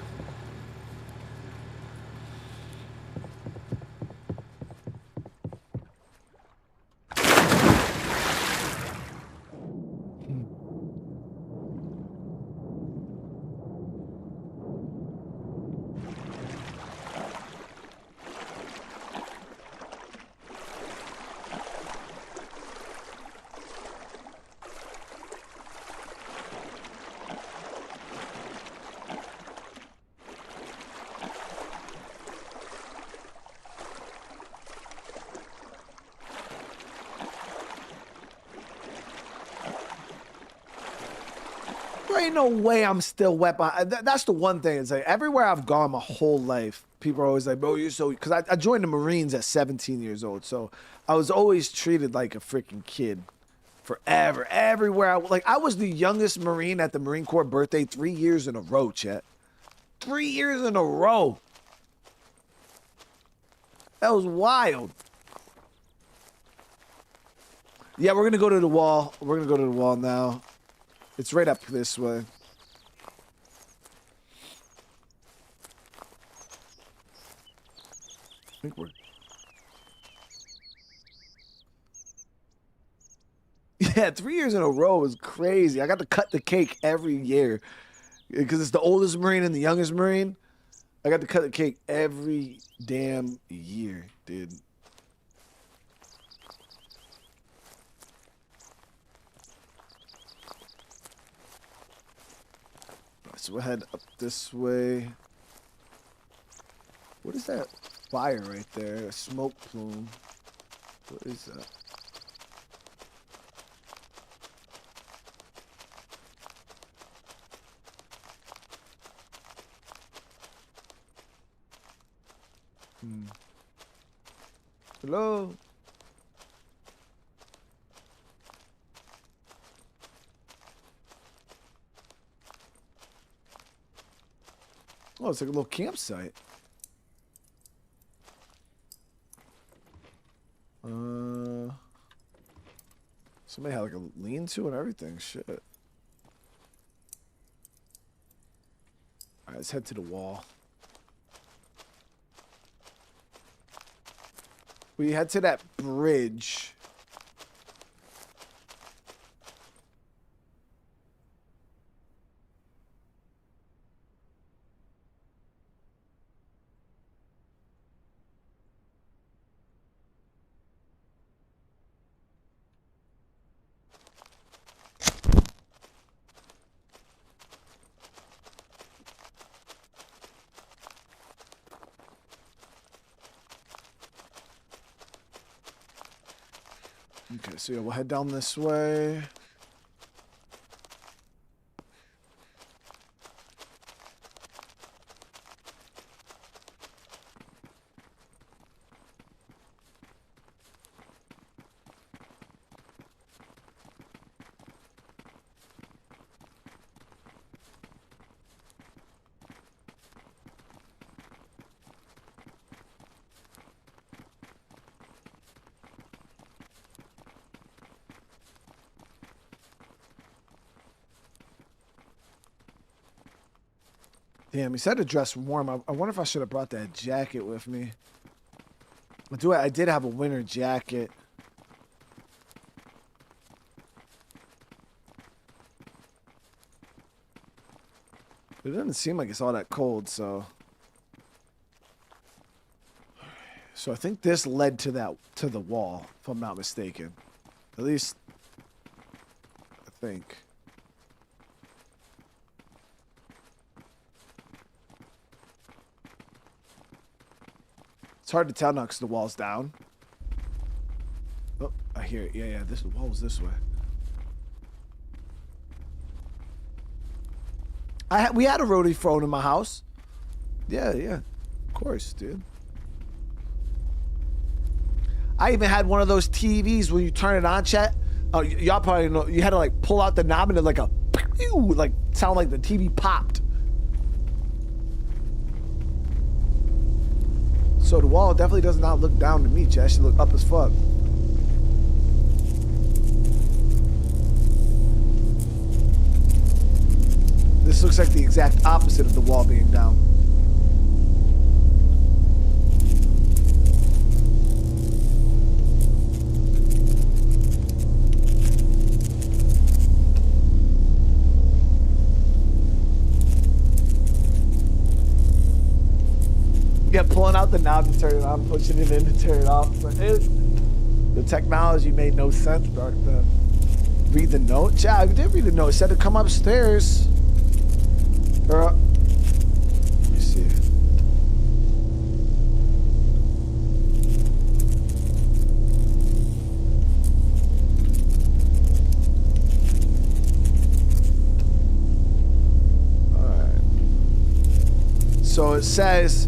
Speaker 1: There ain't no way I'm still wet behind. That's the one thing. It's like everywhere I've gone my whole life, people are always like, bro, you're so... Because I joined the Marines at 17 years old, so I was always treated like a freaking kid. Forever. Everywhere. I was the youngest Marine at the Marine Corps birthday 3 years in a row, Chet. 3 years in a row. That was wild. Yeah, we're going to go to the wall. We're going to go to the wall now. It's right up this way. I think we're... Yeah, 3 years in a row is crazy. I got to cut the cake every year. Because it's the oldest Marine and the youngest Marine. I got to cut the cake every damn year, dude. So we'll head up this way. What is that fire right there? A smoke plume. What is that? Hello? Oh, it's like a little campsite. Somebody had like a lean-to and everything. Shit. All right, let's head to the wall. We head to that bridge. Okay, so yeah, we'll head down this way. Damn, he said to dress warm. I wonder if I should have brought that jacket with me. I did have a winter jacket. It doesn't seem like it's all that cold, so. So I think this led to the wall, if I'm not mistaken. At least, I think. It's hard to tell now because the wall's down. Oh, I hear it. Yeah. The wall was this way. We had a rotary phone in my house. Yeah. Of course, dude. I even had one of those TVs when you turn it on, chat. Oh, y'all probably know. You had to like pull out the knob and it like sound like the TV popped. So the wall definitely does not look down to me, chat. It should look up as fuck. This looks like the exact opposite of the wall being down. Yeah, pulling out the knob to turn it on, pushing it in to turn it off. But the technology made no sense, bro. Read the note? Yeah, I did read the note. It said to come upstairs. Let me see. Alright. So it says,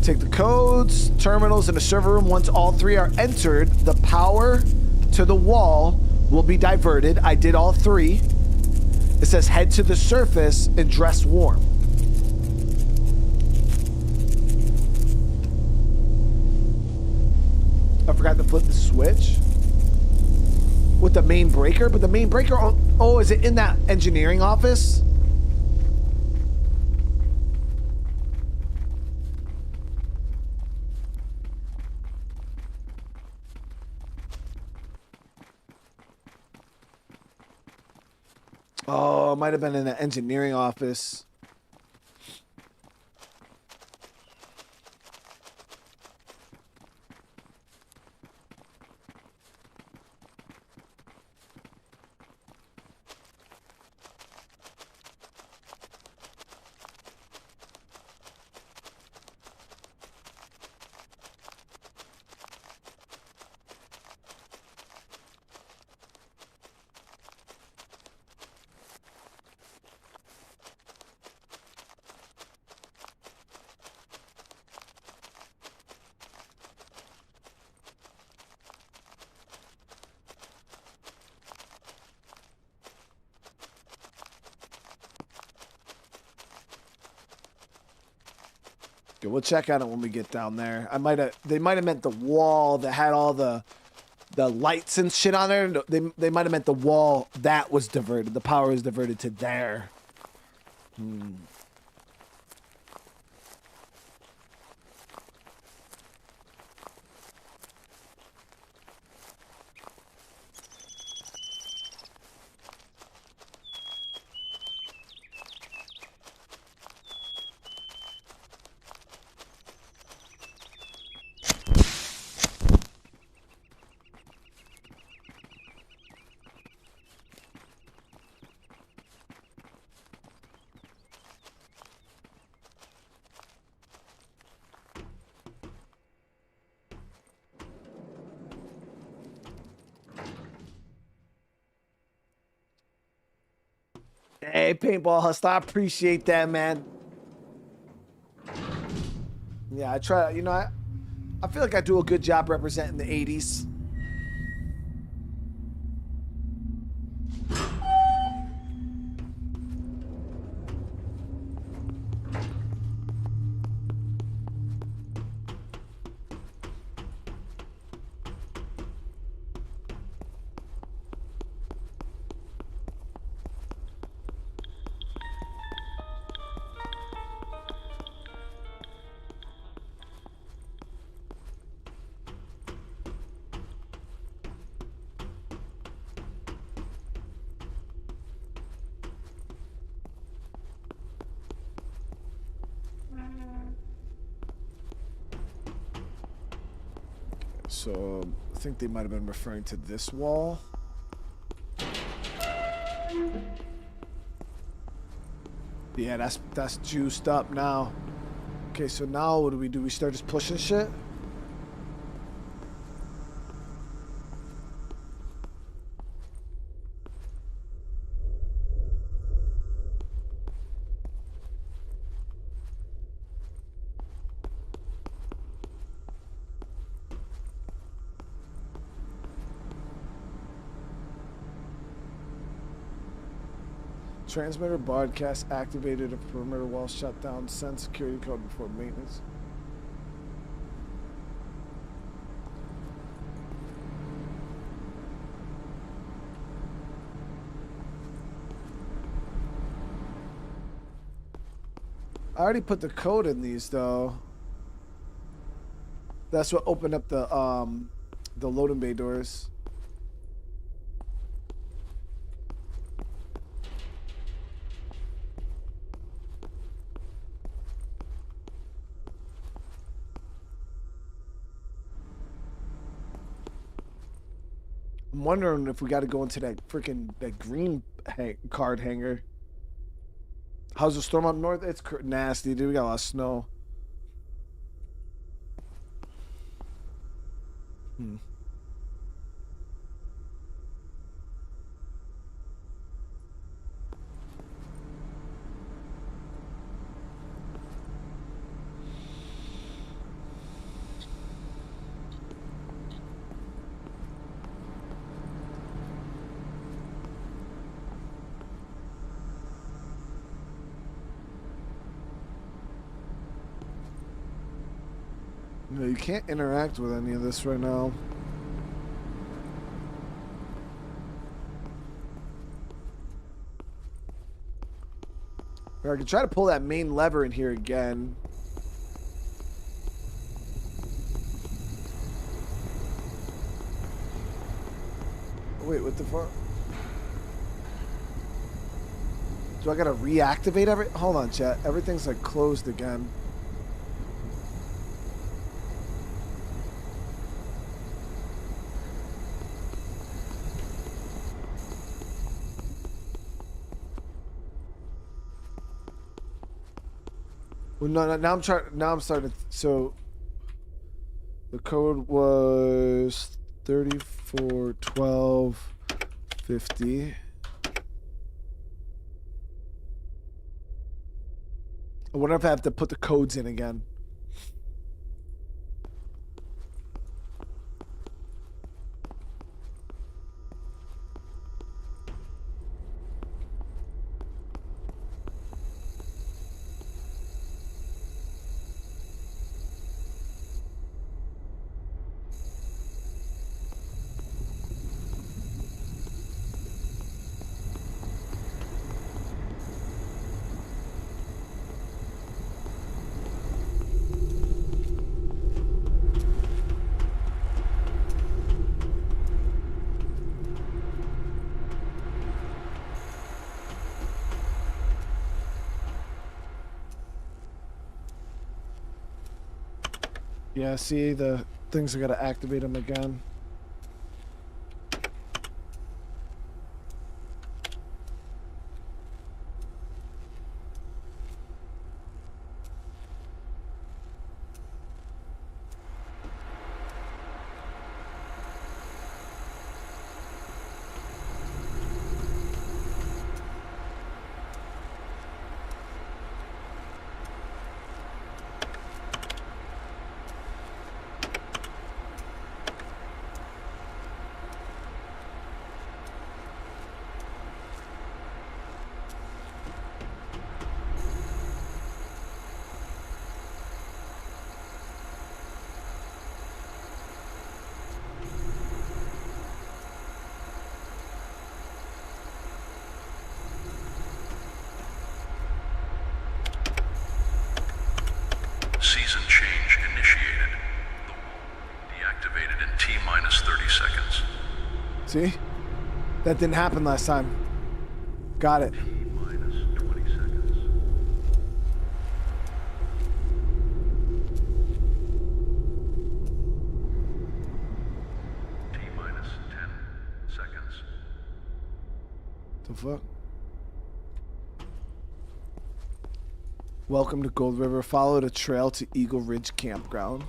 Speaker 1: take the codes, terminals, and the server room. Once all three are entered, the power to the wall will be diverted. I did all three. It says head to the surface and dress warm. I forgot to flip the switch with the main breaker, but the main breaker, oh, is it in that engineering office? Oh, it might have been in the engineering office. We'll check on it when we get down there. They might have meant the wall that had all the lights and shit on there. They might have meant the wall that was diverted. The power was diverted to there. Hey, Paintball Hustler, I appreciate that, man. Yeah, I try. You know, I feel like I do a good job representing the 80s. So I think they might have been referring to this wall. Yeah, that's juiced up now. Okay, so now what do? We start just pushing shit? Transmitter broadcast activated. A perimeter wall shut down. Send security code before maintenance. I already put the code in these though. That's what opened up the loading bay doors. I'm wondering if we got to go into that green card hanger. How's the storm up north? It's nasty, dude. We got a lot of snow. No, you can't interact with any of this right now. Or I could try to pull that main lever in here again. Wait, what the fuck? Do I gotta reactivate every? Hold on, chat. Everything's like closed again. Well, no, now I'm trying. Now I'm starting. So the code was 341250. I wonder if I have to put the codes in again. Yeah, see, the things are gonna activate them again.
Speaker 3: Season change initiated. The wall deactivated in T-minus 30 seconds.
Speaker 1: See? That didn't happen last time. Got it.
Speaker 3: T-minus 20 seconds.
Speaker 1: The fuck? Welcome to Gold River. Follow the trail to Eagle Ridge Campground.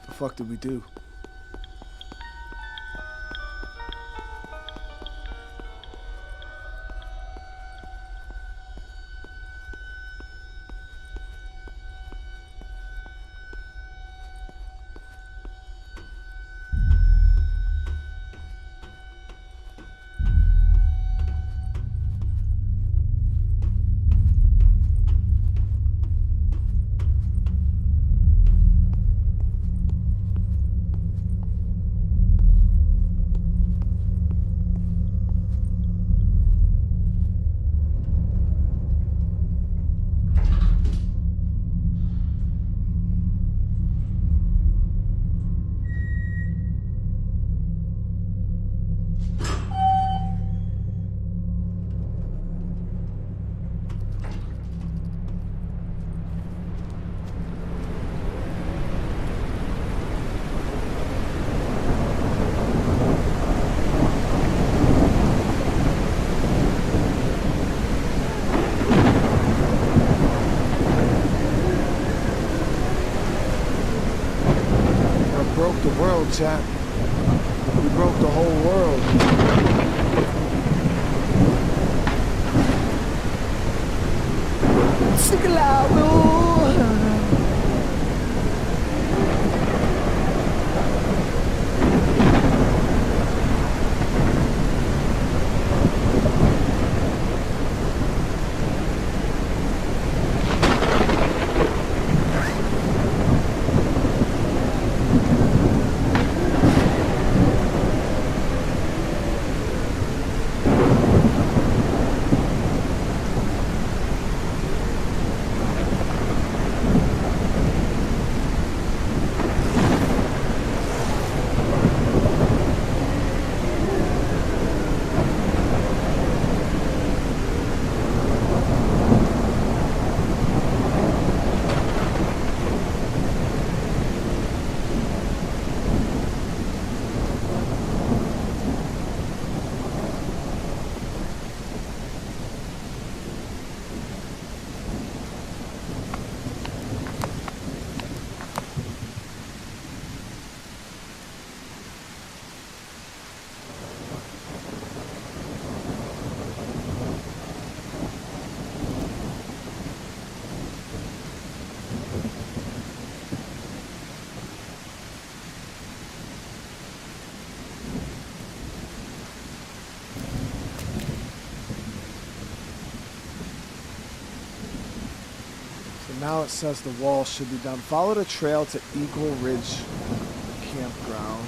Speaker 1: The fuck did we do? Broke the world, chat. We broke the whole world. Now it says the wall should be done. Follow the trail to Eagle Ridge Campground.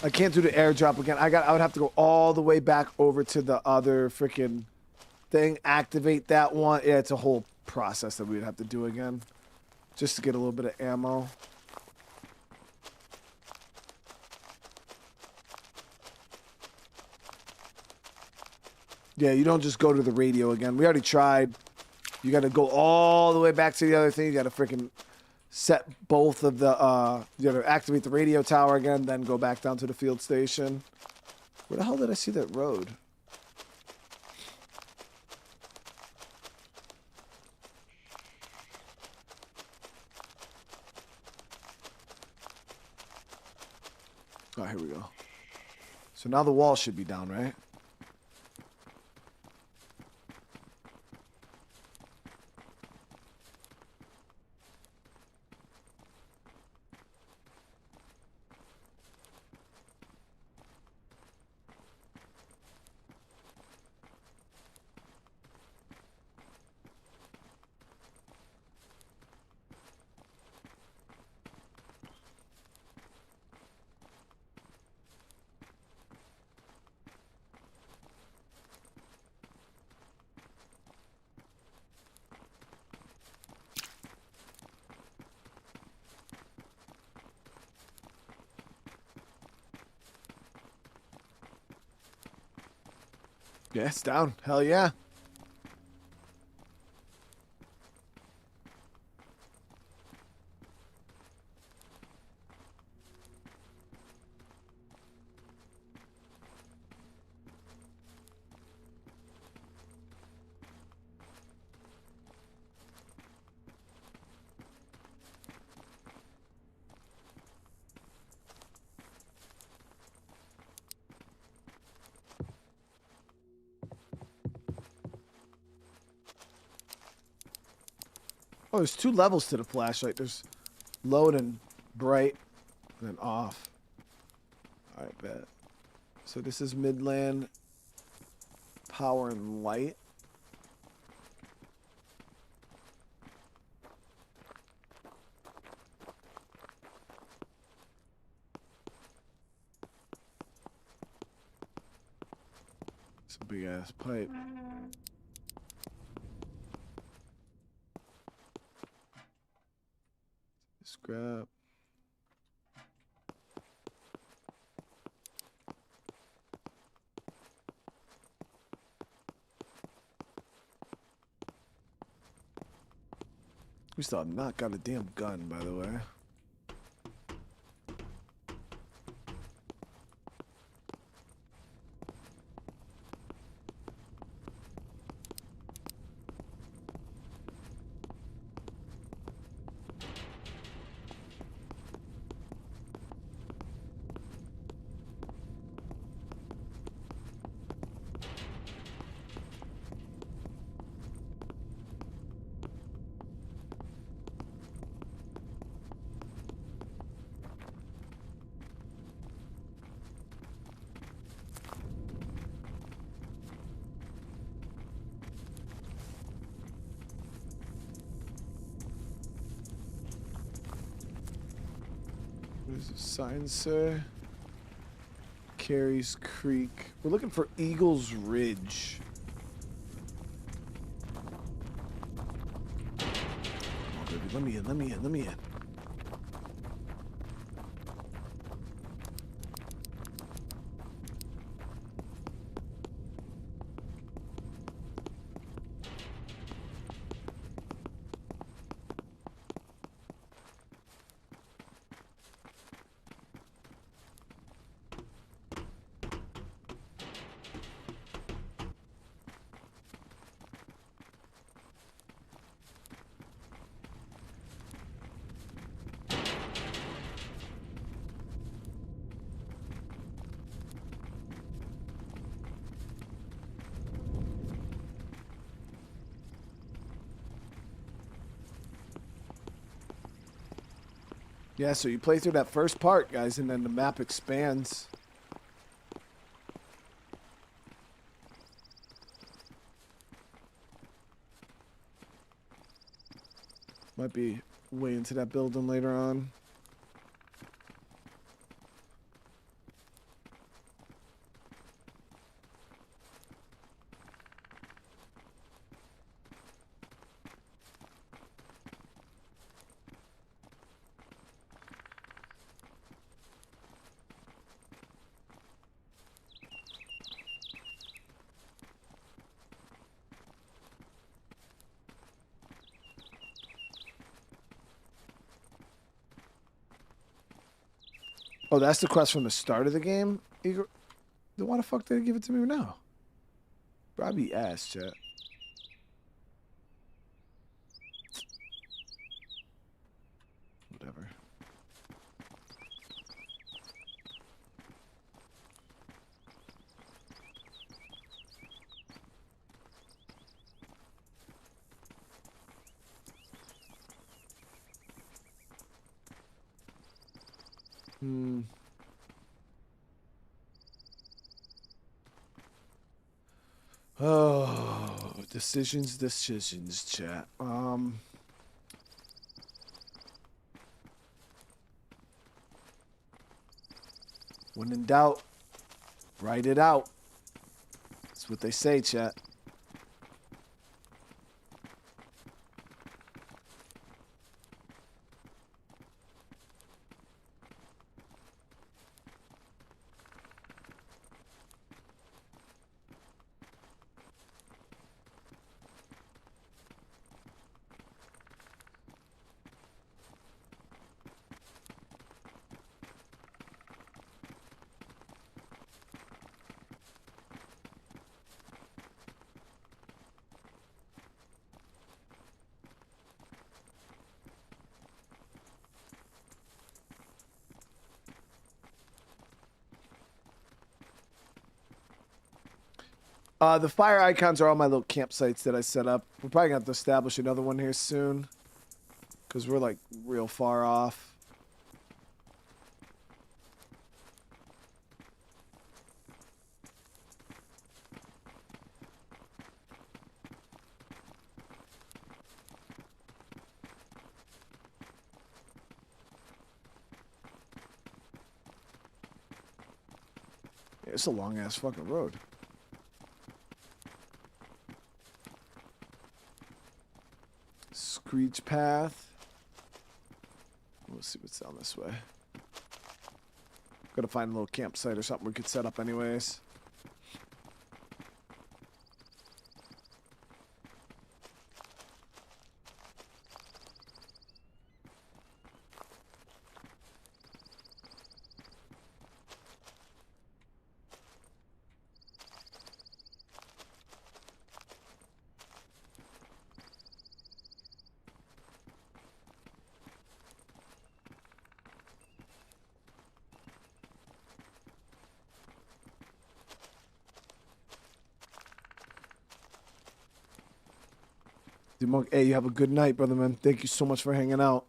Speaker 1: I can't do the airdrop again. I would have to go all the way back over to the other freaking thing, activate that one. Yeah, it's a whole process that we would have to do again just to get a little bit of ammo. Yeah, you don't just go to the radio again. We already tried. You got to go all the way back to the other thing. You got to freaking set both of the, you know, activate the radio tower again, then go back down to the field station. Where the hell did I see that road? Oh, here we go. So now the wall should be down, right? Yeah, it's down. Hell yeah. Oh, there's 2 levels to the flashlight. There's low and bright, and then off. All right, bet. So this is Midland, power and light. It's a big ass pipe. Scrap. We still have not got a damn gun, by the way. What does the sign say? Carries Creek. We're looking for Eagles Ridge. Come on, baby. Let me in. Let me in. Let me in. Yeah, so you play through that first part, guys, and then the map expands. Might be way into that building later on. Oh, that's the quest from the start of the game? Igor, then why the fuck did they give it to me now? Probably ass, chat. Whatever. Oh, decisions, chat. When in doubt, write it out. That's what they say, chat. The fire icons are all my little campsites that I set up. We're probably gonna have to establish another one here soon, because we're like real far off. Yeah, it's a long ass fucking road. Screech path. Let's see what's down this way. Gotta find a little campsite or something we could set up anyways. Dude, Monk, hey, you have a good night, brother, man. Thank you so much for hanging out.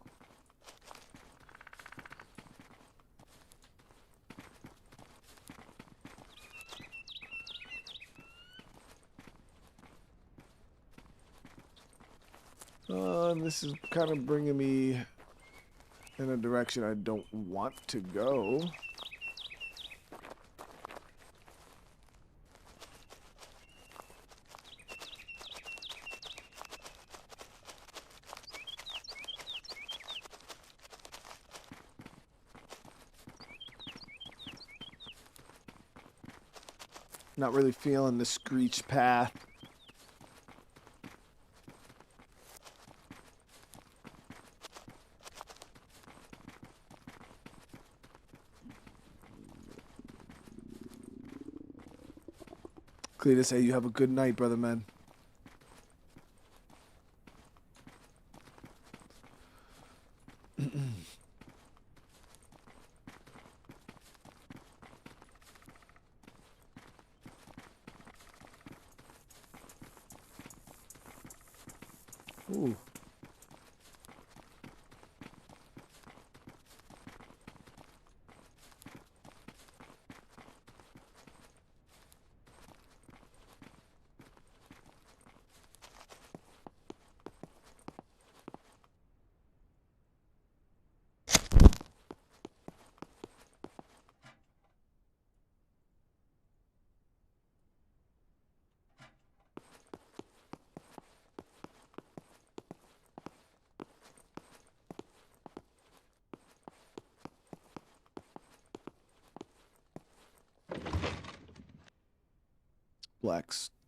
Speaker 1: This is kind of bringing me in a direction I don't want to go. Not really feeling the screech path. Cletus, hey, you have a good night, brother, man. Ooh.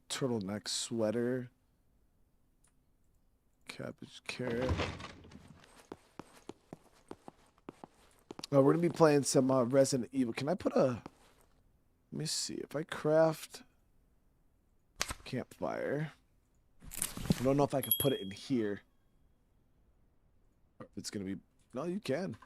Speaker 1: Turtleneck sweater. Cabbage carrot. Oh, we're gonna be playing some Resident Evil. Can I put a? Let me see if I craft campfire. I don't know if I can put it in here. Or if it's gonna be. No, you can.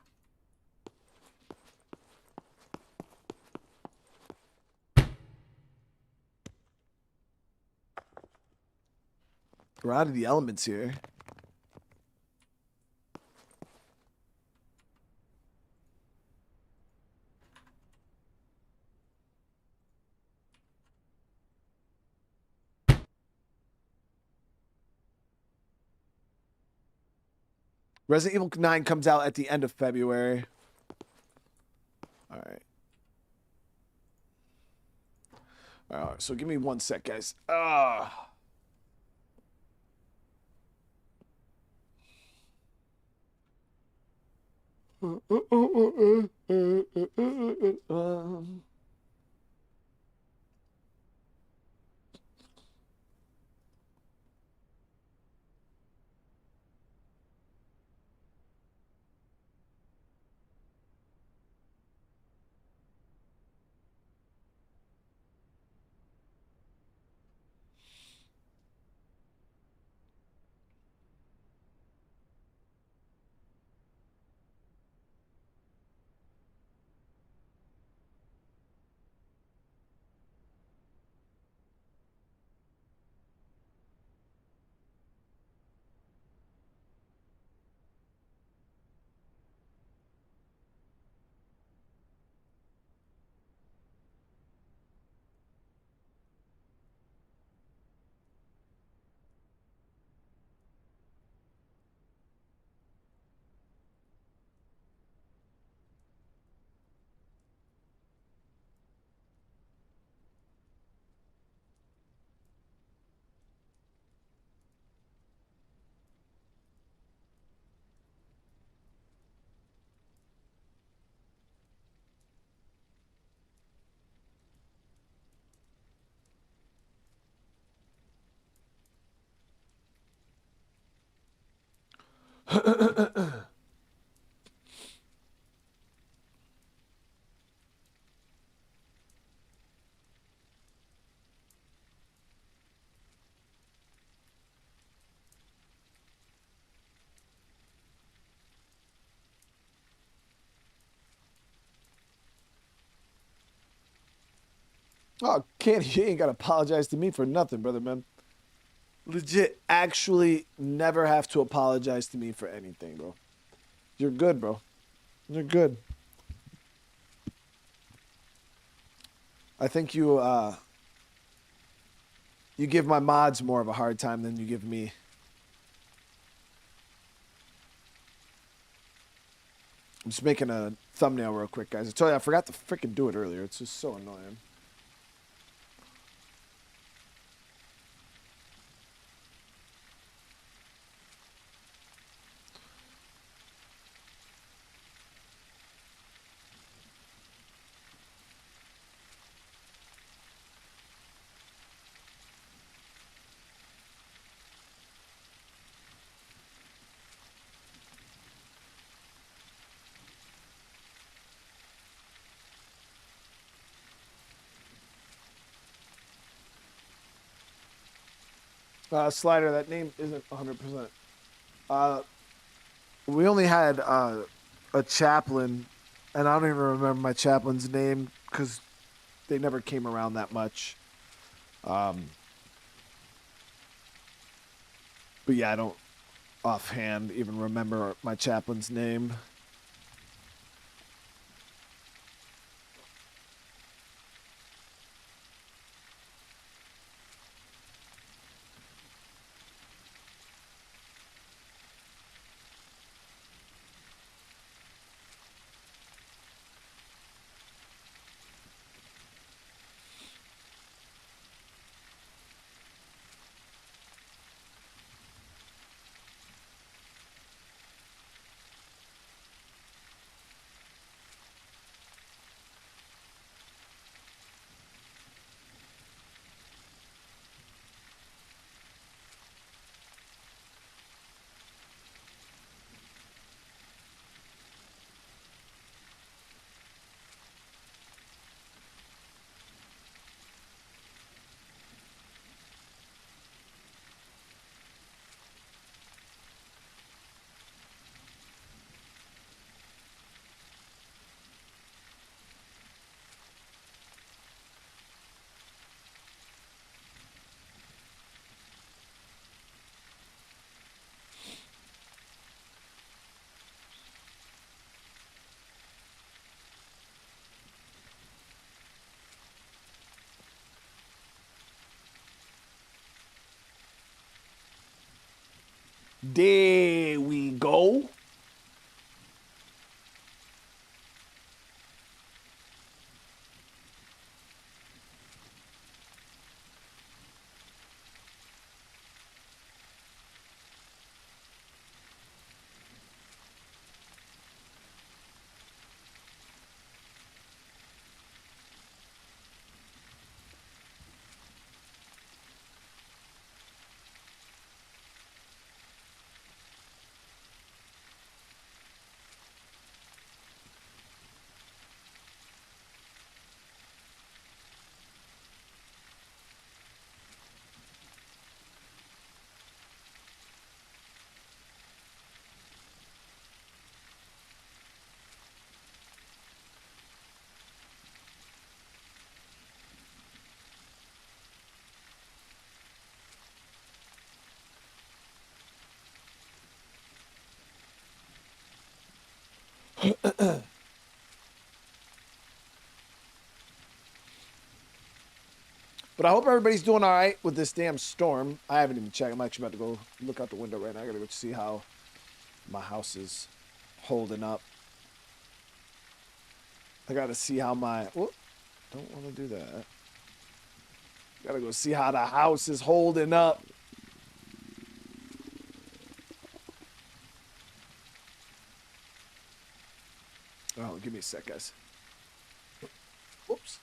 Speaker 1: We're out of the elements here. Resident Evil 9 comes out at the end of February. All right. All right, so give me 1 sec, guys. Oh, Kenny, you ain't gotta apologize to me for nothing, brother, man. Legit, actually, never have to apologize to me for anything, bro. You're good, bro. You're good. I think you give my mods more of a hard time than you give me. I'm just making a thumbnail real quick, guys. I told you I forgot to freaking do it earlier. It's just so annoying. Slider, that name isn't 100%. We only had a chaplain, and I don't even remember my chaplain's name because they never came around that much. But yeah, I don't offhand even remember my chaplain's name. There we go. But I hope everybody's doing all right with this damn storm. I haven't even checked. I'm actually about to go look out the window right now. I gotta go see how my house is holding up. I gotta see how my. Whoop, don't want to do that. Gotta go see how the house is holding up. Oh, give me a sec, guys. Whoops.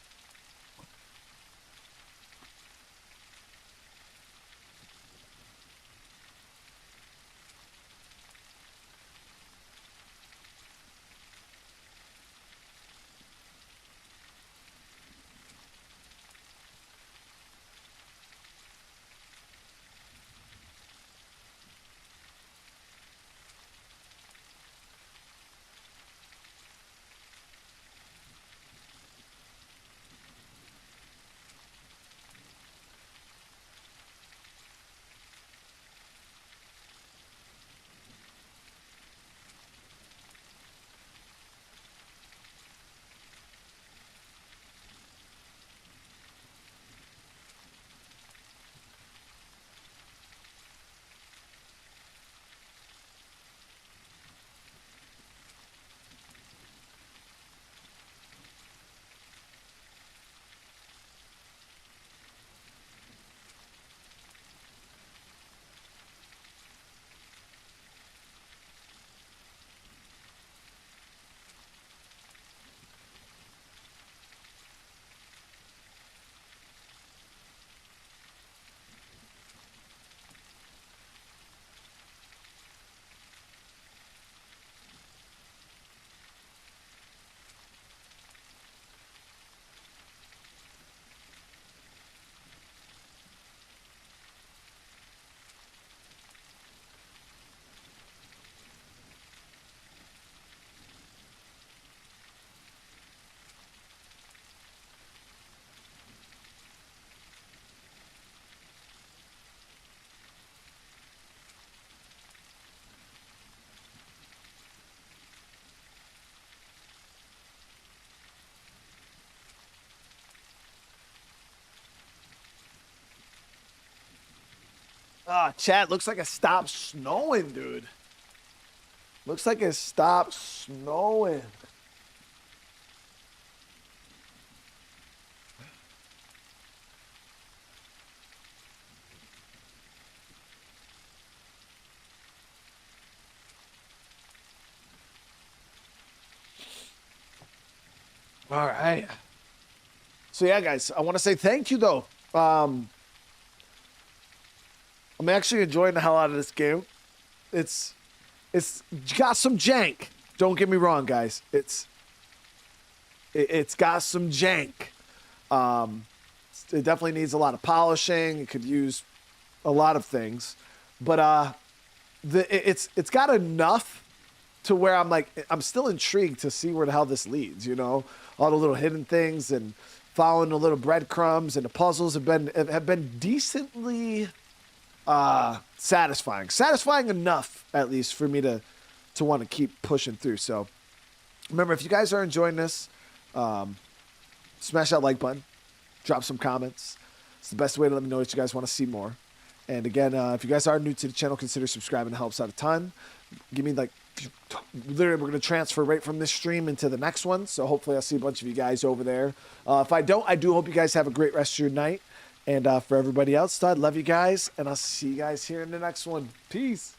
Speaker 1: Chat, looks like it stopped snowing, dude. Looks like it stopped snowing. All right. So yeah, guys, I want to say thank you though. I'm actually enjoying the hell out of this game. It's got some jank. Don't get me wrong, guys. It's got some jank. It definitely needs a lot of polishing. It could use a lot of things, but it's got enough to where I'm still intrigued to see where the hell this leads. You know, all the little hidden things and following the little breadcrumbs, and the puzzles have been decently satisfying enough, at least for me to want to keep pushing through. So remember, if you guys are enjoying this, smash that like button, drop some comments. It's the best way to let me know that you guys want to see more. And again, if you guys are new to the channel, consider subscribing. It helps out a ton. Give me literally, we're going to transfer right from this stream into the next one. So hopefully I'll see a bunch of you guys over there. If I don't, I do hope you guys have a great rest of your night. And for everybody else, I love you guys. And I'll see you guys here in the next one. Peace.